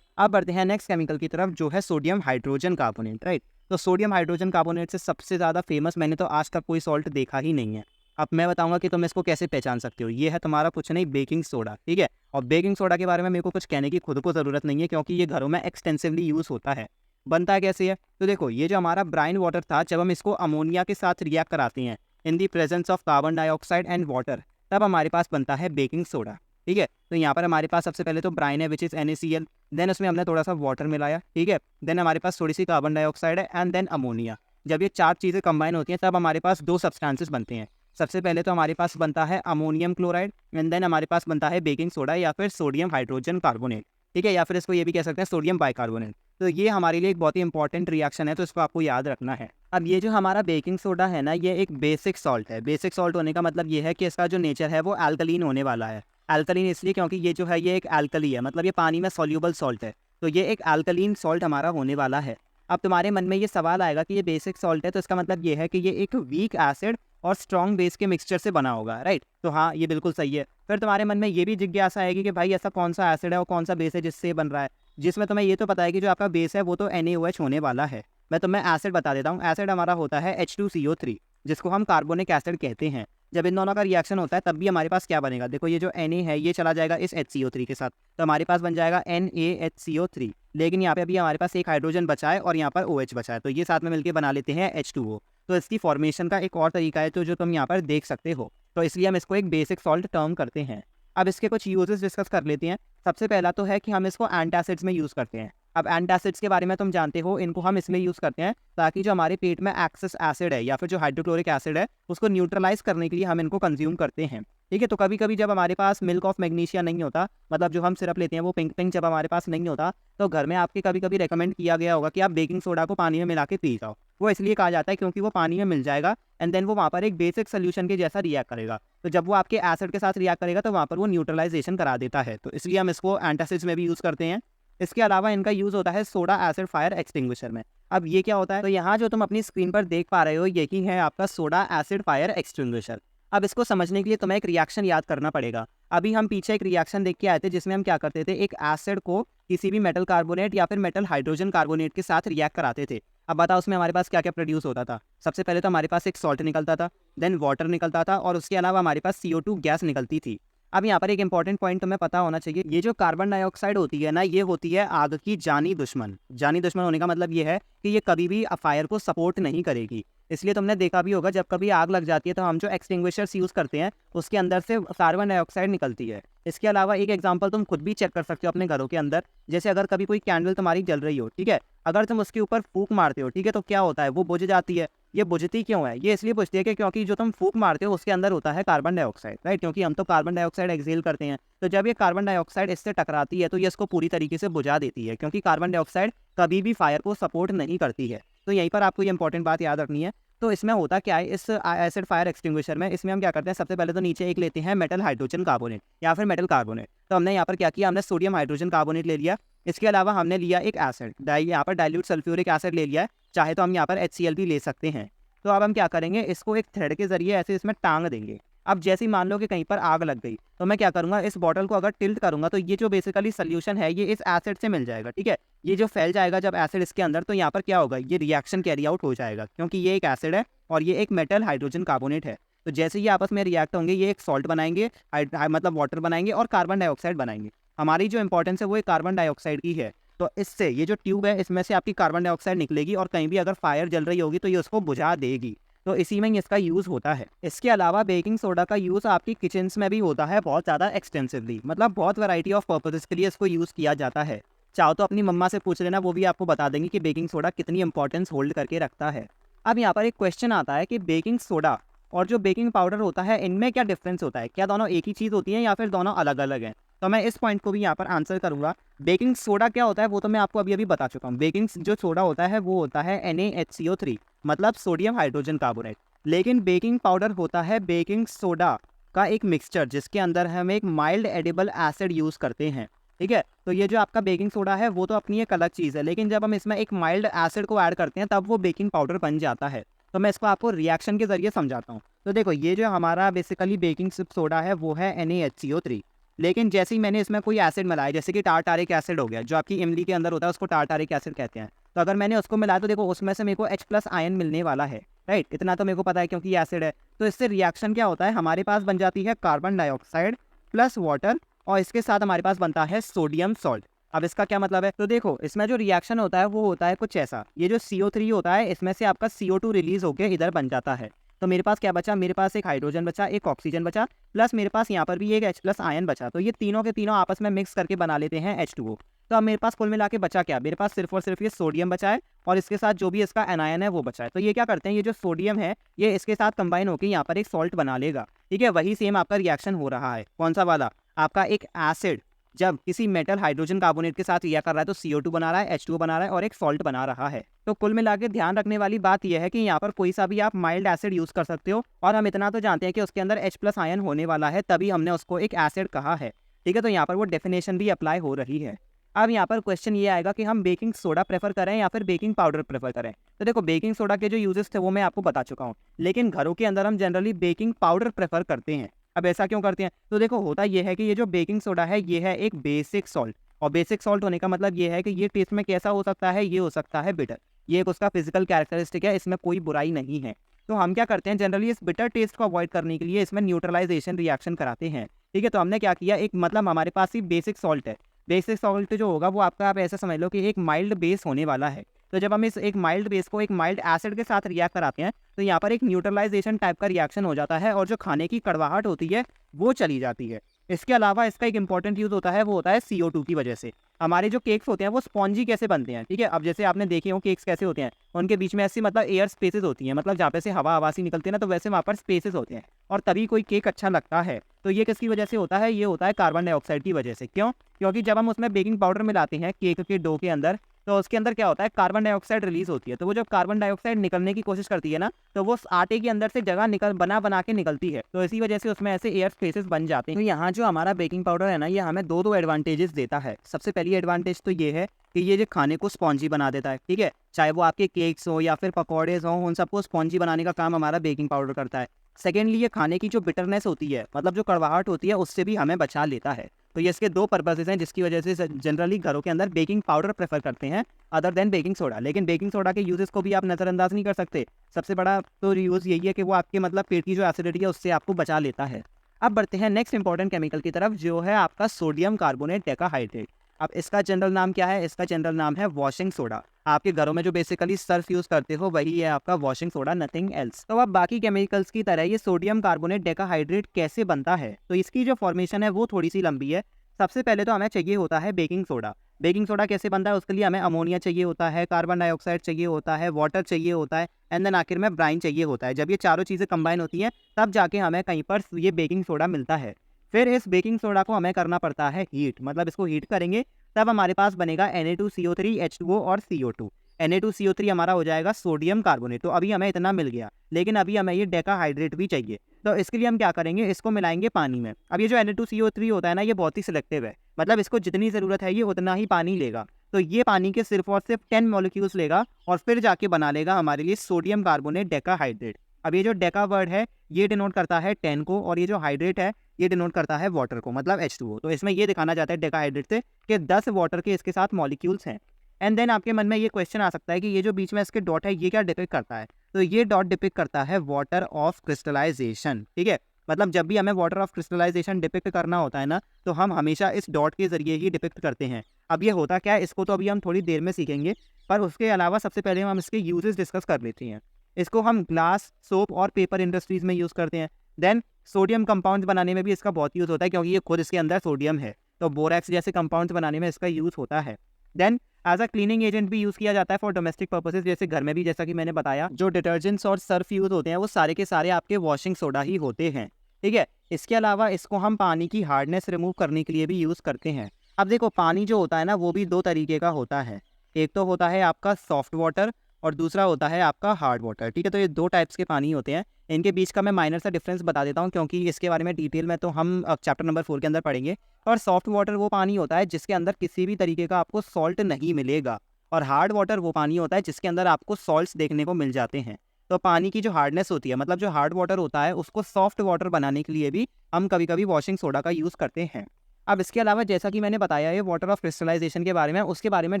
अब बढ़ते हैं नेक्स्ट केमिकल की तरफ, जो है सोडियम हाइड्रोजन कार्बोनेट, राइट? तो सोडियम हाइड्रोजन कार्बोनेट से सबसे ज़्यादा फेमस मैंने तो आज तक कोई सॉल्ट देखा ही नहीं है। अब मैं बताऊंगा कि तुम इसको कैसे पहचान सकते हो। ये है तुम्हारा कुछ नहीं, बेकिंग सोडा, ठीक है? और बेकिंग सोडा के बारे में मेरे को कुछ कहने की खुद को ज़रूरत नहीं है, क्योंकि ये घरों में एक्सटेंसिवली यूज़ होता है। बनता कैसे है? तो देखो, ये जो हमारा ब्राइन वाटर था, जब हम इसको अमोनिया के साथ रिएक्ट कराते हैं in the presence of carbon dioxide and water, तब हमारे पास बनता है बेकिंग सोडा, ठीक है? तो यहाँ पर हमारे पास सबसे पहले तो ब्राइन है विच इज़ NaCl, देन उसमें हमने थोड़ा सा वाटर मिलाया, ठीक है? देन हमारे पास थोड़ी सी कार्बन डाइऑक्साइड है एंड देन अमोनिया। जब ये चार चीज़ें कंबाइन होती हैं तब हमारे पास दो सब्सटेंसेस बनते हैं। सबसे पहले तो हमारे पास बनता है अमोनियम क्लोराइड एंड देन हमारे पास बनता है बेकिंग सोडा या फिर सोडियम हाइड्रोजन कार्बोनेट, ठीक है? या फिर इसको ये भी कह सकते हैं सोडियम बाइकार्बोनेट। तो ये हमारे लिए एक बहुत ही इंपॉर्टेंट रिएक्शन है, तो इसको आपको याद रखना है। अब ये जो हमारा बेकिंग सोडा है ना, ये एक बेसिक सॉल्ट है। बेसिक सॉल्ट होने का मतलब ये है कि इसका जो नेचर है वो अल्कलीन होने वाला है। अल्कलीन इसलिए क्योंकि ये जो है ये एक अल्कली है, मतलब ये पानी में सॉल्यूबल सॉल्ट है, तो ये एक अल्कलीन सॉल्ट हमारा होने वाला है। अब तुम्हारे मन में ये सवाल आएगा कि ये बेसिक सॉल्ट है, तो इसका मतलब ये है कि ये एक वीक एसिड और स्ट्रॉन्ग बेस के मिक्सचर से बना होगा, राइट? तो हाँ, ये बिल्कुल सही है। फिर तुम्हारे मन में ये भी जिज्ञासा आएगी कि भाई ऐसा कौन सा एसिड है और कौन सा बेस है जिससे ये बन रहा है, जिसमें तुम्हें ये तो पता है कि जो आपका बेस है वो तो NaOH होने वाला है। मैं तुम्हें एसिड बता देता हूँ। एसिड हमारा होता है H2CO3, जिसको हम कार्बोनिक एसिड कहते हैं। जब इन दोनों का रिएक्शन होता है तब भी हमारे पास क्या बनेगा? देखो, ये जो Na है ये चला जाएगा इस HCO3 के साथ, तो हमारे पास बन जाएगा NaHCO3। लेकिन यहाँ पे अभी हमारे पास एक हाइड्रोजन बचा है और यहाँ पर OH बचा है, तो ये साथ में मिलकर बना लेते हैं H2O। तो इसकी फॉर्मेशन का एक और तरीका है तो जो तुम यहाँ पर देख सकते हो, तो इसलिए हम इसको एक बेसिक सॉल्ट टर्म करते हैं। अब इसके कुछ यूजेस डिस्कस कर लेते हैं। सबसे पहला तो है कि हम इसको एंटासिड्स में यूज़ करते हैं। अब एंटासिड्स के बारे में तुम जानते हो, इनको हम इसलिए यूज़ करते हैं ताकि जो हमारे पेट में एक्सेस एसिड है या फिर जो हाइड्रोक्लोरिक एसिड है उसको न्यूट्रलाइज करने के लिए हम इनको कंज्यूम करते हैं, ठीक है? तो कभी कभी जब हमारे पास मिल्क ऑफ मैग्नीशिया नहीं होता, मतलब जो हम सिरप लेते हैं वो पिंक पिंक जब हमारे पास नहीं होता, तो घर में आपके कभी कभी रेकमेंड किया गया होगा कि आप बेकिंग सोडा को पानी में मिला के पी जाओ। वो इसलिए कहा जाता है क्योंकि वो पानी में मिल जाएगा एंड देन वो वहाँ पर एक बेसिक सोल्यूशन के जैसा रिएक्ट करेगा, तो जब वो आपके एसिड के साथ रिएक्ट करेगा तो वहाँ पर वो न्यूट्रलाइजेशन करा देता है, तो इसलिए हम इसको एंटासिड्स में भी यूज़ करते हैं। इसके अलावा इनका यूज़ होता है सोडा एसिड फायर एक्सटिंग्विशर में। अब ये क्या होता है? तो यहाँ जो तुम अपनी स्क्रीन पर देख पा रहे हो यही है आपका सोडा एसिड फायर एक्सटिंग्विशर। अब इसको समझने के लिए तुम्हें एक रिएक्शन याद करना पड़ेगा। अभी हम पीछे एक रिएक्शन देख के आए थे जिसमें हम क्या करते थे, एक एसिड को किसी भी मेटल कार्बोनेट या फिर मेटल हाइड्रोजन कार्बोनेट के साथ रिएक्ट कराते थे। अब बताओ उसमें हमारे पास क्या क्या प्रोड्यूस होता था? सबसे पहले तो हमारे पास एक सॉल्ट निकलता था, देन वाटर निकलता था और उसके अलावा हमारे पास CO2 गैस निकलती थी। अब यहाँ पर एक इंपॉर्टेंट पॉइंट तुम्हें पता होना चाहिए, ये जो कार्बन डाइऑक्साइड होती है ना, ये होती है आग की जानी दुश्मन। जानी दुश्मन होने का मतलब ये है कि ये कभी भी फायर को सपोर्ट नहीं करेगी। इसलिए तुमने देखा भी होगा जब कभी आग लग जाती है तो हम जो एक्सटिंग्विशर्स यूज़ करते हैं उसके अंदर से कार्बन डाइऑक्साइड निकलती है। इसके अलावा एक एग्जांपल तुम खुद भी चेक कर सकते हो अपने घरों के अंदर, जैसे अगर कभी कोई कैंडल तुम्हारी जल रही हो, ठीक है, अगर तुम उसके ऊपर फूंक मारते हो, ठीक है, तो क्या होता है? वो बुझ जाती है। ये बुझती क्यों है? ये इसलिए बुझती है कि क्योंकि जो तुम फूंक मारते हो उसके अंदर होता है कार्बन डाइऑक्साइड, राइट? क्योंकि हम तो कार्बन डाइऑक्साइड एक्सेल करते हैं, तो जब ये कार्बन डाइऑक्साइड इससे टकराती है तो ये इसको पूरी तरीके से बुझा देती है, क्योंकि कार्बन डाइऑक्साइड कभी भी फायर को सपोर्ट नहीं करती है। तो यहीं पर आपको ये इंपॉर्टेंट बात याद रखनी है। तो इसमें होता क्या है, इस एसिड फायर एक्सटिंग्विशर में, इसमें हम क्या करते हैं, सबसे पहले तो नीचे एक लेते हैं मेटल हाइड्रोजन कार्बोनेट या फिर मेटल कार्बोनेट। तो हमने यहाँ पर क्या किया, हमने सोडियम हाइड्रोजन कार्बोनेट ले लिया। इसके अलावा हमने लिया एक एसिड, यहाँ पर डाइल्यूट सल्फ्यूरिक एसिड ले लिया है, चाहे तो हम यहाँ पर HCl भी ले सकते हैं। तो अब हम क्या करेंगे, इसको एक थ्रेड के जरिए ऐसे इसमें टांग देंगे। अब जैसे ही मान लो कि कहीं पर आग लग गई तो मैं क्या करूंगा, इस बॉटल को अगर टिल्ट करूंगा तो ये जो बेसिकली सोल्यूशन है ये इस एसिड से मिल जाएगा, ठीक है? ये जो फैल जाएगा जब एसिड इसके अंदर, तो यहाँ पर क्या होगा, ये रिएक्शन कैरी आउट हो जाएगा, क्योंकि ये एक एसिड है और ये एक मेटल हाइड्रोजन कार्बोनेट है। तो जैसे ही आपस में रिएक्ट होंगे ये एक सॉल्ट बनाएंगे, मतलब वाटर बनाएंगे और कार्बन डाइऑक्साइड बनाएंगे। हमारी जो इंपॉर्टेंस है वो एक कार्बन डाइऑक्साइड की है। तो इससे ये जो ट्यूब है इसमें से आपकी कार्बन डाइऑक्साइड निकलेगी और कहीं भी अगर फायर जल रही होगी तो ये उसको बुझा देगी। तो इसी में ही इसका यूज़ होता है। इसके अलावा बेकिंग सोडा का यूज़ आपकी किचन्स में भी होता है बहुत ज़्यादा एक्सटेंसिवली, मतलब बहुत वैरायटी ऑफ पर्पसेस के लिए इसको यूज़ किया जाता है। चाहो तो अपनी मम्मा से पूछ लेना, वो भी आपको बता देंगे कि बेकिंग सोडा कितनी इंपॉर्टेंस होल्ड करके रखता है। अब यहाँ पर एक क्वेश्चन आता है कि बेकिंग सोडा और जो बेकिंग पाउडर होता है इनमें क्या डिफरेंस होता है, क्या दोनों एक ही चीज़ होती है या फिर दोनों अलग अलग हैं। तो मैं इस पॉइंट को भी यहाँ पर आंसर करूँगा। बेकिंग सोडा क्या होता है वो तो मैं आपको अभी अभी बता चुका हूँ। बेकिंग जो सोडा होता है वो होता है NaHCO3, मतलब सोडियम हाइड्रोजन कार्बोनेट। लेकिन बेकिंग पाउडर होता है बेकिंग सोडा का एक मिक्सचर जिसके अंदर हम एक माइल्ड एडिबल एसिड यूज़ करते हैं। ठीक है, तो ये जो आपका बेकिंग सोडा है वो तो अपनी एक अलग चीज़ है, लेकिन जब हम इसमें एक माइल्ड एसिड को ऐड करते हैं तब वो बेकिंग पाउडर बन जाता है। तो मैं इसको आपको रिएक्शन के जरिए समझाता हूँ। तो देखो, ये जो हमारा बेसिकली बेकिंग सोडा है वो है NaHCO3। लेकिन जैसे ही मैंने इसमें कोई एसिड मिलाया, जैसे कि टारटारिक एसिड हो गया, जो आपकी इमली के अंदर होता है उसको टारटारिक एसिड कहते हैं। तो अगर मैंने उसको मिलाया तो देखो उसमें से मेरे को H+ आयन मिलने वाला है। राइट, इतना तो मेरे को पता है क्योंकि ये एसिड है। तो इससे रिएक्शन क्या होता है, हमारे पास बन जाती है कार्बन डाइऑक्साइड प्लस वाटर, और इसके साथ हमारे पास बनता है सोडियम सॉल्ट। अब इसका क्या मतलब है, तो देखो इसमें जो रिएक्शन होता है वो होता है कुछ ऐसा। ये जो CO3 होता है इसमें से आपका CO2 रिलीज होकर इधर बन जाता है। तो मेरे पास क्या बचा, मेरे पास एक हाइड्रोजन बचा, एक ऑक्सीजन बचा, प्लस मेरे पास यहाँ पर भी एक H+ आयन बचा। तो ये तीनों के तीनों आपस में मिक्स करके बना लेते हैं H2O। तो अब मेरे पास कुल मिला के बचा क्या, मेरे पास सिर्फ और सिर्फ ये सोडियम बचा है और इसके साथ जो भी इसका एनायन है वो बचा है। तो ये क्या करते हैं, ये जो सोडियम है ये इसके साथ कंबाइन होकर यहाँ पर एक सॉल्ट बना लेगा। ठीक है, वही सेम आपका रिएक्शन हो रहा है। कौन सा वाला, आपका एक एसिड जब किसी मेटल हाइड्रोजन कार्बोनेट के साथ रिएक्ट कर रहा है तो CO2 बना रहा है, H2O बना रहा है और एक सॉल्ट बना रहा है। तो कुल मिला के ध्यान रखने वाली बात यह है कि यहाँ पर कोई सा भी आप माइल्ड एसिड यूज कर सकते हो, और हम इतना तो जानते हैं कि उसके अंदर H+ आयन होने वाला है, तभी हमने उसको एक एसिड कहा है। ठीक है, तो यहाँ पर वो डेफिनेशन भी अप्लाई हो रही है। अब यहाँ पर क्वेश्चन ये आएगा कि हम बेकिंग सोडा प्रेफर करें या फिर बेकिंग पाउडर प्रेफर करें। तो देखो, बेकिंग सोडा के जो यूजेस थे वो मैं आपको बता चुका हूँ, लेकिन घरों के अंदर हम जनरली बेकिंग पाउडर प्रेफर करते हैं। अब ऐसा क्यों करते हैं, तो देखो होता ये है कि ये जो बेकिंग सोडा है ये है एक बेसिक सॉल्ट, और बेसिक सॉल्ट होने का मतलब ये है कि ये टेस्ट में कैसा हो सकता है, ये हो सकता है बिटर। ये एक उसका फिजिकल कैरेक्टरिस्टिक है, इसमें कोई बुराई नहीं है। तो हम क्या करते हैं, जनरली इस बिटर टेस्ट को अवॉइड करने के लिए इसमें न्यूट्रलाइजेशन रिएक्शन कराते हैं। ठीक है, तो हमने क्या किया, एक मतलब हमारे पास ही बेसिक सॉल्ट है। बेसिक सॉल्ट जो होगा वो आपका, आप ऐसा समझ लो कि एक माइल्ड बेस होने वाला है। तो जब हम इस एक माइल्ड बेस को एक माइल्ड एसिड के साथ रिएक्ट कराते हैं तो यहाँ पर एक न्यूट्रलाइजेशन टाइप का रिएक्शन हो जाता है और जो खाने की कड़वाहट होती है वो चली जाती है। इसके अलावा इसका एक इंपॉर्टेंट यूज होता है, वो होता है CO2 की वजह से। हमारे जो केक्स होते हैं वो स्पॉन्जी कैसे बनते हैं, ठीक है, अब जैसे आपने देखे हो केक्स कैसे होते हैं, उनके बीच में ऐसी मतलब एयर स्पेसेस होती हैं, मतलब जहाँ पे से हवा हवासी निकलती है ना, तो वैसे वहाँ पर स्पेसेस होते हैं और तभी कोई केक अच्छा लगता है। तो ये किसकी वजह से होता है, ये होता है कार्बन डाइऑक्साइड की वजह से। क्यों, क्योंकि जब हम उसमें बेकिंग पाउडर मिलाते हैं केक के डो के अंदर, तो उसके अंदर क्या होता है, कार्बन डाइऑक्साइड रिलीज होती है। तो वो जब कार्बन डाइऑक्साइड निकलने की कोशिश करती है ना, तो वो आटे के अंदर से जगह निकल बना बना के निकलती है, तो इसी वजह से उसमें ऐसे एयर स्पेसेस बन जाते हैं। तो यहाँ जो हमारा बेकिंग पाउडर है ना, ये हमें दो एडवांटेजेस देता है। सबसे पहली एडवांटेज तो ये है कि ये जो खाने को स्पॉन्जी बना देता है। ठीक है, चाहे वो आपके केक्स हो या फिर पकौड़ेज हो, उन सबको स्पॉन्जी बनाने का काम हमारा बेकिंग पाउडर करता है। सेकेंडली, ये खाने की जो बिटरनेस होती है, मतलब जो कड़वाहट होती है, उससे भी हमें बचा लेता है। तो ये इसके दो पर्पसेस हैं जिसकी वजह से जनरली घरों के अंदर बेकिंग पाउडर प्रेफर करते हैं अदर देन बेकिंग सोडा। लेकिन बेकिंग सोडा के यूजेस को भी आप नज़रअंदाज नहीं कर सकते। सबसे बड़ा तो यूज़ यही है कि वो आपके मतलब पेट की जो एसिडिटी है उससे आपको बचा लेता है। अब बढ़ते हैं नेक्स्ट इंपॉर्टेंट केमिकल की तरफ, जो है आपका सोडियम कार्बोनेट डेकाहाइड्रेट। अब इसका जनरल नाम क्या है, इसका जनरल नाम है वॉशिंग सोडा। आपके घरों में जो बेसिकली सर्फ यूज करते हो वही है आपका वॉशिंग सोडा, नथिंग एल्स। तो अब बाकी केमिकल्स की तरह ये सोडियम कार्बोनेट डेकाहाइड्रेट कैसे बनता है, तो इसकी जो फॉर्मेशन है वो थोड़ी सी लंबी है। सबसे पहले तो हमें चाहिए होता है बेकिंग सोडा। बेकिंग सोडा कैसे बनता है, उसके लिए हमें अमोनिया चाहिए होता है, कार्बन डाइऑक्साइड चाहिए होता है, वाटर चाहिए होता है, एंड देन आखिर में ब्राइन चाहिए होता है। जब ये चारों चीज़ें कंबाइन होती हैं तब जाके हमें कहीं पर ये बेकिंग सोडा मिलता है। फिर इस बेकिंग सोडा को हमें करना पड़ता है हीट, मतलब इसको हीट करेंगे तब हमारे पास बनेगा Na2CO3 H2O और CO2। Na2CO3 हमारा हो जाएगा सोडियम कार्बोनेट। तो अभी हमें इतना मिल गया, लेकिन अभी हमें ये डेकाहाइड्रेट भी चाहिए। तो इसके लिए हम क्या करेंगे, इसको मिलाएंगे पानी में। अब ये जो Na2CO3 होता है ना, ये बहुत ही सिलेक्टिव है, मतलब इसको जितनी ज़रूरत है ये उतना ही पानी लेगा। तो ये पानी के सिर्फ और सिर्फ 10 मॉलिक्यूल्स लेगा और फिर जाके बना लेगा हमारे लिए सोडियम कार्बोनेट डेकाहाइड्रेट। अब ये जो डेका वर्ड है ये डिनोट करता है 10 को, और ये जो हाइड्रेट है ये डिनोट करता है वाटर को, मतलब H2O। तो इसमें ये दिखाना चाहता है डेकाहाइड्रेट से कि 10 वाटर के इसके साथ मॉलिक्यूल्स हैं। एंड देन आपके मन में ये क्वेश्चन आ सकता है कि ये जो बीच में इसके डॉट है ये क्या डिपिक्ट करता है, तो ये डॉट डिपिक्ट करता है वाटर ऑफ क्रिस्टलाइजेशन। ठीक है, मतलब जब भी हमें वाटर ऑफ क्रिस्टलाइजेशन डिपिक्ट करना होता है ना, तो हम हमेशा इस डॉट के जरिए ही डिपिक्ट करते हैं। अब ये होता क्या है, इसको तो अभी हम थोड़ी देर में सीखेंगे, पर उसके अलावा सबसे पहले हम इसके यूजेस डिस्कस कर लेते हैं। इसको हम ग्लास, सोप और पेपर इंडस्ट्रीज में यूज़ करते हैं। देन सोडियम कंपाउंड्स बनाने में भी इसका बहुत यूज़ होता है, क्योंकि ये खुद इसके अंदर सोडियम है, तो बोरैक्स जैसे कंपाउंड्स बनाने में इसका यूज़ होता है। Then as a cleaning agent भी यूज़ किया जाता है फॉर डोमेस्टिक पर्पसेस, जैसे घर में भी, जैसा कि मैंने बताया, जो डिटर्जेंट्स और सर्फ यूज़ होते हैं वो सारे के सारे आपके वॉशिंग सोडा ही होते हैं। ठीक है, इसके अलावा इसको हम पानी की हार्डनेस रिमूव करने के लिए भी यूज़ करते हैं। अब देखो, पानी जो होता है ना, वो भी दो तरीके का होता है। एक तो होता है आपका सॉफ्ट वाटर और दूसरा होता है आपका हार्ड वाटर। ठीक है, तो ये दो टाइप्स के पानी होते हैं। इनके बीच का मैं माइनर सा डिफरेंस बता देता हूँ, क्योंकि इसके बारे में डिटेल में तो हम चैप्टर नंबर 4 के अंदर पढ़ेंगे। और सॉफ्ट वाटर वो पानी होता है जिसके अंदर किसी भी तरीके का आपको सॉल्ट नहीं मिलेगा, और हार्ड वाटर वो पानी होता है जिसके अंदर आपको सॉल्ट्स देखने को मिल जाते हैं। तो पानी की जो हार्डनेस होती है, मतलब जो हार्ड वाटर होता है, उसको सॉफ्ट वाटर बनाने के लिए भी हम कभी कभी वॉशिंग सोडा का यूज़ करते हैं। अब इसके अलावा जैसा कि मैंने बताया ये वाटर ऑफ क्रिस्टलाइजेशन के बारे में, उसके बारे में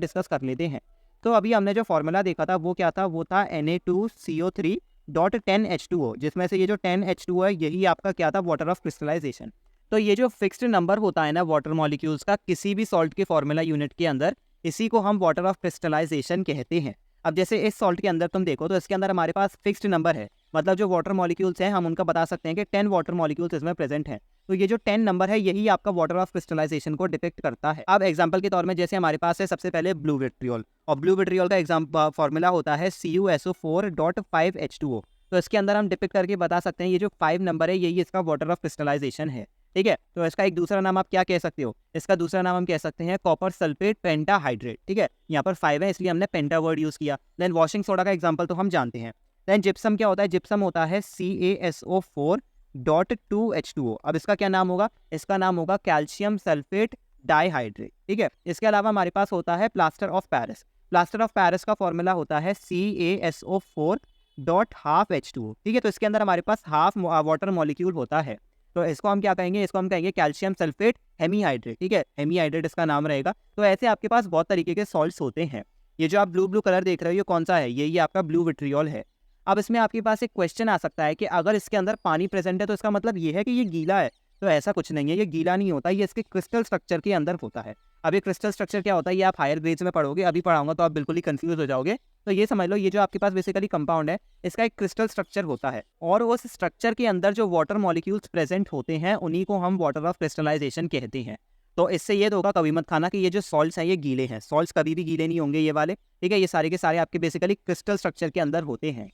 डिस्कस कर लेते हैं। तो अभी हमने जो फॉर्मूला देखा था वो क्या था, वो था Na2CO3.10H2O, जिसमें से ये जो 10H2O है यही आपका क्या था, वाटर ऑफ क्रिस्टलाइजेशन। तो ये जो फिक्स्ड नंबर होता है ना वाटर मॉलिक्यूल्स का किसी भी सॉल्ट के फॉर्मूला यूनिट के अंदर, इसी को हम वाटर ऑफ क्रिस्टलाइजेशन कहते हैं। अब जैसे इस सॉल्ट के अंदर तुम देखो तो इसके अंदर हमारे पास फिक्स्ड नंबर है, मतलब जो वाटर मॉलिक्यूल्स हैं हम उनका बता सकते हैं कि 10 वाटर मॉलिक्यूल्स इसमें प्रेजेंट हैं। तो ये जो 10 नंबर है यही आपका वाटर ऑफ क्रिस्टलाइजेशन को डिपिक्ट करता है। अब एग्जांपल के तौर में जैसे हमारे पास है सबसे पहले ब्लू विट्रियोल, और ब्लू विट्रियोल का फॉर्मूला होता है CuSO4.5H2O। तो इसके अंदर हम डिपिक्ट करके बता सकते हैं ये जो 5 नंबर है यही इसका वाटर ऑफ क्रिस्टलाइजेशन है। ठीक है, तो इसका एक दूसरा नाम आप क्या कह सकते हो, इसका दूसरा नाम हम कह सकते हैं कॉपर सल्फेट पेंटाहाइड्रेट। ठीक है, यहाँ पर 5 है इसलिए हमने पेंटा वर्ड यूज़ किया। देन वॉशिंग सोडा का एग्जाम्पल तो हम जानते हैं। देन जिप्सम क्या होता है, जिप्सम होता है CaSO4.2H2O। अब इसका क्या नाम होगा, इसका नाम होगा कैल्शियम सल्फेट डाइहाइड्रेट। ठीक है, इसके अलावा हमारे पास होता है plaster of Paris. Plaster of Paris का फॉर्मूला होता है CaSO4.12H2O। ठीक है, तो इसके अंदर हमारे पास हाफ वाटर मॉलिक्यूल होता है, तो इसको हम क्या कहेंगे, इसको हम कहेंगे कैल्शियम सल्फेट हेमीहाइड्रेट। ठीक है, हेमीहाइड्रेट इसका नाम रहेगा। तो ऐसे आपके पास बहुत तरीके के सॉल्ट्स होते हैं। ये जो आप ब्लू ब्लू कलर देख रहे हो ये कौन सा है, यही आपका ब्लू विट्रियोल है। अब इसमें आपके पास एक क्वेश्चन आ सकता है कि अगर इसके अंदर पानी प्रेजेंट है तो इसका मतलब ये है कि ये गीला है। तो ऐसा कुछ नहीं है, ये गीला नहीं होता, ये इसके क्रिस्टल स्ट्रक्चर के अंदर होता है। अब ये क्रिस्टल स्ट्रक्चर क्या होता है ये आप हायर ग्रेड्स में पढ़ोगे, अभी पढ़ाऊंगा तो आप बिल्कुल ही कंफ्यूज हो जाओगे। तो ये समझ लो, ये जो आपके पास बेसिकली कंपाउंड है इसका एक क्रिस्टल स्ट्रक्चर होता है, और उस स्ट्रक्चर के अंदर जो वाटर मॉलिक्यूल्स प्रेजेंट होते हैं उन्हीं को हम वाटर ऑफ क्रिस्टलाइजेशन कहते हैं। तो इससे ये धोखा कभी मत खाना कि ये जो सॉल्ट्स हैं ये गीले हैं, सॉल्ट्स कभी भी गीले नहीं होंगे ये वाले। ठीक है, ये सारे के सारे आपके बेसिकली क्रिस्टल स्ट्रक्चर के अंदर होते हैं।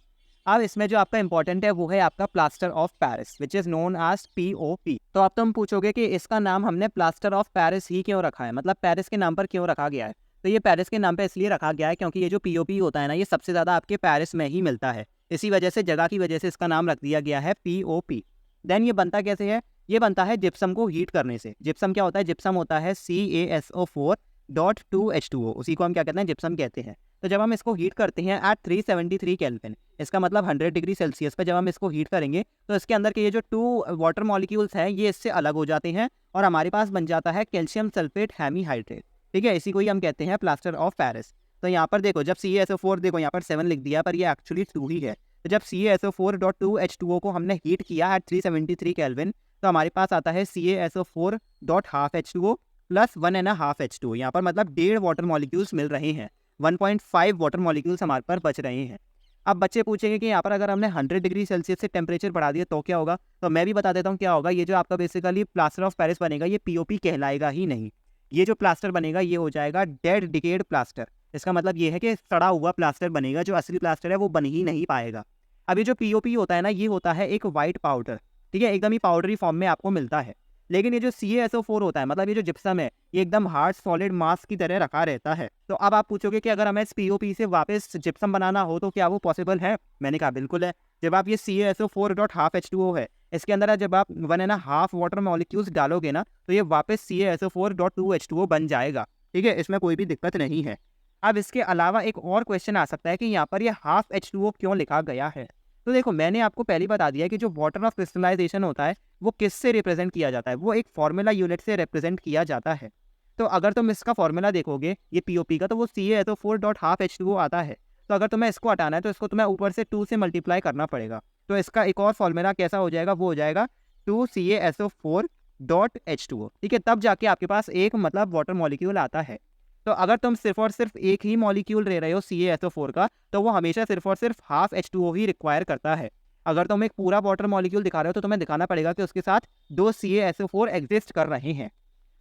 अब इसमें जो आपका इंपॉर्टेंट है वो है आपका plaster of Paris which is known as POP। तो अब तुम पूछोगे कि इसका नाम हमने प्लास्टर ऑफ पेरिस ही क्यों रखा है, मतलब पेरिस के नाम पर क्यों रखा गया है। तो ये पेरिस के नाम पे इसलिए रखा गया है क्योंकि ये जो POP होता है ना ये सबसे ज़्यादा आपके पेरिस में ही मिलता है, इसी वजह से जगह की वजह से इसका नाम रख दिया गया है POP। देन ये बनता कैसे है, ये बनता है जिप्सम को हीट करने से। जिप्सम क्या होता है, जिप्सम होता है CaSO4.2H2O, उसी को हम क्या कहते हैं, जिप्सम कहते हैं। तो जब हम इसको हीट करते हैं एट 373 केल्विन, इसका मतलब 100 डिग्री सेल्सियस पर जब हम इसको हीट करेंगे तो इसके अंदर के ये जो 2 वाटर मॉलिक्यूल्स हैं ये इससे अलग हो जाते हैं और हमारे पास बन जाता है कैल्शियम सल्फेट हेमीहाइड्रेट। ठीक है, इसी को ही हम कहते हैं प्लास्टर ऑफ पेरिस। तो यहाँ पर देखो जब CaSO4 देखो यहाँ पर 7 लिख दिया पर ये एक्चुअली 2 ही है। तो जब CaSO4.2H2O को हमने हीट किया एट 373 केल्विन तो हमारे पास आता है CaSO4.12H2O प्लस 1.5H2O। यहाँ पर मतलब 1.5 वाटर मॉलिक्यूल्स मिल रहे हैं, 1.5 वाटर मॉलिक्यूल्स हमारे पर बच रहे हैं। अब बच्चे पूछेंगे कि यहाँ पर अगर हमने 100 डिग्री सेल्सियस से टेम्परेचर बढ़ा दिया तो क्या होगा, तो मैं भी बता देता हूँ क्या होगा। ये जो आपका बेसिकली प्लास्टर ऑफ पेरिस बनेगा ये POP कहलाएगा ही नहीं, ये जो प्लास्टर बनेगा ये हो जाएगा डेड डिकेड प्लास्टर। इसका मतलब ये है कि सड़ा हुआ प्लास्टर बनेगा, जो असली प्लास्टर है वो बन ही नहीं पाएगा। अब ये जो POP होता है ना ये होता है एक वाइट पाउडर। ठीक है, एकदम ही पाउडरी फॉर्म में आपको मिलता है। लेकिन ये जो CaSO4 होता है मतलब ये जो जिप्सम है ये एकदम हार्ड सॉलिड मास की तरह रखा रहता है। तो अब आप पूछोगे कि अगर हमें इस POP से वापस जिप्सम बनाना हो तो क्या वो पॉसिबल है, मैंने कहा बिल्कुल है। जब आप ये CaSO4.12H2O है इसके अंदर जब आप 1.5 वाटर मॉलिक्यूल्स डालोगे ना तो ये वापस CaSO4.2H2O बन जाएगा। ठीक है, इसमें कोई भी दिक्कत नहीं है। अब इसके अलावा एक और क्वेश्चन आ सकता है कि यहाँ पर ये हाफ H2O क्यों लिखा गया है। तो देखो मैंने आपको पहले बता दिया कि जो वाटर ऑफ क्रिस्टलाइजेशन होता है वो किससे रिप्रेजेंट किया जाता है, वो एक फॉर्मूला यूनिट से रिप्रेजेंट किया जाता है। तो अगर तुम इसका फॉर्मूला देखोगे ये POP का तो वो CaSO4.12H2O आता है। तो अगर तुम्हें इसको हटाना है तो इसको तुम्हें ऊपर से 2 से मल्टीप्लाई करना पड़ेगा। तो इसका एक और फॉर्मूला कैसा हो जाएगा, वो हो जाएगा 2CaSO4.H2O, ठीक है, तब जाके आपके पास एक मतलब वाटर मॉलिक्यूल आता है। तो अगर तुम सिर्फ और सिर्फ एक ही मॉलिक्यूल ले रहे हो CaSO4 का, तो वो हमेशा सिर्फ और सिर्फ हाफ H2O ही रिक्वायर करता है। अगर तुम एक पूरा वाटर मॉलिक्यूल दिखा रहे हो तो तुम्हें दिखाना पड़ेगा कि उसके साथ 2CaSO4 एग्जिस्ट कर रहे हैं।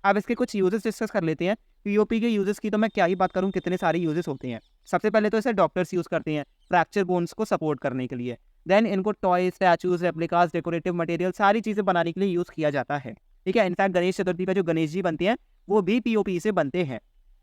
अब इसके कुछ यूजेस डिस्कस कर लेते हैं। पीओपी के यूजेस की तो मैं क्या ही बात करूं, कितने सारे यूजेस होते हैं। सबसे पहले तो इसे डॉक्टर्स यूज करते हैं फ्रैक्चर बोन्स को सपोर्ट करने के लिए। देन इनको toy, statues, replicas, decorative material सारी चीजें बनाने के लिए यूज किया जाता है, ठीक है। इनफैक्ट गणेश चतुर्थी पर जो गणेश जी बनते हैं वो भी पीओपी से बनते हैं।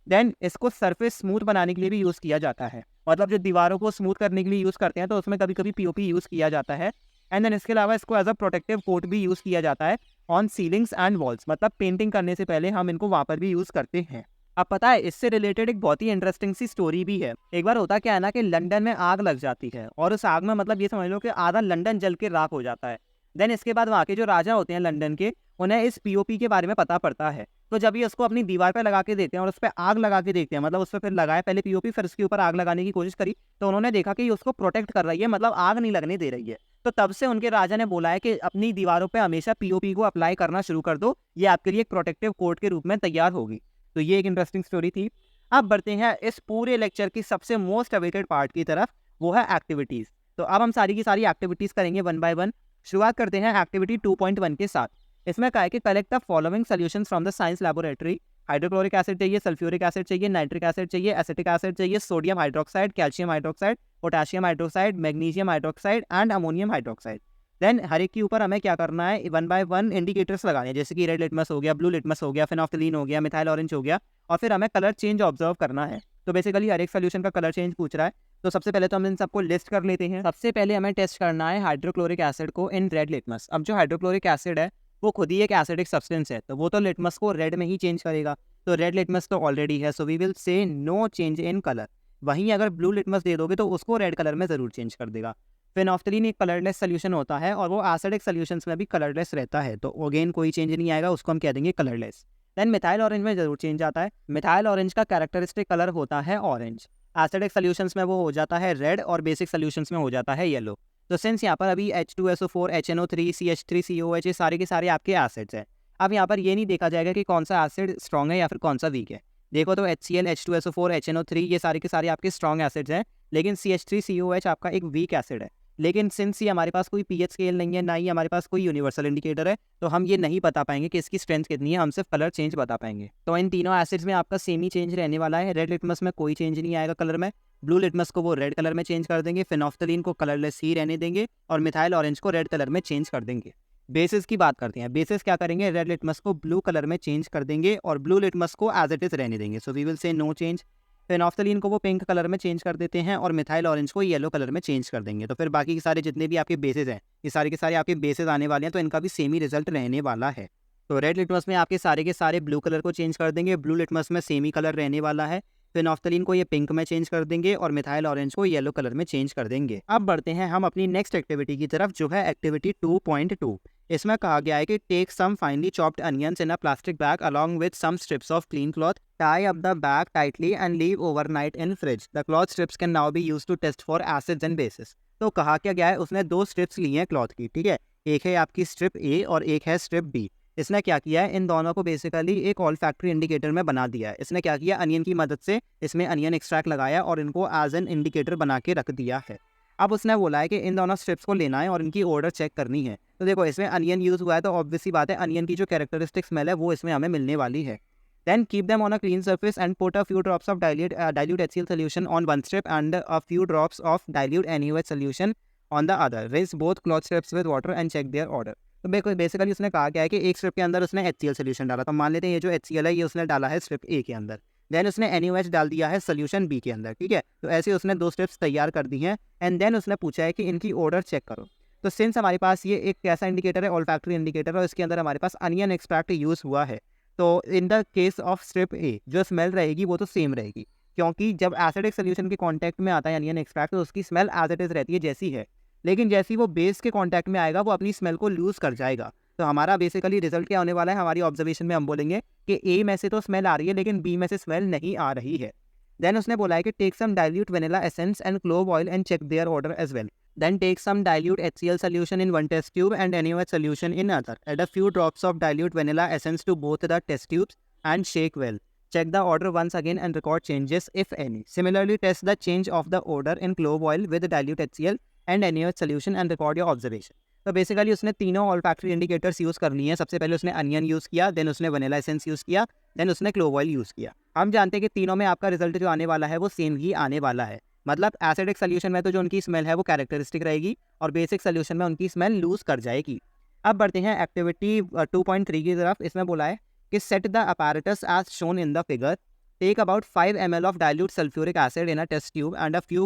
देन इसको सरफेस स्मूथ बनाने के लिए भी यूज किया जाता है, मतलब जो दीवारों को स्मूथ करने के लिए यूज करते हैं तो उसमें कभी कभी पीओपी यूज किया जाता है। एंड देन इसके अलावा इसको एज अ प्रोटेक्टिव कोट भी यूज किया जाता है ऑन सीलिंग्स एंड वॉल्स, मतलब पेंटिंग करने से पहले हम इनको वहां पर भी यूज करते हैं। अब पता है इससे रिलेटेड एक बहुत ही इंटरेस्टिंग सी स्टोरी भी है। एक बार होता क्या है ना कि लंदन में आग लग जाती है और उस आग में मतलब ये समझ लो कि आधा लंदन जल के राख हो जाता है। देन इसके बाद वहाँ के जो राजा होते हैं लंदन के, उन्हें इस पीओपी के बारे में पता पड़ता है। तो जब ये उसको अपनी दीवार पे लगा के देते हैं और उस पर आग लगा के देखते हैं, मतलब उस पर फिर लगाया पहले पीओपी, फिर उसके ऊपर आग लगाने की कोशिश करी, तो उन्होंने देखा कि ये उसको प्रोटेक्ट कर रही है, मतलब आग नहीं लगने दे रही है। तो तब से उनके राजा ने बोला है कि अपनी दीवारों पे हमेशा पीओपी को अप्लाई करना शुरू कर दो, ये आपके लिए एक प्रोटेक्टिव कोट के रूप में तैयार होगी। तो ये एक इंटरेस्टिंग स्टोरी थी। अब बढ़ते हैं इस पूरे लेक्चर की सबसे मोस्ट अवेटेड पार्ट की तरफ, वो है एक्टिविटीज। तो अब हम सारी की सारी एक्टिविटीज करेंगे वन बाय वन। शुरुआत करते हैं एक्टिविटी 2.1 के साथ। इसमें कहा है कि collect the following solutions from the science laboratory. Hydrochloric acid चाहिए, सल्फ्यूरिक एसिड चाहिए, नाइट्रिक एसिड चाहिए, एसिटिक एसिड चाहिए, sodium hydroxide, calcium hydroxide, potassium hydroxide, magnesium hydroxide and ammonium hydroxide. Then हर एक के ऊपर हमें क्या करना है, वन बाय वन इंडिकेटर्स लगाने हैं, जैसे कि रेड लिटमस हो गया, ब्लू लिटमस हो गया, फेनोफ्थलीन हो गया, मिथाइल ऑरेंज हो गया, और फिर हमें कलर चेंज ऑब्जर्व करना है। तो बेसिकली हर एक सोल्यूशन का कलर चेंज पूछ रहा है। तो सबसे पहले तो हम इन सबको लिस्ट कर लेते हैं। सबसे पहले हमें टेस्ट करना है हाइड्रोक्लोरिक एसिड को इन रेड लिटमस। अब जो हाइड्रोक्लोरिक एसिड है वो खुद ही एक एसिडिक सब्सटेंस है, तो वो तो लिटमस को रेड में ही चेंज करेगा। तो रेड लिटमस तो ऑलरेडी है, so we will say no change in colour. वहीं अगर ब्लू लिटमस दे दोगे तो उसको रेड कलर में जरूर चेंज कर देगा। फेनोफ्थलीन एक कलरलेस सोल्यूशन होता है और वो एसिडिक सोल्यूशंस में भी कलरलेस रहता है, तो अगेन कोई चेंज नहीं आएगा, उसको हम कह देंगे कलरलेस। देन मिथाइल ऑरेंज में जरूर चेंज आता है। मिथाइल ऑरेंज का कैरेक्टरिस्टिक कलर होता है ऑरेंज। एसिडिक सोल्यूशंस में वो हो जाता है रेड और बेसिक सोल्यूशंस में हो जाता है येलो। तो सिंस यहाँ पर अभी H2SO4, HNO3, CH3COH ये सारे के सारे आपके एसिड्स हैं। अब यहाँ पर ये नहीं देखा जाएगा कि कौन सा एसिड स्ट्रॉन्ग है या फिर कौन सा वीक है। देखो तो HCl, H2SO4, HNO3 ये सारे के सारे आपके स्ट्रॉन्ग एसिड्स हैं, लेकिन CH3COH आपका एक वीक एसिड है। लेकिन सिंस ये हमारे पास कोई पीएच स्केल नहीं है, ना ही हमारे पास कोई यूनिवर्सल इंडिकेटर है, तो हम ये नहीं बता पाएंगे कि इसकी स्ट्रेंथ कितनी है, हम सिर्फ कलर चेंज बता पाएंगे। तो इन तीनों एसिड्स में आपका सेम ही चेंज रहने वाला है। रेड लिटमस में कोई चेंज नहीं आएगा कलर में, ब्लू लिटमस को वो रेड कलर में चेंज कर देंगे, फेनोफ्थलीन को कलरलेस ही रहने देंगे, और मिथाइल ऑरेंज को रेड कलर में चेंज कर देंगे। बेसिस की बात करते हैं। बेसिस क्या करेंगे, रेड लिटमस को ब्लू कलर में चेंज कर देंगे और ब्लू लिटमस को एज इट इज रहने देंगे, so we will say no change. Phenolphthalein को वो पिंक कलर में चेंज कर देते हैं और मिथाइल ऑरेंज को येलो कलर में चेंज कर देंगे। तो फिर बाकी के सारे जितने भी आपके बेसेस हैं, ये सारे के सारे आपके बेसेस आने वाले हैं, तो इनका भी सेम ही रिजल्ट रहने वाला है। तो रेड लिटमस में आपके सारे के सारे ब्लू कलर को चेंज कर देंगे, ब्लू लिटमस में सेम ही कलर रहने वाला है, फेनोफ्थलीन को ये पिंक में चेंज कर देंगे और मिथाइल ऑरेंज को येलो कलर में चेंज कर देंगे। अब बढ़ते हैं हम अपनी नेक्स्ट एक्टिविटी की तरफ, जो है एक्टिविटी 2.2। इसमें कहा गया है कि take some finely chopped onions in a plastic bag along with some strips of clean cloth, tie up the bag tightly and leave overnight in fridge. The cloth strips can now be used to test for acids and bases. तो कहा क्या गया है, उसने दो स्ट्रिप्स ली हैं क्लॉथ की, ठीक है। एक है आपकी स्ट्रिप ए और एक है स्ट्रिप बी। इसने क्या किया है, इन दोनों को बेसिकली एक ऑल फैक्ट्री इंडिकेटर में बना दिया है। इसने क्या किया, अनियन की मदद से इसमें अनियन एक्सट्रैक्ट लगाया और इनको एज एन इंडिकेटर बना के रख दिया है। अब उसने बोला है कि इन दोनों स्ट्रिप्स को लेना है और इनकी ऑर्डर चेक करनी है। तो देखो इसमें अनियन यूज हुआ है, तो ऑब्वियसली बात है अनियन की जो कैरेक्टरिस्टिक स्मेल है वो इसमें हमें मिलने वाली है। Then keep them on a clean surface and put a few drops of dilute HCl solution on one strip and a few drops of dilute NaOH solution on the other. Rinse both cloth strips with water and check their order. तो बेसिकली उसने कहा क्या है कि एक स्ट्रिप के अंदर उसने HCl सोल्यूशन डाला, तो मान लेते हैं ये जो HCl है ये उसने डाला है स्ट्रिप ए के अंदर। देन उसने NaOH डाल दिया है सोल्यूशन बी के अंदर, ठीक है। तो ऐसे उसने दो स्ट्रिप्स तैयार कर दी हैं एंड देन उसने पूछा है कि इनकी ऑर्डर चेक करो। तो सिंस हमारे पास ये एक कैसा इंडिकेटर है, ऑल फैक्ट्री इंडिकेटर, और इसके अंदर हमारे पास अनियन एक्सट्रैक्ट यूज हुआ है, तो in the case of strip A जो स्मेल रहेगी वो तो सेम रहेगी, क्योंकि जब एसिडिक सोल्यूशन के कांटेक्ट में आता है अनियन एक्सट्रैक्ट तो उसकी स्मेल एज इट इज रहती है जैसी है, लेकिन जैसी वो बेस के कांटेक्ट में आएगा वो अपनी स्मेल को लूज कर जाएगा। तो हमारा बेसिकली रिजल्ट क्या होने वाला है, हमारी ऑब्जर्वेशन में हम बोलेंगे कि ए में से तो स्मेल आ रही है लेकिन बी में से स्मेल नहीं आ रही है। देन उसने बोला है कि take some dilute vanilla essence and clove oil and check their odour as well. Then take some dilute HCl solution in one test tube and NaOH solution in other. Add a few drops of dilute vanilla essence to both the test tubes and shake well. Check the order once again and record changes if any. Similarly, test the change of the order in clove oil with dilute HCl and NaOH solution and record your observation. तो बेसिकली उसने तीनों ऑल्फैक्टरी इंडिकेटर्स यूज़ कर लिए हैं। सबसे पहले उसने अनियन यूज़ किया, देन उसने वनीला एसेंस यूज़ किया, देन उसने क्लोव ऑयल यूज़ किया। हम जानते हैं कि तीनों में आपका रिजल्ट जो आने वाला है वो सेम ही आने वाला है। मतलब एसिडिक सोल्यूशन में तो जो उनकी स्मेल है वो कैरेक्टरिस्टिक रहेगी और बेसिक सोल्यूशन में उनकी स्मेल लूज कर जाएगी। अब बढ़ते हैं एक्टिविटी 2.3 की तरफ। इसमें बोला है कि set the apparatus as shown in the figure. Take about 5 ml of dilute sulfuric acid in a test tube and a few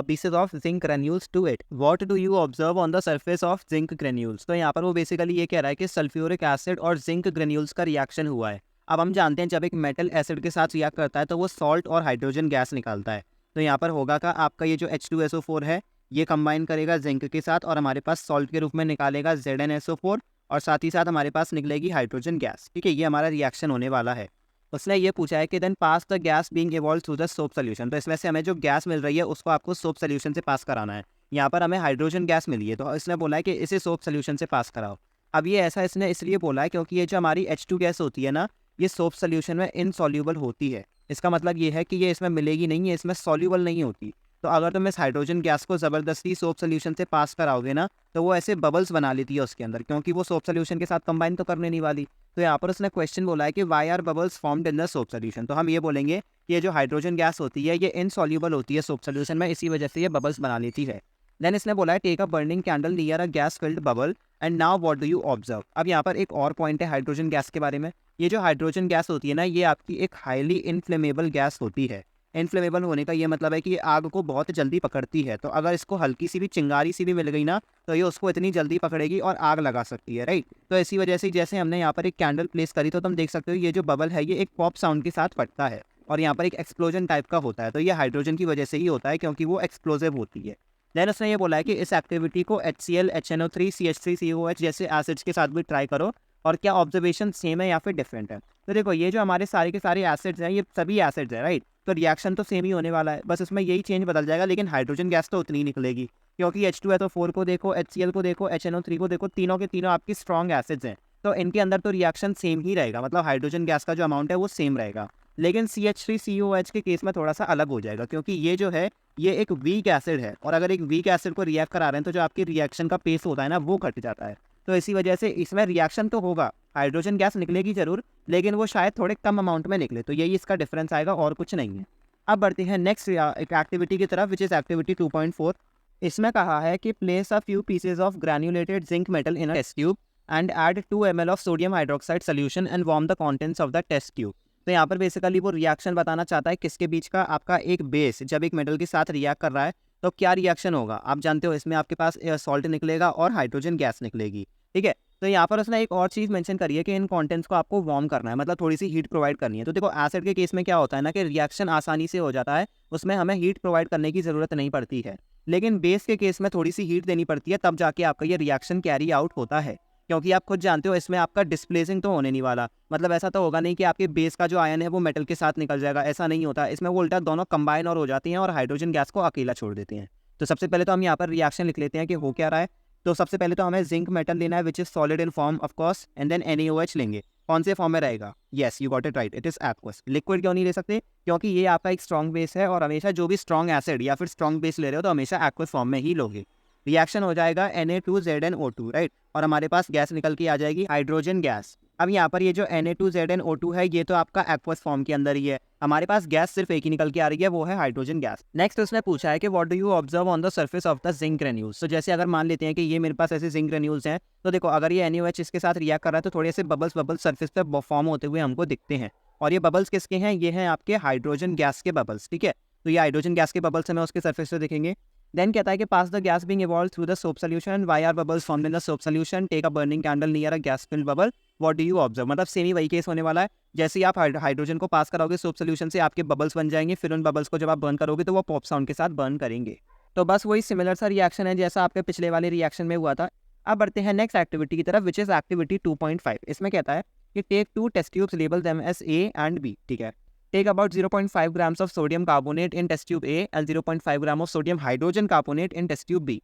pieces of zinc granules to it. What do you observe on the surface of zinc granules? तो यहाँ पर वो बेसिकली ये कह रहा है कि सल्फ्यूरिक एसिड और जिंक ग्रेन्यूल्स का रिएक्शन हुआ है। अब हम जानते हैं जब एक मेटल एसिड के साथ रिएक्ट करता है तो वो सॉल्ट और हाइड्रोजन गैस निकालता है। तो यहाँ पर होगा का आपका ये जो H2SO4 है ये कंबाइन करेगा जिंक के साथ और हमारे पास सॉल्ट के रूप में निकालेगा ZnSO4 और साथ ही साथ हमारे पास निकलेगी हाइड्रोजन गैस। ठीक है, ये हमारा रिएक्शन होने वाला है। उसने ये पूछा है कि then pass the gas being evolve through the soap solution. तो इसमें से हमें जो गैस मिल रही है उसको आपको सोप सोल्यूशन से पास कराना है। यहाँ पर हमें हाइड्रोजन गैस मिली है तो इसने बोला है कि इसे सोप सोल्यूशन से पास कराओ। अब ये ऐसा इसने इसलिए बोला है क्योंकि ये जो हमारी H2 गैस होती है ना ये सोप सोल्यूशन में इनसॉल्यूबल होती है। इसका मतलब ये है कि ये इसमें मिलेगी नहीं है, इसमें सॉल्यूबल नहीं होती। तो अगर तुम इस हाइड्रोजन गैस को ज़बरदस्ती सोप सोल्यूशन से पास कराओगे ना तो वो ऐसे बबल्स बना लेती है उसके अंदर, क्योंकि वो सोप सोल्यूशन के साथ कंबाइन तो करने नहीं वाली। तो यहाँ पर उसने क्वेश्चन बोला है कि why are bubbles formed in the soap solution. तो हम ये बोलेंगे कि ये जो हाइड्रोजन गैस होती है ये इनसॉल्यूबल होती है सोप सोल्यूशन में, इसी वजह से ये बबल्स बना लेती है। देन इसने बोला है take a burning candle near a gas filled bubble and now what do you observe. अब यहाँ पर एक और पॉइंट है हाइड्रोजन गैस के बारे में। ये जो हाइड्रोजन गैस होती है ना ये आपकी एक हाईली इन्फ्लेमेबल गैस होती है। इन्फ्लेमेबल होने का ये मतलब है कि ये आग को बहुत जल्दी पकड़ती है। तो अगर इसको हल्की सी भी चिंगारी सी भी मिल गई ना तो ये उसको इतनी जल्दी पकड़ेगी और आग लगा सकती है, राइट। तो इसी वजह से जैसे हमने यहाँ पर एक कैंडल प्लेस करी तो तुम देख सकते हो ये जो बबल है ये एक पॉप साउंड के साथ फटता है और यहाँ पर एक एक्सप्लोजन टाइप का होता है। तो ये हाइड्रोजन की वजह से ही होता है क्योंकि वो एक्सप्लोजिव होती है। देन उसने ये बोला है कि इस एक्टिविटी को HCl, HNO3, CH3, COH जैसे एसिड्स के साथ भी ट्राई करो और क्या ऑब्जर्वेशन सेम है या फिर डिफरेंट है। तो देखो ये जो हमारे सारे के सारे एसिड्स हैं ये सभी एसिड्स हैं, राइट। तो रिएक्शन तो सेम ही होने वाला है, बस इसमें यही चेंज बदल जाएगा, लेकिन हाइड्रोजन गैस तो उतनी ही निकलेगी क्योंकि H2SO4 को देखो, HCl को देखो, HNO3 को देखो, तीनों के तीनों आपकी स्ट्रॉन्ग एसिड्स हैं। तो इनके अंदर तो रिएक्शन सेम ही रहेगा, मतलब हाइड्रोजन गैस का जो अमाउंट है वो सेम रहेगा। लेकिन CH3COH के केस में थोड़ा सा अलग हो जाएगा क्योंकि ये जो है ये एक वीक एसिड है और अगर एक वीक एसिड को रिएक्ट करा रहे हैं तो जो आपकी रिएक्शन का पेस होता है ना वो घट जाता है। तो इसी वजह से इसमें रिएक्शन तो होगा, हाइड्रोजन गैस निकलेगी जरूर, लेकिन वो शायद थोड़े कम अमाउंट में निकले। तो यही इसका डिफरेंस आएगा और कुछ नहीं है। अब बढ़ते हैं नेक्स्ट एक्टिविटी की तरफ विच इज़ एक्टिविटी 2.4। इसमें कहा है कि place a few pieces of granulated zinc metal in a test tube and add 2 ml of sodium hydroxide solution and warm the contents of the test tube. तो यहाँ पर बेसिकली वो रिएक्शन बताना चाहता है किसके बीच का, आपका एक बेस जब एक मेटल के साथ रिएक्ट कर रहा है तो क्या रिएक्शन होगा। आप जानते हो इसमें आपके पास सॉल्ट निकलेगा और हाइड्रोजन गैस निकलेगी, ठीक है। तो यहाँ पर उसने एक और चीज़ मेंशन करी है कि इन कंटेंट्स को आपको वार्म करना है, मतलब थोड़ी सी हीट प्रोवाइड करनी है। तो देखो एसिड के केस में क्या होता है ना कि रिएक्शन आसानी से हो जाता है, उसमें हमें हीट प्रोवाइड करने की ज़रूरत नहीं पड़ती है। लेकिन बेस के केस में थोड़ी सी हीट देनी पड़ती है, तब जाके आपका ये रिएक्शन कैरी आउट होता है। क्योंकि आप खुद जानते हो इसमें आपका डिस्प्लेसिंग तो होने नहीं वाला, मतलब ऐसा तो होगा नहीं कि आपके बेस का जो आयन है वो मेटल के साथ निकल जाएगा, ऐसा नहीं होता। इसमें वो उल्टा दोनों कंबाइन और हो जाती हैं और हाइड्रोजन गैस को अकेला छोड़ देते हैं। तो सबसे पहले तो हम यहाँ पर रिएक्शन लिख लेते हैं कि हो क्या रहा है। तो सबसे पहले तो हमें जिंक मेटल लेना है which is solid in form of course, and then NaOH लेंगे। कौन से फॉर्म में रहेगा? Yes, you got it right, it is aqueous. Liquid क्यों नहीं ले सकते? क्योंकि ये आपका एक स्ट्रॉन्ग बेस है और हमेशा जो भी स्ट्रॉन्ग एसिड या फिर स्ट्रॉन्ग बेस ले रहे हो तो हमेशा एक्वस फॉर्म में ही लोगे। रिएक्शन हो जाएगा Na2ZnO2, राइट, और हमारे पास गैस निकल के आ जाएगी हाइड्रोजन गैस। अब यहाँ पर ये जो Na2ZnO2 है ये तो आपका एक्वस फॉर्म के अंदर ही है, हमारे पास गैस सिर्फ एक ही निकल के आ रही है, वो है हाइड्रोजन गैस। नेक्स्ट उसने पूछा है कि what do you observe on the surface of the zinc granules. तो जैसे अगर मान लेते हैं कि ये मेरे पास ऐसे जिंक ग्रेन्यूल्स हैं, तो देखो अगर ये NaOH इसके साथ रिएक्ट कर रहा है तो थोड़े से बबल्स सर्फेस पे फॉर्म होते हुए हमको दिखते हैं। और ये बबल्स किसके हैं? ये हैं आपके हाइड्रोजन गैस के बबल्स, ठीक है। तो ये हाइड्रोजन गैस के बबल्स हमें उसके सर्फेस पे दिखेंगे। देन कहता है कि pass the gas being evolve through the soap solution, why are bubbles formed in the soap solution, take a burning candle near a gas filled bubble, what do you observe. मतलब सेम ही वही केस होने वाला है। जैसे ही आप हाइड्रोजन को पास कराओगे सोप सोल्यूशन से आपके बबल्स बन जाएंगे, फिर उन बबल्स को जब आप बर्न करोगे तो वो पॉप साउंड के साथ बर्न करेंगे। तो बस वही सिमिलर सा रिएक्शन है जैसा आपके पिछले वाले रिएक्शन में हुआ था। अब बढ़ते हैं नेक्स्ट एक्टिविटी की तरफ विच इज एक्टिविटी 2.5। इसमें कहता है कि take 2 test tubes, label them as A and B, ठीक है। Take about 0.5 grams of sodium carbonate in test tube A and 0.5 gram of sodium hydrogen carbonate in test tube B.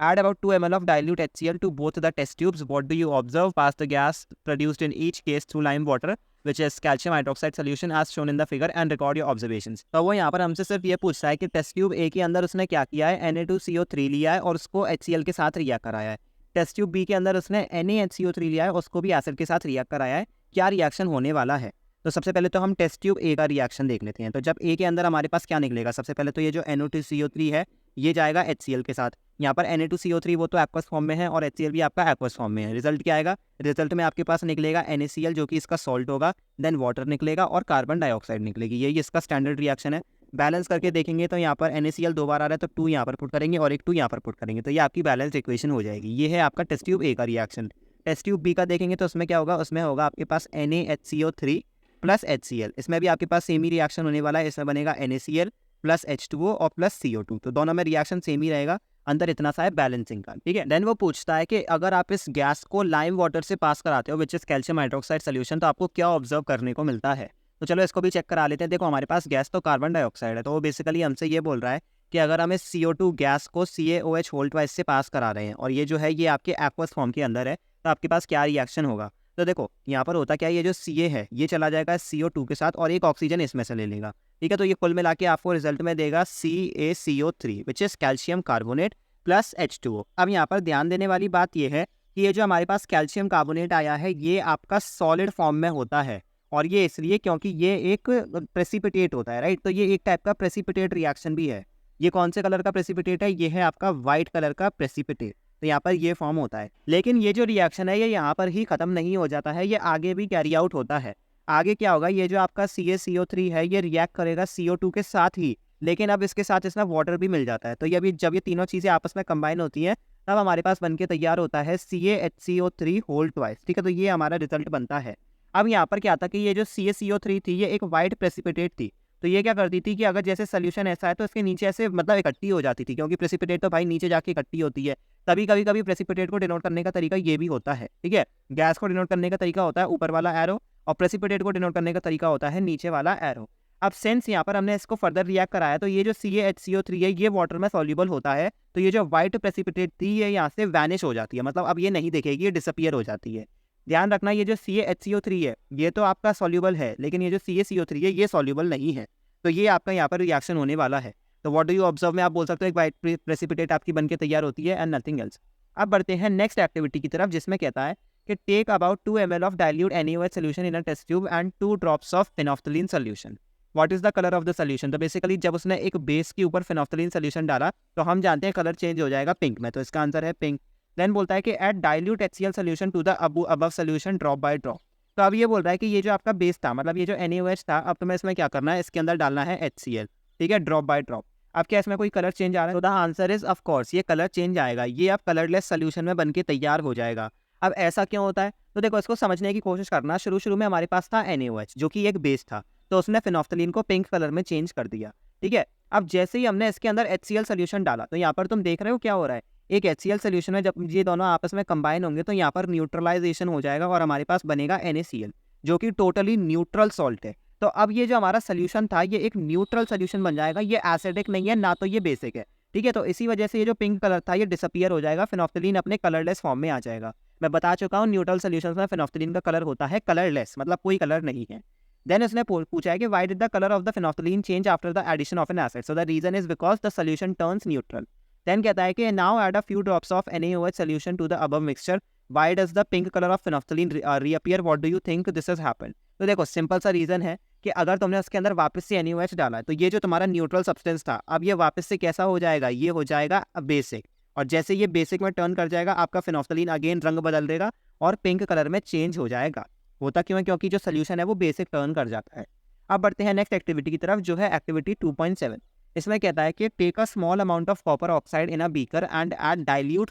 Add about 2 ml of dilute HCl to both the test tubes. What do you observe? Pass the gas produced in each case through lime water, which is calcium hydroxide solution as shown in the figure, and record your observations. तो वो यहाँ पर हमसे सिर्फ ये पूछता है कि टेस्ट ट्यूब ए के अंदर उसने क्या किया है, Na2CO3 लिया है और उसको HCl के साथ रिएक्ट कराया है। टेस्ट ट्यूब बी के अंदर उसने NaHCO3 लिया है, उसको भी एसिड के साथ रिएक्ट कराया है। क्या रिएक्शन होने वाला है? तो सबसे पहले तो हम टेस्ट ट्यूब ए का रिएक्शन देख लेते हैं। तो जब ए के अंदर हमारे पास क्या निकलेगा, सबसे पहले तो ये जो NO2CO3 है ये जाएगा HCl के साथ। यहाँ पर Na2CO3 वो तो एक्वस फॉर्म में है और HCl भी आपका एक्वस फॉर्म में है। रिजल्ट क्या आएगा? रिजल्ट में आपके पास निकलेगा NaCl जो कि इसका सॉल्ट होगा, देन वाटर निकलेगा और कार्बन डाइऑक्साइड निकलेगी। यही इसका स्टैंडर्ड रिएक्शन है। बैलेंस करके देखेंगे तो यहाँ पर NaCl 2 बार आ रहा है तो 2 यहाँ पर पुट करेंगे और एक 2 यहाँ पर पुट करेंगे, तो ये आपकी बैलेंस इक्वेशन हो जाएगी। ये है आपका टेस्ट ट्यूब ए का रिएक्शन। टेस्ट ट्यूब बी का देखेंगे तो उसमें क्या होगा, उसमें होगा आपके पास NaHCO3 प्लस HCl। इसमें भी आपके पास सेम ही रिएक्शन होने वाला है। इसमें बनेगा NaCl प्लस H2O और प्लस CO2। तो दोनों में रिएक्शन सेम ही रहेगा, अंदर इतना सा है बैलेंसिंग का, ठीक है। देन वो पूछता है कि अगर आप इस गैस को लाइम वाटर से पास कराते हो which is calcium hydroxide solution, तो आपको क्या ऑब्जर्व करने को मिलता है। तो चलो इसको भी चेक करा लेते हैं। देखो हमारे पास गैस तो कार्बन डाइऑक्साइड है, तो वो बेसिकली हमसे ये बोल रहा है कि अगर हम इस CO2 गैस को CaOH होल्ट वाइज से पास करा रहे हैं और ये जो है ये आपके एक्वस फॉर्म के अंदर है, तो आपके पास क्या रिएक्शन होगा। तो देखो यहाँ पर होता क्या है, ये जो Ca है ये चला जाएगा CO2 के साथ और एक ऑक्सीजन इसमें से ले लेगा, ठीक है। तो ये कुल मिला के आपको रिजल्ट में देगा CaCO3 which is calcium carbonate plus H2O। अब यहाँ पर ध्यान देने वाली बात ये है कि ये जो हमारे पास कैल्शियम कार्बोनेट आया है ये आपका सॉलिड फॉर्म में होता है, और ये इसलिए क्योंकि ये एक प्रेसिपिटेट होता है, राइट। तो ये एक टाइप का प्रेसिपिटेट रिएक्शन भी है। ये कौन से कलर का प्रेसिपिटेट है? ये है आपका व्हाइट कलर का प्रेसिपिटेट। तो यहाँ पर ये फॉर्म होता है, लेकिन ये जो रिएक्शन है ये यहाँ पर ही खत्म नहीं हो जाता है, ये आगे भी कैरी आउट होता है। आगे क्या होगा, ये जो आपका CaCO3 है ये रिएक्ट करेगा CO2 के साथ ही, लेकिन अब इसके साथ इसमें वाटर भी मिल जाता है। तो ये अभी जब ये तीनों चीज़ें आपस में कंबाइन होती हैं तब हमारे पास बनके तैयार होता है CaHCO3 होल ट्वाइस, ठीक है। तो ये हमारा रिजल्ट बनता है। अब यहाँ पर क्या था कि ये जो CaCO3 थी ये एक वाइट प्रेसिपिटेट थी, तो ये क्या करती थी कि अगर जैसे सोल्यूशन ऐसा है तो इसके नीचे ऐसे मतलब इकट्ठी हो जाती थी, क्योंकि प्रेसिपिटेट तो भाई नीचे जाके इकट्ठी होती है। तभी कभी प्रेसिपिटेट को डिनोट करने का तरीका ये भी होता है, ठीक है। गैस को डिनोट करने का तरीका होता है ऊपर वाला एरो और प्रेसिपिटेट को डिनोट करने का तरीका होता है नीचे वाला एरो। अब सेंस यहाँ पर हमने इसको फर्दर रिएक्ट कराया तो ये जो CaHCO3 है ये वाटर में सॉल्युबल होता है, तो ये जो व्हाइट प्रेसिपिटेट थी ये यहाँ से वैनिश हो जाती है, मतलब अब ये नहीं दिखेगी, ये डिसअपियर हो जाती है। ध्यान रखना ये जो CaHCO3 है ये तो आपका सॉल्युबल है, लेकिन ये जो CaCO3 है ये सॉल्युबल नहीं है। तो ये आपका यहाँ पर रिएक्शन होने वाला है। तो व्हाट डू यू ऑब्जर्व में आप बोल सकते हो एक वाइट प्रेसिपिटेट आपकी बनके तैयार होती है एंड नथिंग एल्स। अब बढ़ते हैं नेक्स्ट एक्टिविटी की तरफ, जिसमें कहता है कि take about 2 ml of dilute NaOH solution in a test tube and 2 drops of phenolphthalein solution. What is the colour of the solution. तो बेसिकली जब उसने एक बेस के ऊपर फेनोफ्थलीन सोल्यूशन डाला तो हम जानते हैं कलर चेंज हो जाएगा पिंक में, तो इसका आंसर है पिंक। देन बोलता है कि add dilute HCl solution to the above solution drop by drop. तो अब ये बोल रहा है कि ये जो आपका बेस था, मतलब ये जो NaOH था, अब तुम्हें इसमें क्या करना है, इसके अंदर डालना है HCl, ठीक है, ड्रॉप बाय ड्रॉप। अब क्या इसमें कोई कलर चेंज आ रहा है? तो the answer is of course ये कलर चेंज आएगा, ये अब कलरलेस सोल्यूशन में बनके तैयार हो जाएगा। अब ऐसा क्यों होता है? तो देखो इसको समझने की कोशिश करना। शुरू में हमारे पास था NaOH जो कि एक बेस था, तो उसने फेनोफ्थलीन को पिंक कलर में चेंज कर दिया, ठीक है। अब जैसे ही हमने इसके अंदर HCl सोल्यूशन डाला तो यहाँ पर तुम देख रहे हो क्या हो रहा है, एक HCl सोल्यूशन में जब ये दोनों आपस में कंबाइन होंगे तो यहाँ पर न्यूट्रलाइजेशन हो जाएगा और हमारे पास बनेगा NaCl जो कि टोटली न्यूट्रल सॉल्ट है। तो अब ये जो हमारा सोल्यूशन था ये एक न्यूट्रल सोल्यूशन बन जाएगा, ये एसिडिक नहीं है ना तो ये बेसिक है, ठीक है। तो इसी वजह से ये जो पिंक कलर था ये डिसअपियर हो जाएगा, फेनोफ्थलीन अपने कलरलेस फॉर्म में आ जाएगा। मैं बता चुका हूँ न्यूट्रल सोल्यूशंस में फेनोफ्थलीन का कलर होता है कलरलेस, मतलब कोई कलर नहीं है। देन उसने पूछा है कि why did the colour of the phenolphthalein change after the addition of an acid. So the reason is because the solution turns neutral. Then कहता है कि now add a few drops of NaOH solution to the above mixture, why does the pink colour of phenolphthalein reappear, what do you think this has happened. तो देखो सिंपल सा रीजन है कि अगर तुमने उसके अंदर वापस से NaOH डाला है तो ये जो तुम्हारा न्यूट्रल सब्सटेंस था अब ये वापस से कैसा हो जाएगा, ये हो जाएगा बेसिक, और जैसे ये बेसिक में टर्न कर जाएगा आपका फेनोफ्थलीन अगेन रंग बदल देगा और पिंक कलर में चेंज हो जाएगा। होता क्यों है? क्योंकि जो सोल्यूशन है वो बेसिक टर्न कर जाता है। अब बढ़ते हैं नेक्स्ट एक्टिविटी की तरफ जो है एक्टिविटी 2.7। इसमें कहता है कि take a small amount of copper oxide in a beaker and add dilute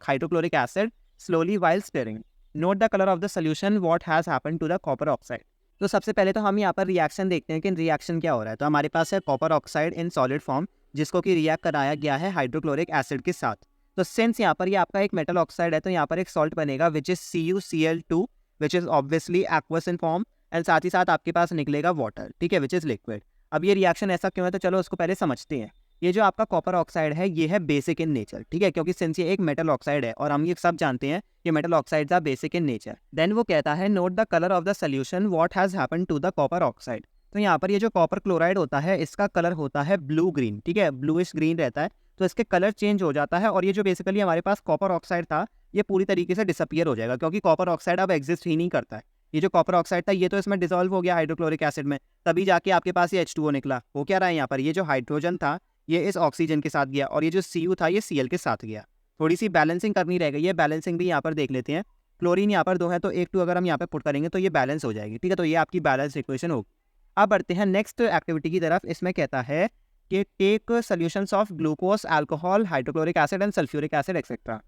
hydrochloric acid slowly while stirring, note the colour of the solution, what has happened to the copper oxide. तो सबसे पहले तो हम यहाँ पर रिएक्शन देखते हैं कि रिएक्शन क्या हो रहा है। तो हमारे पास है copper oxide in solid form जिसको कि रिएक्ट कराया गया है हाइड्रोक्लोरिक एसिड के साथ। तो सिंस यहाँ पर ये आपका एक मेटल ऑक्साइड है तो यहाँ पर एक सॉल्ट बनेगा which is CuCl2 which is obviously aqueous in form, and साथ ही साथ आपके पास निकलेगा वाटर, ठीक है, विच इज लिक्विड। अब ये रिएक्शन ऐसा क्यों है तो चलो उसको पहले समझते हैं। ये जो आपका कॉपर ऑक्साइड है ये है बेसिक इन नेचर, ठीक है, क्योंकि सिंस ये एक मेटल ऑक्साइड है और हम ये सब जानते हैं कि metal oxides are basic in nature. Then वो कहता है note the colour of the solution what has happened to the copper oxide. तो यहाँ पर ये जो कॉपर क्लोराइड होता है इसका कलर होता है ब्लू ग्रीन, ठीक है, ब्लूइश ग्रीन रहता है, तो इसके कलर चेंज हो जाता है और ये जो बेसिकली हमारे पास कॉपर ऑक्साइड था ये पूरी तरीके से डिसअपियर हो जाएगा, क्योंकि कॉपर ऑक्साइड अब एग्जिस्ट ही नहीं करता है। ये जो कॉपर ऑक्साइड था ये तो इसमें डिसॉल्व हो गया हाइड्रोक्लोरिक एसिड में, तभी जाके आपके पास ये H2O निकला। हो क्या रहा है यहाँ पर, ये जो हाइड्रोजन था ये इस ऑक्सीजन के साथ गया और ये जो Cu था ये Cl के साथ गया। थोड़ी सी बैलेंसिंग करनी रह गई, ये बैलेंसिंग भी यहाँ पर देख लेते हैं। क्लोरीन यहाँ पर 2 है तो 1 2 अगर हम यहाँ पे पुट करेंगे तो ये बैलेंस हो जाएगी, ठीक है, तो ये आपकी बैलेंस इक्वेशन होगी। अब बढ़ते हैं नेक्स्ट एक्टिविटी की तरफ। इसमें कहता है कि take solutions of glucose, alcohol, hydrochloric acid and sulphuric acid etcetera.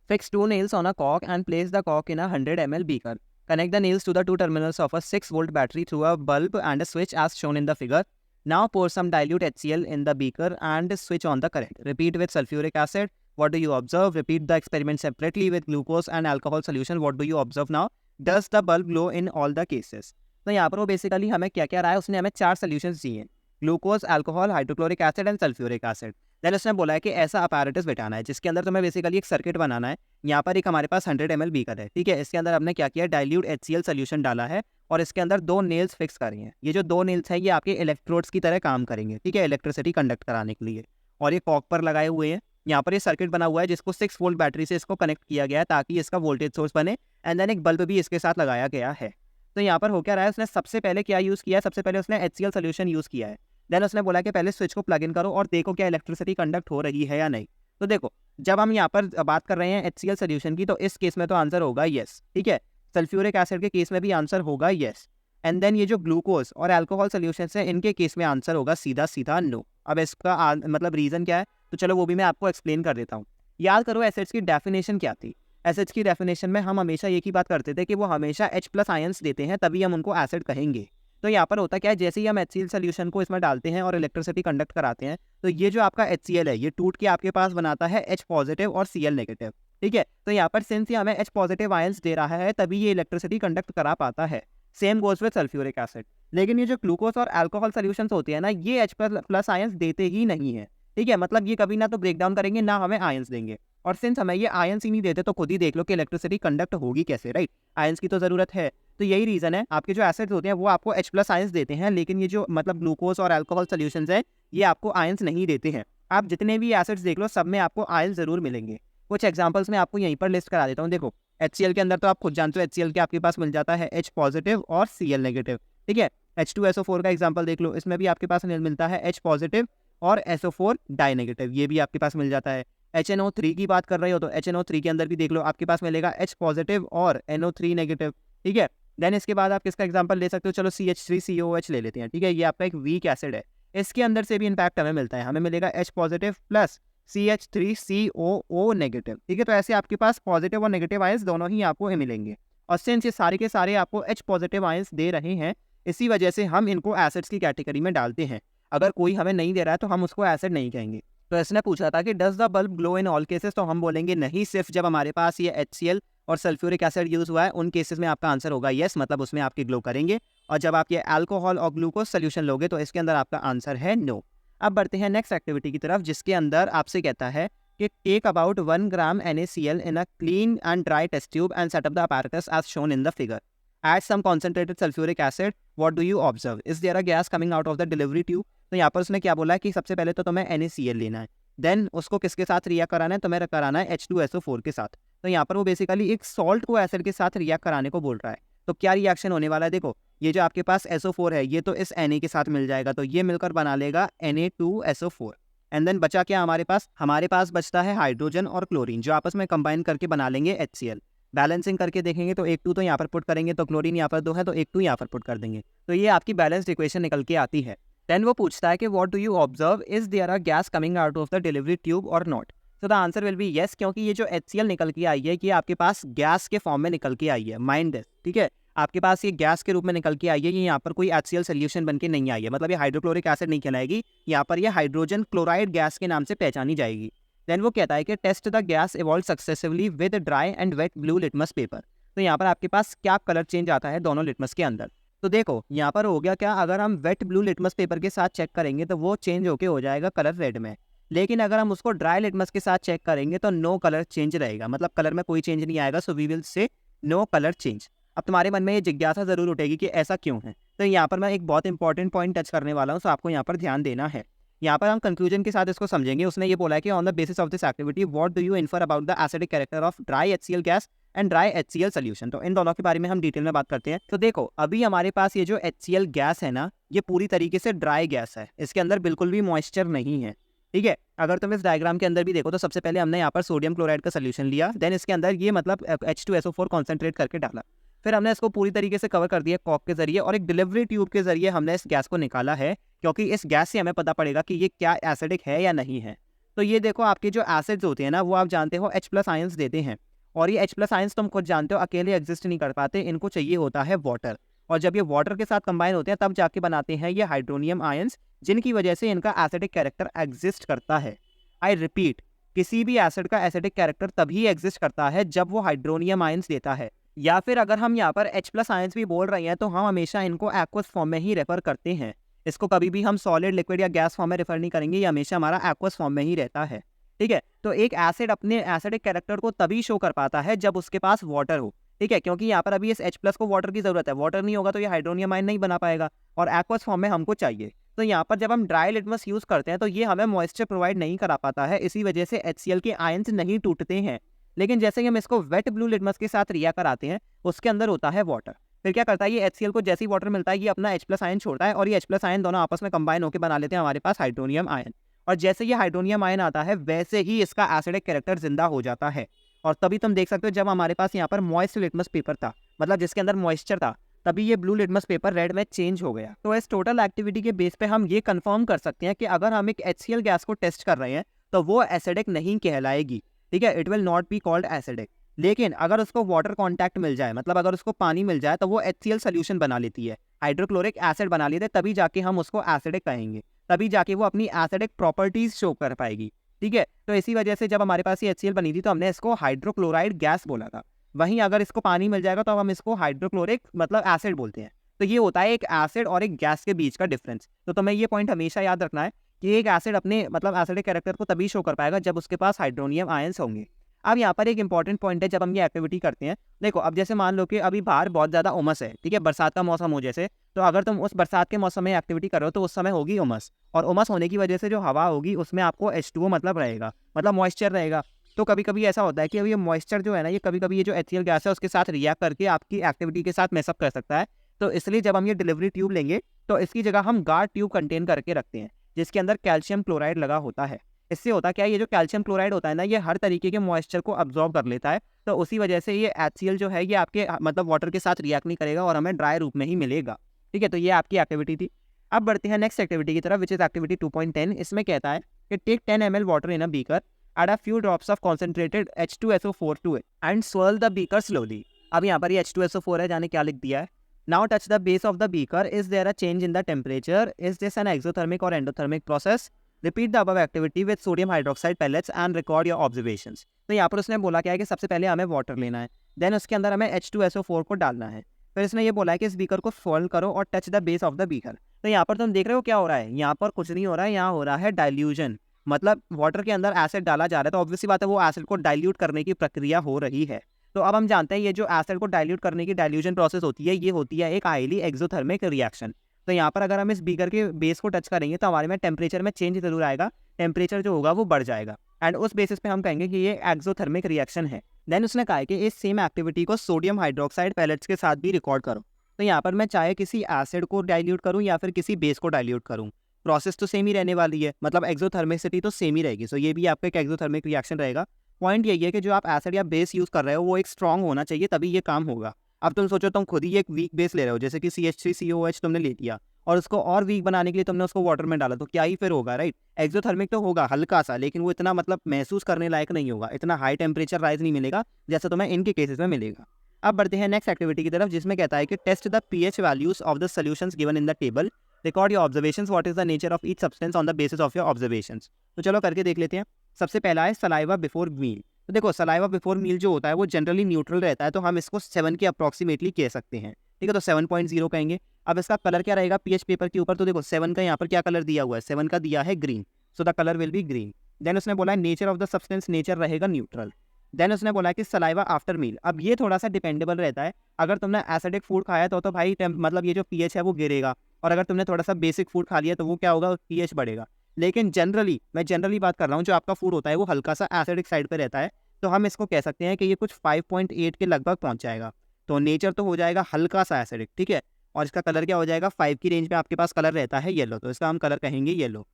Fix 2 nails on a cork and place the cork in a 100 ml beaker. Connect the nails to the 2 terminals of a 6-volt battery through a bulb and a switch as shown in the figure. Now pour some dilute HCl in the beaker and switch on the current. Repeat with sulfuric acid. What do you observe? Repeat the experiment separately with glucose and alcohol solution. What do you observe now? Does the bulb glow in all the cases? तो यहाँ पर वो बेसिकली हमें क्या क्या रहा है, उसने हमें 4 सोल्यूशंस दिए हैं, glucose, alcohol, hydrochloric acid and sulphuric acid. Then उसने बोला है कि ऐसा अपैरेटस बिठाना है जिसके अंदर तुम्हें बेसिकली एक सर्किट बनाना है। यहाँ पर एक हमारे पास 100 ml बीकर है, ठीक है, इसके अंदर हमने क्या किया, डाइल्यूट HCl सोल्यूशन डाला है और इसके अंदर 2 नेल्स फिक्स करी हैं। ये जो 2 नेल्स हैं ये आपके इलेक्ट्रोड्स की तरह काम करेंगे, ठीक है, इलेक्ट्रिसिटी कंडक्ट कराने के लिए, और ये कॉक पर लगाए हुए हैं। यहाँ पर ये सर्किट बना हुआ है जिसको 6 वोल्ट बैटरी से इसको कनेक्ट किया गया है ताकि इसका वोल्टेज सोर्स बने, एंड देन एक बल्ब भी इसके साथ लगाया गया है। तो यहाँ पर हो क्या रहा है, उसने सबसे पहले क्या यूज़ किया है, सबसे पहले उसने HCl सोल्यूशन यूज़ किया है। देन उसने बोला कि पहले स्विच को प्लग इन करो और देखो क्या इलेक्ट्रिसिटी कंडक्ट हो रही है या नहीं। तो देखो जब हम यहाँ पर बात कर रहे हैं HCl सोल्यूशन की तो इस केस में तो आंसर होगा येस, ठीक है, सल्फ्यूरिक एसिड के केस में भी आंसर होगा येस, एंड देन ये जो ग्लूकोज और अल्कोहल सोल्यूशन है इनके केस में आंसर होगा सीधा सीधा नो। अब इसका मतलब रीज़न क्या है, तो चलो वो भी मैं आपको एक्सप्लेन कर देता हूँ। याद करो एसिड्स की डेफिनेशन क्या थी। एसिड्स की डेफिनेशन में हम हमेशा एक ही बात करते थे कि वो हमेशा H+ आयंस देते हैं तभी हम उनको एसिड कहेंगे। तो यहाँ पर होता क्या है, जैसे ही हम HCl सोल्यूशन को इसमें डालते हैं और इलेक्ट्रिसिटी कंडक्ट कराते हैं तो ये जो आपका HCl है ये टूट के आपके पास बनाता है H पॉजिटिव और Cl नेगेटिव, ठीक है। तो यहाँ पर सिंस ये हमें H पॉजिटिव आयंस दे रहा है तभी ये इलेक्ट्रिसिटी कंडक्ट करा पाता है। Same goes with sulphuric acid. लेकिन ये जो ग्लूकोज और अल्कोहल सोल्यूशंस होते हैं ना ये H+ आयंस देते ही नहीं है, ठीक है, मतलब ये कभी ना तो ब्रेक डाउन करेंगे ना हमें आयंस देंगे, और सिंस हमें ये आयंस ही नहीं देते तो खुद ही देख लो कि इलेक्ट्रिसिटी कंडक्ट होगी कैसे, राइट, आयंस की तो ज़रूरत है। तो यही रीज़न है आपके जो एसिड्स होते हैं वो आपको H+ आयंस देते हैं, लेकिन ये जो मतलब ग्लूकोज और अल्कोहल सोल्यूशंस हैं ये आपको आयंस नहीं देते हैं। आप जितने भी एसिड्स देख लो सब में आपको आयंस ज़रूर मिलेंगे। कुछ एग्जाम्पल्स में आपको यहीं पर लिस्ट करा देता हूँ। देखो HCl के अंदर तो आप खुद जानते हो HCl के आपके पास मिल जाता है H पॉजिटिव और Cl नेगेटिव, ठीक है। H2SO4 का एग्जाम्पल देख लो, इसमें भी आपके पास मिलता है H पॉजिटिव और SO4 डाई नेगेटिव, ये भी आपके पास मिल जाता है। HNO3 की बात कर रहे हो तो HNO3 के अंदर भी देख लो आपके पास मिलेगा H पॉजिटिव और NO3 नेगेटिव, ठीक है। देन इसके बाद आप किसका एग्जांपल ले सकते हो, चलो CH3COOH ले लेते हैं, ठीक है, ये आपका एक वीक एसिड है, इसके अंदर से भी इम्पैक्ट हमें मिलता है, हमें मिलेगा H positive plus CH3COO negative, ठीक है। तो ऐसे आपके पास पॉजिटिव और नेगेटिव आयंस दोनों ही आपको मिलेंगे, और सिंस ये सारे के सारे आपको H पॉजिटिव आयंस दे रहे हैं इसी वजह से हम इनको एसिड्स की कैटेगरी में डालते हैं। अगर कोई हमें नहीं दे रहा है तो हम उसको एसिड नहीं कहेंगे। तो इसने पूछा था कि does the bulb glow in all cases, तो हम बोलेंगे नहीं, सिर्फ जब हमारे पास ये HCl और सल्फ्यूरिक एसिड यूज हुआ है उन केसेस में आपका आंसर होगा येस, मतलब उसमें आपके ग्लो करेंगे, और जब आप ये अल्कोहल और ग्लूकोज सोल्यूशन लोगे तो इसके अंदर आपका आंसर है नो। अब बढ़ते हैं नेक्स्ट एक्टिविटी की तरफ जिसके अंदर आपसे कहता है कि take about 1 gram NaCl in a clean and dry test tube and set up the apparatus as shown in the figure. Add some concentrated sulfuric acid. What do you observe? Is there a gas coming out of the delivery tube? तो यहाँ पर उसने क्या बोला है कि सबसे पहले तो तुम्हें NaCl लेना है, देन उसको किसके साथ रिएक्ट कराना है, तुम्हें कराना है H2SO4 के साथ। तो यहाँ पर वो बेसिकली एक सॉल्ट को एसिड के साथ रिएक्ट कराने को बोल रहा है। तो क्या रिएक्शन होने वाला है, देखो ये जो आपके पास SO4 है ये तो इस Na के साथ मिल जाएगा, तो ये मिलकर बना लेगा Na2SO4, एंड देन बचा क्या हमारे पास बचता है हाइड्रोजन और क्लोरीन जो आपस में कंबाइन करके बना लेंगे HCl। बैलेंसिंग करके देखेंगे तो 1 2 तो यहाँ पर पुट करेंगे, तो क्लोरीन यहाँ पर 2 है तो 1 2 यहाँ पर पुट कर देंगे, तो ये आपकी बैलेंस्ड इक्वेशन निकल के आती है। देन वो पूछता है कि what do you observe, is there a gas coming out of the delivery tube और नॉट। तो the answer will be yes, क्योंकि ये जो HCl निकल के आई है ये आपके पास गैस के फॉर्म में निकल के आई है, माइंड दिस, ठीक है, आपके पास ये गैस के रूप में निकल के आई है, ये यहाँ पर कोई HCl सोल्यूशन बन के नहीं आई है, मतलब ये हाइड्रोक्लोरिक एसिड नहीं कहलाएगी, यहाँ पर ये हाइड्रोजन क्लोराइड गैस के नाम से पहचानी जाएगी। देन वो कहता है कि test the gas evolve successively with dry and wet blue litmus paper. तो यहाँ पर आपके पास क्या कलर चेंज आता है दोनों लिटमस के अंदर, तो देखो यहाँ पर हो गया क्या, अगर हम वेट ब्लू लिटमस पेपर के साथ चेक करेंगे तो वो चेंज होके हो जाएगा कलर रेड में, लेकिन अगर हम उसको ड्राई लिटमस के साथ चेक करेंगे तो नो कलर चेंज रहेगा, मतलब कलर में कोई चेंज नहीं आएगा। So we will say no colour change. अब तुम्हारे मन में ये जिज्ञासा जरूर उठेगी कि ऐसा क्यों है। तो यहाँ पर मैं एक बहुत इंपॉर्टेंट पॉइंट टच करने वाला हूँ, सो आपको यहाँ पर ध्यान देना है। यहाँ पर हम कंक्लूजन के साथ इसको समझेंगे। उसने ये बोला है कि on the basis of this activity what do you infer about the acidic character of dry HCl gas and dry HCl solution. तो इन दोनों के बारे में हम डिटेल में बात करते हैं। तो देखो, अभी हमारे पास ये जो HCl गैस है ना, ये पूरी तरीके से ड्राई गैस है, इसके अंदर बिल्कुल भी मॉइस्चर नहीं है। ठीक है, अगर तुम इस डायग्राम के अंदर भी देखो तो सबसे पहले हमने यहाँ पर सोडियम क्लोराइड का सोल्यूशन लिया, देन इसके अंदर ये मतलब H2SO4 कॉन्सेंट्रेट करके डाला, फिर हमने इसको पूरी तरीके से कवर कर दिया कॉक के जरिए, और एक डिलीवरी ट्यूब के जरिए हमने इस गैस को निकाला है, क्योंकि इस गैस से हमें पता पड़ेगा कि ये क्या एसिडिक है या नहीं है। तो ये देखो, आपके जो एसिड्स होते हैं ना, वो आप जानते हो H+ आयंस देते हैं, और ये H+ आयंस तुम खुद जानते हो अकेले एग्जिस्ट नहीं कर पाते, इनको चाहिए होता है वाटर, और जब ये वाटर के साथ कंबाइन होते हैं तब जाके बनाते हैं ये हाइड्रोनियम आयंस, जिनकी वजह से इनका एसिडिक कैरेक्टर एग्जिस्ट करता है। आई रिपीट, किसी भी एसिड का एसिडिक कैरेक्टर तभी एग्जिस्ट करता है जब वो हाइड्रोनियम आयंस देता है, या फिर अगर हम यहाँ पर H+ आयंस भी बोल रहे हैं तो हम हमेशा इनको एक्वस फॉर्म में ही रेफर करते हैं। इसको कभी भी हम सॉलिड, लिक्विड या गैस फॉर्म में रेफर नहीं करेंगे, ये हमेशा हमारा एक्वस फॉर्म में ही रहता है। ठीक है, तो एक एसिड अपने एसिडिक कैरेक्टर को तभी शो कर पाता है जब उसके पास वाटर हो। ठीक है, क्योंकि यहाँ पर अभी इस H+ को वाटर की जरूरत है, वाटर नहीं होगा तो ये हाइड्रोनियम आयन नहीं बना पाएगा, और एक्वस फॉर्म में हमको चाहिए। तो यहाँ पर जब हम ड्राई लिटमस यूज करते हैं तो ये हमें मॉइस्चर प्रोवाइड नहीं करा पाता है, इसी वजह से HCl के आयंस नहीं टूटते हैं। लेकिन जैसे ही हम इसको वेट ब्लू लिटमस के साथ रिया कराते हैं, उसके अंदर होता है वाटर, फिर क्या करता है ये HCl को जैसे ही वाटर मिलता है ये अपना H+ आयन छोड़ता है, और ये H+ आयन दोनों आपस में कंबाइन होकर बना लेते हैं हमारे पास हाइड्रोनियम आयन, और जैसे ये हाइड्रोनियम आयन आता है वैसे ही इसका एसिडिक कैरेक्टर जिंदा हो जाता है। और तभी तुम देख सकते हो जब हमारे पास यहाँ पर मॉइस्ट लिटमस पेपर था, मतलब जिसके अंदर मॉइस्चर था, तभी ये ब्लू लिटमस पेपर रेड में चेंज हो गया। तो इस टोटल एक्टिविटी के बेस पे हम ये कंफर्म कर सकते हैं कि अगर हम एक HCl गैस को टेस्ट कर रहे हैं तो वो एसिडिक नहीं कहलाएगी। ठीक है, it will not be called acidic. लेकिन अगर उसको वाटर कांटेक्ट मिल जाए, मतलब अगर उसको पानी मिल जाए, तो वो HCl सोल्यूशन बना लेती है, हाइड्रोक्लोरिक एसिड बना लेते, तभी जाके हम उसको एसिडिक कहेंगे, तभी जाके वो अपनी एसिडिक प्रॉपर्टीज शो कर पाएगी। ठीक है, तो इसी वजह से जब हमारे पास ये HCl बनी थी तो हमने इसको हाइड्रोक्लोराइड गैस बोला था। वहीं अगर इसको पानी मिल जाएगा तो हम इसको हाइड्रोक्लोरिक मतलब एसिड बोलते हैं। तो ये होता है एक एसिड और एक गैस के बीच का डिफरेंस। तो तुम्हें ये पॉइंट हमेशा याद रखना है कि एक एसिड अपने मतलब एसिडिक कैरेक्टर को तभी शो कर पाएगा जब उसके पास हाइड्रोनियम आयंस होंगे। अब यहाँ पर एक इंपॉर्टेंट पॉइंट है, जब हम ये एक्टिविटी करते हैं, देखो अब जैसे मान लो कि अभी बाहर बहुत ज़्यादा उमस है, ठीक है, बरसात का मौसम हो जैसे, तो अगर तुम उस बरसात के मौसम में एक्टिविटी करो तो उस समय होगी उमस, और उमस होने की वजह से जो हवा होगी उसमें आपको H2O मतलब रहेगा, मतलब मॉइस्चर रहेगा। तो कभी कभी ऐसा होता है कि अब ये मॉइस्चर जो है ना, ये कभी कभी ये जो HCl गैस है उसके साथ रिएक्ट करके आपकी एक्टिविटी के साथ मैसअप कर सकता है। तो इसलिए जब हम ये डिलीवरी ट्यूब लेंगे तो इसकी जगह हम गार्ड ट्यूब कंटेन करके रखते हैं, जिसके अंदर कैल्शियम क्लोराइड लगा होता है। इससे होता क्या है, ये जो कैल्शियम क्लोराइड होता है ना, ये हर तरीके के मॉइस्चर को अब्जॉर्ब कर लेता है, तो उसी वजह से ये HCl जो है ये आपके मतलब वाटर के साथ रिएक्ट नहीं करेगा और हमें ड्राई रूप में ही मिलेगा। ठीक है, तो ये आपकी एक्टिविटी थी। अब बढ़ते हैं नेक्स्ट एक्टिविटी की तरफ, विच इज एक्टिविटी 2.10। इसमें कहता है कि take 10 ml water in a beaker, add a few drops of concentrated H2SO4 to it and swirl the beaker slowly। अब यहाँ पर ये H2SO4 है, जाने क्या लिख दिया है। Now touch the base of the beaker, is there a change in the temperature, is this an exothermic or endothermic process, repeat the above activity with sodium hydroxide pellets and record your observations। तो यहाँ पर उसने बोला क्या है कि सबसे पहले हमें वाटर लेना है, देन उसके अंदर हमें H2SO4 को डालना है, फिर इसने ये बोला है कि इस बीकर को swirl करो और touch the base of the beaker. तो यहाँ पर तुम देख रहे हो क्या हो रहा है, यहाँ पर कुछ नहीं हो रहा है, यहाँ हो रहा है डाइल्यूजन, मतलब वाटर के अंदर एसिड डाला जा रहा है, तो ऑब्वियसली बात है वो एसिड को डाइल्यूट करने की प्रक्रिया हो रही है। तो अब हम जानते हैं ये जो एसिड को डाइल्यूट करने की डाइल्यूजन प्रोसेस होती है, ये होती है एक हाईली एक्सोथर्मिक रिएक्शन। तो यहाँ पर अगर हम इस बीकर के बेस को टच करेंगे तो हमारे में टेम्परेचर में चेंज जरूर आएगा, टेम्परेचर जो होगा वो बढ़ जाएगा, एंड उस बेसिस पे हम कहेंगे कि ये एक्सोथर्मिक रिएक्शन है। देन उसने कहा कि इस सेम एक्टिविटी को सोडियम हाइड्रोक्साइड पैलेट्स के साथ भी रिकॉर्ड करो। तो यहाँ पर मैं चाहे किसी एसिड को डाइल्यूट करूँ या फिर किसी बेस को डाइल्यूट करूँ, प्रोसेस तो सेम ही रहने वाली है, मतलब एक्सोथर्मिसिटी तो सेम ही रहेगी। सो ये भी आपका एक एक्सोथर्मिक रिएक्शन रहेगा। पॉइंट यही है कि जो आप एसिड या बेस यूज कर रहे हो वो एक स्ट्रॉन्ग होना चाहिए, तभी ये काम होगा। अब तुम सोचो तुम खुद ही एक वीक बेस ले रहे हो, जैसे कि CH3COH तुमने ले लिया और उसको और वीक बनाने के लिए तुमने उसको वाटर में डाला, तो क्या ही फिर होगा, राइट। एक्सोथर्मिक तो होगा हल्का सा, लेकिन वो इतना मतलब महसूस करने लायक नहीं होगा, इतना हाई टेम्परेचर राइज नहीं मिलेगा जैसा तुम्हें इनके केसेस में मिलेगा। अब बढ़ते हैं नेक्स्ट एक्टिविटी की तरफ, जिसमें कहता है कि test the pH values of the solutions given in the table, record your observations, what is the nature of each substance on the basis of your observations. तो चलो करके देख लेते हैं। सबसे पहला है सलाइवा बिफोर मील। तो देखो सलाइवा बिफोर मील जो होता है वो जनरली न्यूट्रल रहता है, तो हम इसको 7 के अप्रॉक्सीमेटली कह सकते हैं। ठीक है, तो 7.0 कहेंगे। अब इसका कलर क्या रहेगा पीएच पेपर के ऊपर, तो देखो 7 का यहाँ पर क्या कलर दिया हुआ है, 7 का दिया है green, so the colour will be green. Then उसने बोला है nature of the substance, nature रहेगा न्यूट्रल। देन उसने बोला है कि सलाइवा आफ्टर मील, अब ये थोड़ा सा डिपेंडेबल रहता है। अगर तुमने एसिडिक फूड खाया तो भाई मतलब ये जो पीएच है वो गिरेगा, और अगर तुमने थोड़ा सा बेसिक फूड खा लिया तो वो क्या होगा, पीएच बढ़ेगा। लेकिन जनरली, मैं जनरली बात कर रहा हूँ, जो आपका फूड होता है वो हल्का सा एसिडिक साइड पे रहता है, तो हम इसको कह सकते हैं कि ये कुछ 5.8 के लगभग पहुंच जाएगा। तो नेचर तो हो जाएगा हल्का सा एसिडिक, ठीक है। और इसका कलर क्या हो जाएगा, 5 की रेंज में आपके पास कलर रहता है येलो, तो इसका हम कलर कहेंगे येलो।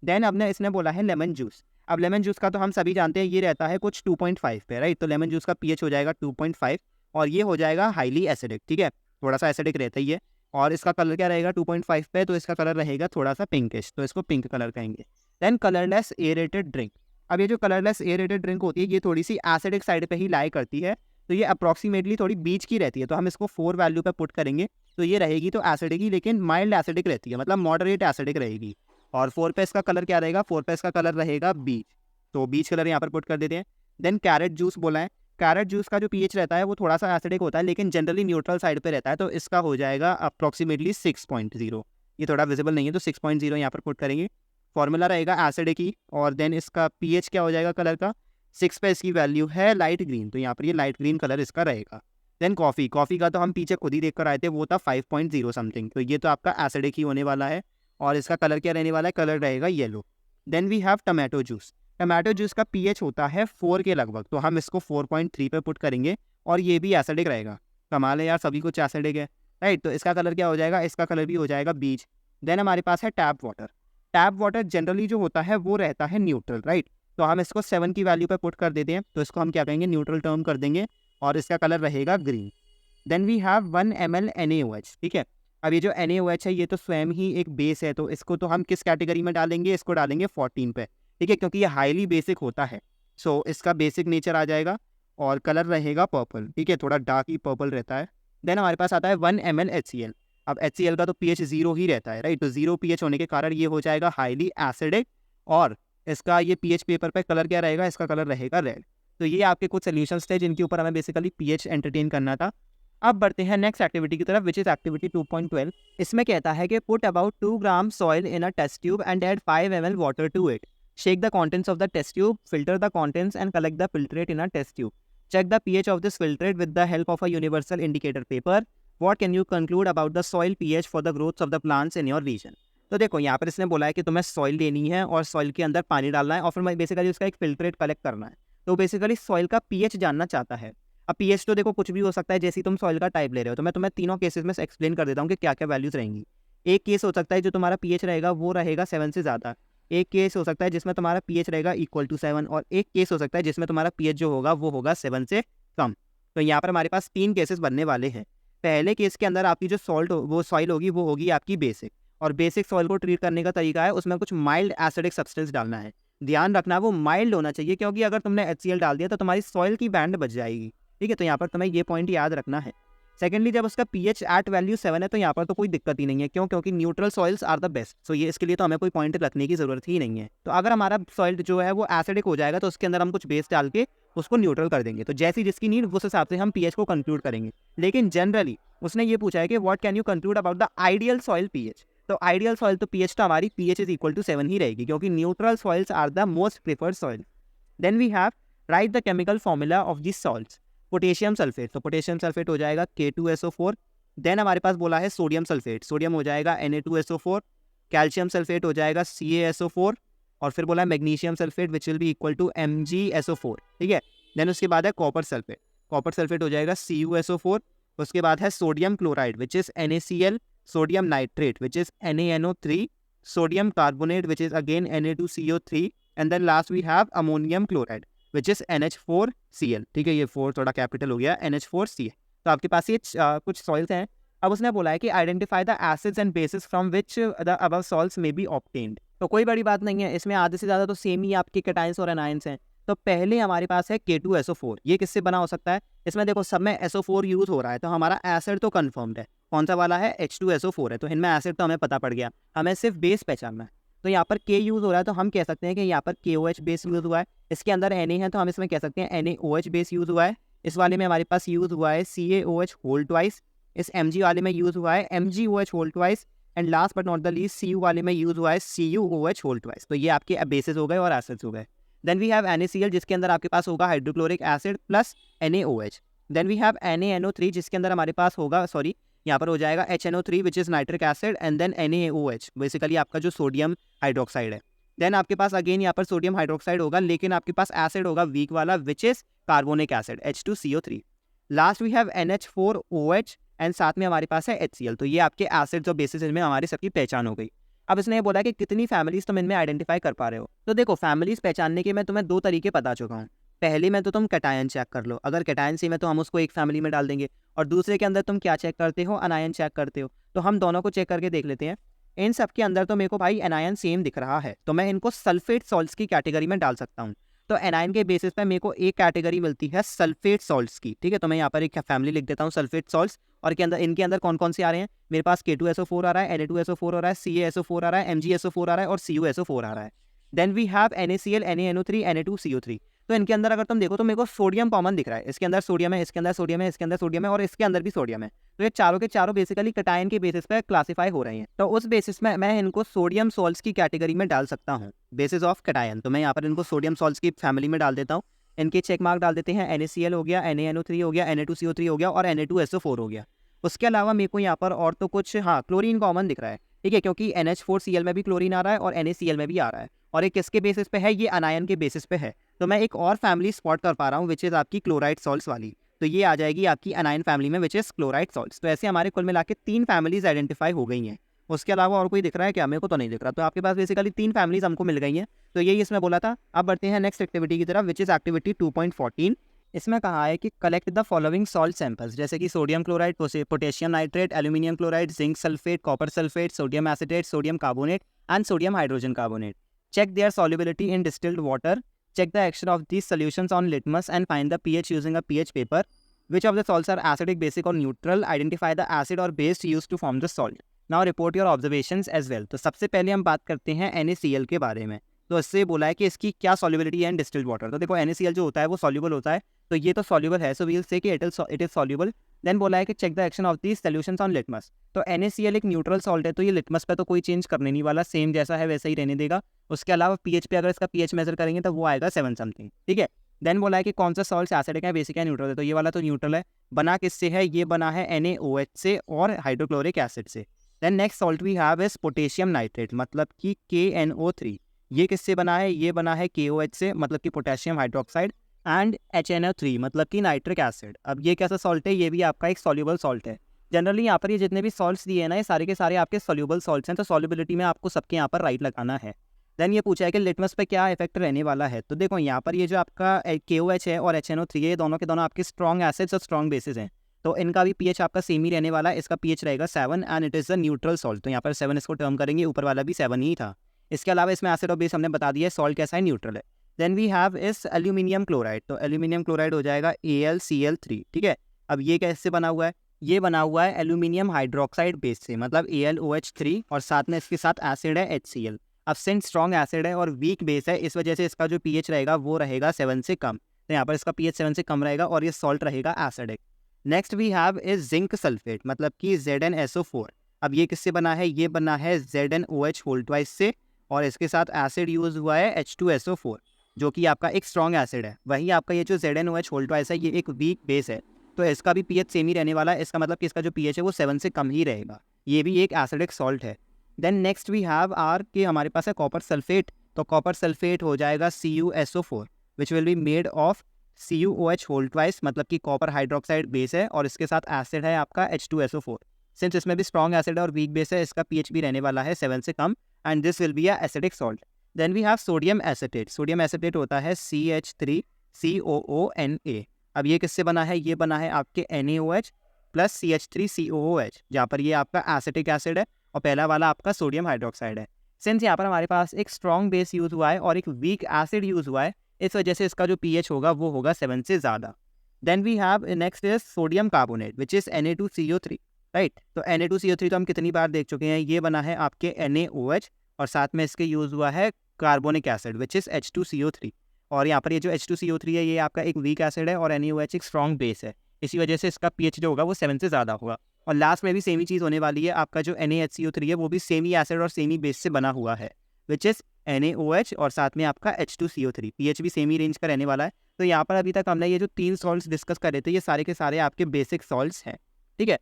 देन अब इसने बोला है लेमन जूस। अब लेमन जूस का तो हम सभी जानते हैं ये रहता है कुछ 2.5 पे, राइट। तो लेमन जूस का पीएच हो जाएगा 2.5 और ये हो जाएगा हाईली एसिडिक, ठीक है, थोड़ा सा एसिडिक रहता ही है। और इसका कलर क्या रहेगा 2.5 पे, तो इसका कलर रहेगा थोड़ा सा पिंकिश, तो इसको पिंक कलर कहेंगे। Then colourless aerated drink. अब ये जो कलरलेस एरेटेड ड्रिंक होती है ये थोड़ी सी एसिडिक साइड पे ही लाई करती है, तो ये अप्रॉक्सीमेटली थोड़ी बीच की रहती है, तो हम इसको 4 वैल्यू पे पुट करेंगे। तो ये रहेगी तो एसिडिक ही, लेकिन माइल्ड एसिडिक रहती है, मतलब मॉडरेट एसिडिक रहेगी। और 4 पे इसका कलर क्या रहेगा, 4 पे इसका कलर रहेगा बीच, तो बीच कलर यहाँ पर पुट कर देते हैं। देन कैरेट जूस बोला है। कैरेट जूस का जो पीएच रहता है वो थोड़ा सा एसिडिक होता है, लेकिन जनरली न्यूट्रल साइड पे रहता है, तो इसका हो जाएगा अप्रॉक्सीमेटली 6.0। ये थोड़ा विजिबल नहीं है तो 6.0 यहाँ पर पुट करेंगे। फॉर्मूला रहेगा एसिडिक ही, और देन इसका पीएच क्या हो जाएगा कलर का, 6 पे इसकी वैल्यू है लाइट ग्रीन, तो यहाँ पर ये लाइट ग्रीन कलर इसका रहेगा। देन कॉफ़ी, कॉफ़ी का तो हम पीछे खुद ही देख कर आए थे, वो था 5.0 समथिंग, तो ये तो आपका एसिडिक ही होने वाला है, और इसका कलर क्या रहने वाला है, कलर रहेगा yellow. Then we have tomato juice. Tomato juice का पीएच होता है 4 के लगभग, तो हम इसको 4.3 पे पुट करेंगे, और ये भी एसिडिक रहेगा। कमाल है यार, सभी कुछ एसिडिक है, राइट। तो इसका कलर क्या हो जाएगा, इसका कलर भी हो जाएगा बीज। देन हमारे पास है tap water. Tap water generally जो होता है वो रहता है न्यूट्रल, राइट। तो हम इसको 7 की वैल्यू पे पुट कर देते हैं, तो इसको हम क्या कहेंगे, न्यूट्रल टर्म कर देंगे, और इसका कलर रहेगा green. Then we have 1 ml NaOH, ठीक है। अब ये जो NaOH है ये तो स्वयं ही एक बेस है, तो इसको तो हम किस कैटेगरी में डालेंगे, इसको डालेंगे 14 पे, ठीक है, क्योंकि ये हाईली बेसिक होता है। सो इसका बेसिक नेचर आ जाएगा, और कलर रहेगा पर्पल, ठीक है, थोड़ा डार्क ही पर्पल रहता है। देन हमारे पास आता है 1 ml HCl। अब HCl का तो पीएच 0 ही रहता है, राइट। तो 0 पीएच होने के कारण ये हो जाएगा हाईली एसिडिक, और इसका ये पीएच पेपर पे कलर क्या रहेगा, इसका कलर रहेगा रेड। तो ये आपके कुछ सोल्यूशंस थे जिनके ऊपर हमें बेसिकली पीएच एंटरटेन करना था। अब बढ़ते हैं नेक्स्ट एक्टिविटी की तरफ, विच इज एक्टिविटी 2.12। इसमें कहता है कि put about 2 gram soil in a test tube and add 5 ml water to it. Shake the contents of the test tube, filter the contents and collect the filtrate in a test tube. Check the pH of this filtrate with the help of a universal indicator paper. What can you conclude about the soil pH for the growth of the plants in your region? तो देखो यहाँ पर इसने बोला है कि तुम्हें सॉइल लेनी है और सॉइल के अंदर पानी डालना है, और फिर बेसिकली उसका एक फिल्ट्रेट कलेक्ट करना है। तो बेसिकली सॉइल का पीएच जानना चाहता है। अब पीएच तो देखो कुछ भी हो सकता है, जैसे तुम सॉइल का टाइप ले रहे हो, तो मैं तुम्हें तीनों केसेस में एक्सप्लेन कर देता हूँ कि क्या क्या वैल्यूज रहेंगी। एक केस हो सकता है जो तुम्हारा पीएच रहेगा वो रहेगा 7 से ज़्यादा, एक केस हो सकता है जिसमें तुम्हारा पीएच रहेगा इक्वल टू 7, और एक केस हो सकता है जिसमें तुम्हारा पीएच जो होगा वो होगा 7 से कम। तो यहाँ पर हमारे पास 3 केसेस बनने वाले हैं। पहले केस के अंदर आपकी जो सॉइल होगी वो होगी आपकी बेसिक, और बेसिक सॉइल को ट्रीट करने का तरीका है उसमें कुछ माइल्ड एसिडिक सब्सटेंस डालना है। ध्यान रखना वो माइल्ड होना चाहिए, क्योंकि अगर तुमने HCl डाल दिया तो तुम्हारी सॉइल की बैंड बच जाएगी, ठीक है। तो यहाँ पर तुम्हें ये पॉइंट याद रखना है। सेकेंडली, जब उसका पीएच एट वैल्यू 7 है तो यहाँ पर तो कोई दिक्कत ही नहीं है, क्यों, क्योंकि neutral soils are the best. So ये इसके लिए तो हमें कोई पॉइंट रखने की जरूरत ही नहीं है। तो अगर हमारा सॉइल जो है वो एसिडिक हो जाएगा तो उसके अंदर हम कुछ बेस डाल के उसको न्यूट्रल कर देंगे, तो जैसी जिसकी नीड उस हिसाब से हम पीएच को कंक्लूड करेंगे। लेकिन जनरली उसने ये पूछा है कि what can you conclude about the ideal soil pH. तो आइडियल सॉइल तो पीएच तो हमारी पीएच इज इक्वल टू 7 ही रहेगी, क्योंकि neutral soils are the most preferred soil. Then we have write the chemical formula of this salts. Potassium sulphate, तो पोटेशियम सल्फेट हो जाएगा K2SO4। देन हमारे पास बोला है सोडियम सल्फेट, सोडियम हो जाएगा Na2SO4। कैल्शियम सल्फेट हो जाएगा CaSO4, और फिर बोला है magnesium sulphate which will be equal to MgSO4, ठीक है। देन उसके बाद है कॉपर सल्फेट, कॉपर सल्फेट हो जाएगा CuSO4। उसके बाद है sodium chloride which is NaCl, sodium nitrate which is NaNO3, sodium carbonate which is again Na2CO3, and then last we have ammonium chloride which is NH4Cl, ठीक है। ये 4 थोड़ा कैपिटल हो गया, NH4Cl। तो आपके पास ये कुछ सॉइल्स हैं। अब उसने बोला है कि identify the acids and bases from which the above salts may be obtained. तो कोई बड़ी बात नहीं है, इसमें आधे से ज़्यादा तो सेम ही आपके कैटायंस और एनायंस हैं। तो पहले हमारे पास है K2SO4, ये किससे बना हो सकता है, इसमें देखो सब में SO4 यूज़ हो रहा है, तो हमारा एसिड तो कन्फर्म्ड है। कौन सा वाला है, H2SO4 है, तो इनमें एसिड तो हमें पता पड़ गया, हमें सिर्फ बेस पहचानना है। तो यहाँ पर K यूज़ हो रहा है, तो हम कह सकते हैं कि यहाँ पर KOH बेस यूज़ हुआ है। इसके अंदर Na है तो हम इसमें कह सकते हैं NaOH बेस यूज़ हुआ है। इस वाले में हमारे पास यूज़ हुआ है CaOH होल ट्वाइस। इस Mg वाले में यूज़ हुआ है MgOH whole twice. And last but not the least Cu वाले में यूज हुआ है CuOH होल ट्वाइस। तो ये आपके बेसिस हो गए और एसिड्स हो गए। देन वी हैव NaCl जिसके अंदर आपके पास होगा hydrochloric acid plus NaOH। Then we have NaNO3 जिसके अंदर हमारे पास होगा यहाँ पर हो जाएगा HNO3 which is nitric acid and then NaOH basically आपका जो सोडियम हाइड्रोक्साइड है। देन आपके पास अगेन यहाँ पर सोडियम हाइड्रोक्साइड होगा, लेकिन आपके पास एसिड होगा वीक वाला which is carbonic acid H2CO3। Last we have NH4OH and साथ में हमारे पास है HCl। तो ये आपके एसिड्स और बेसिस इनमें हमारी सबकी पहचान हो गई। अब इसने ये बोला कि कितनी फैमिलीज तुम इनमें आइडेंटिफाई कर पा रहे हो। तो देखो फैमिलीज पहचानने के मैं तुम्हें दो तरीके बता चुका हूँ। पहले में तो तुम कैटायन चेक कर लो, अगर कैटायन सेम है तो हम उसको एक फैमिली में डाल देंगे, और दूसरे के अंदर तुम क्या चेक करते हो, अनायन चेक करते हो। तो हम दोनों को चेक करके देख लेते हैं। इन सब के अंदर तो मेरे को भाई एनायन सेम दिख रहा है, तो मैं इनको सल्फेट सॉल्ट्स की कैटेगरी में डाल सकता हूँ। तो एनायन के बेसिस पे मेरे को एक कैटेगरी मिलती है सल्फेट सॉल्ट्स की, ठीक है। तो मैं यहाँ पर एक फैमिली लिख देता हूँ सल्फेट सॉल्ट्स, और इनके अंदर कौन कौन से आ रहे हैं, मेरे पास K2SO4 आ रहा है, Na2SO4 आ रहा है, CaSO4 आ रहा है, MgSO4 आ रहा है और CuSO4 आ रहा है। Then we have NaCl, NaNO3, Na2CO3। तो इनके अंदर अगर तुम देखो तो मेरे को सोडियम कॉमन दिख रहा है, इसके अंदर सोडियम है, इसके अंदर सोडियम है, इसके अंदर सोडियम है और इसके अंदर भी सोडियम है। तो ये चारों के चारों बेसिकली कैटायन के बेसिस पे क्लासिफाई हो रहे हैं। तो उस बेसिस में मैं इनको सोडियम सॉल्ट्स की कैटेगरी में डाल सकता हूँ बेसिस ऑफ कैटायन। तो मैं यहाँ पर इनको सोडियम सॉल्ट्स की फैमिली में डाल देता हूँ। इनके चेक मार्क डाल देते हैं, NaCl हो गया, NaNO3 हो गया, Na2CO3 हो गया और Na2SO4 हो गया। उसके अलावा मेरे को यहाँ पर और तो कुछ क्लोरीन कॉमन दिख रहा है, ठीक है, क्योंकि NH4Cl में भी क्लोरीन आ रहा है और NaCl में भी आ रहा है, और एक किसके बेसिस पे है, ये अनायन के बेसिस पे है। तो मैं एक और फैमिली स्पॉट कर पा रहा हूँ विच इज़ आपकी क्लोराइड सॉल्ट्स वाली। तो ये आ जाएगी आपकी अनायन फैमिली में विच इज़ क्लोराइड सॉल्ट्स। तो ऐसे हमारे कुल मिला के 3 फैमिलीज आइडेंटिफाई हो गई हैं। उसके अलावा और कोई दिख रहा है क्या, मेरे को तो नहीं दिख रहा। तो आपके पास बेसिकली 3 फैमिलीज हमको मिल गई हैं। तो यही इसमें बोला था। अब बढ़ते हैं नेक्स्ट एक्टिविटी की तरफ विच इज़ एक्टिविटी 2.14। इसमें कहा है कि collect the following salt samples, जैसे कि sodium chloride, potassium nitrate, aluminium chloride, zinc sulphate, copper sulphate, sodium acetate, sodium carbonate and sodium hydrogen carbonate. Check their solubility in distilled water. Check the action of these solutions on litmus and find the pH using a pH paper. Which of the salts are acidic, basic or neutral? Identify the acid or base used to form the salt. Now report your observations as well. तो सबसे पहले हम बात करते हैं NaCl के बारे में। तो इससे बोला है कि इसकी क्या सॉल्युबिलिटी है इन डिस्टिल्ड वाटर। तो देखो NaCl जो होता है वो सॉल्युबल होता है, तो ये तो सॉल्युबल है, सो वी विल से कि इट इज सॉल्युबल। देन बोला है कि check the action of these solutions on litmus. तो NaCl एक न्यूट्रल सॉल्ट है, तो ये लिटमस पे तो कोई चेंज करने नहीं वाला, सेम जैसा है वैसा ही रहने देगा। उसके अलावा पीएच पे अगर इसका पीएच मेजर करेंगे तो वो आएगा 7 समथिंग, ठीक है। देन बोला है कि कौन सा सॉल्ट एसिडिक है, बेसिक है, न्यूट्रल है। तो ये वाला तो न्यूट्रल है। बना किससे है, ये बना है NaOH से और हाइड्रोक्लोरिक एसिड से। Then next salt we have is potassium nitrate, मतलब कि KNO3। ये किससे बना है, ये बना है KOH से, मतलब कि पोटेशियम हाइड्रोक्साइड, एंड HNO3 मतलब कि नाइट्रिक एसिड। अब ये कैसा सॉल्ट है, ये भी आपका एक सॉल्युबल सॉल्ट है। जनरली यहाँ पर ये जितने भी सॉल्ट्स दिए हैं ना, ये सारे के सारे आपके सॉल्युबल सॉल्ट्स हैं, तो सॉल्युबिलिटी में आपको सबके यहाँ पर राइट लगाना है। देन ये पूछा है कि लिटमस पे क्या इफेक्ट रहने वाला है। तो देखो यहाँ पर ये जो आपका KOH है और HNO3 है, ये दोनों के दोनों आपके स्ट्रॉन्ग एसिड्स और स्ट्रॉन्ग बेसिस हैं। तो इनका भी पीएच आपका सेम ही रहने वाला है, इसका पीएच रहेगा 7 and it is a neutral salt. तो यहाँ पर 7 इसको टर्म करेंगे, ऊपर वाला भी 7 ही था। इसके अलावा इसमें एसिड और बेस हमने बता दिया है, सॉल्ट कैसा है, न्यूट्रल है। देन वी हैव इस एल्यूमिनियम क्लोराइड। तो एल्यूमिनियम क्लोराइड हो जाएगा AlCl3, ठीक है। अब ये कैसे बना हुआ है, ये बना हुआ है एल्यूमिनियम हाइड्रोक्साइड बेस से, मतलब AlOH3 और साथ में इसके साथ एसिड है HCl। अब सिंस स्ट्रॉन्ग एसिड है और वीक बेस है, इस वजह से इसका जो पीएच रहेगा वो रहेगा 7 से कम। तो यहाँ पर इसका पीएच 7 से कम रहेगा और ये सॉल्ट रहेगा acidic. Next we have is zinc sulphate, मतलब कि ZnSO4। अब ये किससे बना है, ये बना है ZnOH होल ट्वाइस से, और इसके साथ एसिड यूज हुआ है H2SO4 जो कि आपका एक स्ट्रॉन्ग एसिड है। वहीं आपका ये जो ZnOH होल ट्वाइस है, ये एक वीक बेस है, तो इसका भी पीएच सेम ही रहने वाला है। इसका मतलब कि इसका जो पीएच है वो 7 से कम ही रहेगा। ये भी एक एसिडिक सॉल्ट है। Then next we have are कि हमारे पास है कॉपर सल्फेट। तो कॉपर सल्फेट हो जाएगा CuSO4 which will be made of CuOH whole twice, मतलब कि कॉपर हाइड्रोक्साइड बेस है और इसके साथ एसिड है आपका H2SO4। सिंस इसमें भी स्ट्रॉन्ग एसिड और वीक बेस है, इसका पीएच भी रहने वाला है 7 से कम, and this will be a acidic salt. Then we have sodium acetate. Sodium acetate होता है CH3COONA। अब ये किससे बना है, ये बना है आपके NaOH प्लस CH3COOH, जहाँ पर ये आपका एसिटिक एसिड है और पहला वाला आपका सोडियम हाइड्रोक्साइड है। सिंस यहाँ पर हमारे पास एक स्ट्रॉन्ग बेस यूज हुआ है और एक वीक एसिड यूज हुआ है, इस वजह से इसका जो पीएच होगा वो होगा 7 से ज़्यादा। Then we have next is sodium carbonate which is Na2CO3, right. तो Na2CO3 तो हम कितनी बार देख चुके हैं, ये बना है आपके NaOH और साथ में इसके यूज हुआ है carbonic acid which is H2CO3। और यहाँ पर ये जो H2CO3 है, ये आपका एक वीक एसिड है और NaOH एक स्ट्रॉन्ग बेस है, इसी वजह से इसका पीएच जो होगा वो 7 से ज़्यादा होगा। और लास्ट में भी सेम ही चीज़ होने वाली है, आपका जो NaHCO3 है वो भी सेम ही एसिड और सेम ही बेस से बना हुआ है, विच इज़ NaOH और साथ में आपका H2CO3। पीएच भी सेम ही रेंज का रहने वाला है। तो यहाँ पर अभी तक हमने ये जो 3 सॉल्ट्स डिस्कस कर रहे थे, ये सारे के सारे आपके बेसिक सॉल्ट्स हैं, ठीक है।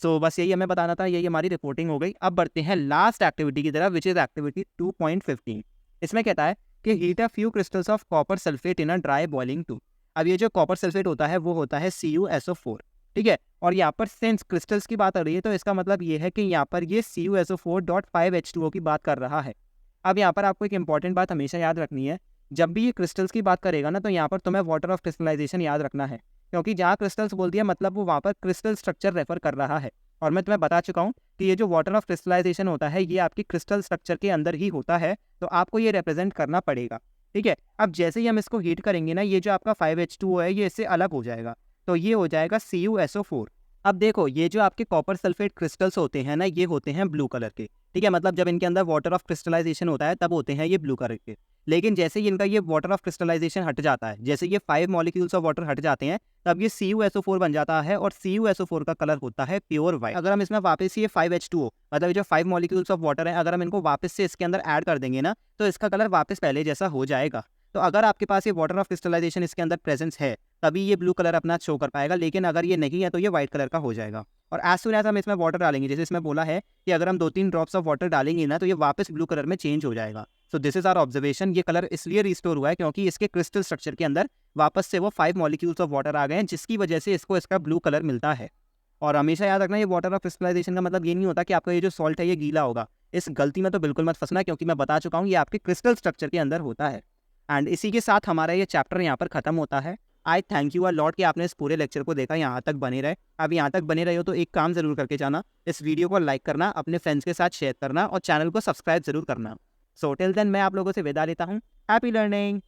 सो बस यही हमें बताना था, यही हमारी रिपोर्टिंग हो गई। अब बढ़ते हैं लास्ट एक्टिविटी की तरफ, विच इज़ एक्टिविटी 2.15। इसमें कहता है कि heat a few crystals of copper sulphate in a dry boiling tube. अब ये जो कॉपर सल्फेट होता है वो होता है CuSO4, ठीक है। और यहाँ पर सिंस क्रिस्टल्स की बात आ रही है तो इसका मतलब ये है कि यहाँ पर ये CuSO4.5H2O की बात कर रहा है। अब यहाँ पर आपको एक इंपॉर्टेंट बात हमेशा याद रखनी है, जब भी ये क्रिस्टल्स की बात करेगा ना तो यहाँ पर तुम्हें वाटर ऑफ क्रिस्टलाइजेशन याद रखना है, क्योंकि जहाँ क्रिस्टल्स बोल दिया मतलब वो वहाँ पर क्रिस्टल स्ट्रक्चर रेफर कर रहा है। और मैं तुम्हें बता चुका हूँ कि ये जो वाटर ऑफ क्रिस्टलाइजेशन होता है ये आपकी क्रिस्टल स्ट्रक्चर के अंदर ही होता है, तो आपको ये रिप्रेजेंट करना पड़ेगा, ठीक है। अब जैसे ही हम इसको हीट करेंगे ना, ये जो आपका 5H2O है ये इससे अलग हो जाएगा, तो ये हो जाएगा CuSO4। अब देखो ये जो आपके कॉपर सल्फेट क्रिस्टल्स होते हैं ना, ये होते हैं ब्लू कलर के, ठीक है। मतलब जब इनके अंदर वाटर ऑफ क्रिस्टलाइजेशन होता है तब होते हैं ये ब्लू कलर के। लेकिन जैसे ही इनका ये वाटर ऑफ क्रिस्टलाइजेशन हट जाता है, जैसे ये 5 मॉलिक्यूल्स ऑफ वाटर हट जाते हैं, तब ये CuSO4 बन जाता है और CuSO4 का कलर होता है प्योर वाइट। अगर हम इसमें वापस ये 5H2O मतलब ये जो 5 मॉलिक्यूल्स ऑफ वाटर है, अगर हम इनको वापस से इसके अंदर ऐड कर देंगे ना तो इसका कलर वापस पहले जैसा हो जाएगा। तो अगर आपके पास ये वाटर ऑफ क्रिस्टलाइजेशन इसके अंदर प्रेजेंस है तभी ये ब्लू कलर अपना शो कर पाएगा, लेकिन अगर ये नहीं है तो ये व्हाइट कलर का हो जाएगा। और एज सुन एज हम इसमें वाटर डालेंगे, जैसे इसमें बोला है कि अगर हम 2-3 ड्रॉप्स ऑफ वाटर डालेंगे ना तो ये वापस ब्लू कलर में चेंज हो जाएगा। So this is our observation. ये कलर इसलिए रिस्टोर हुआ है क्योंकि इसके क्रिस्टल स्ट्रक्चर के अंदर वापस से वो 5 मॉलिक्यूल्स ऑफ वाटर आ गए हैं, जिसकी वजह से इसको इसका ब्लू कलर मिलता है। और हमेशा याद रखना, ये वाटर ऑफ क्रिस्टलाइजेशन का मतलब ये नहीं होता कि आपका ये जो सॉल्ट है ये गीला होगा। इस गलती में तो बिल्कुल मत फंसना, क्योंकि मैं बता चुका हूँ ये आपके क्रिस्टल स्ट्रक्चर के अंदर होता है। एंड इसी के साथ हमारा ये चैप्टर यहाँ पर खत्म होता है। आई थैंक यू अ लॉट कि आपने इस पूरे लेक्चर को देखा, यहाँ तक बने रहे। अब यहाँ तक बने रहे हो तो एक काम जरूर करके जाना, इस वीडियो को लाइक करना, अपने फ्रेंड्स के साथ शेयर करना और चैनल को सब्सक्राइब जरूर करना। सो टिल देन मैं आप लोगों से विदा लेता हूँ। Happy learning.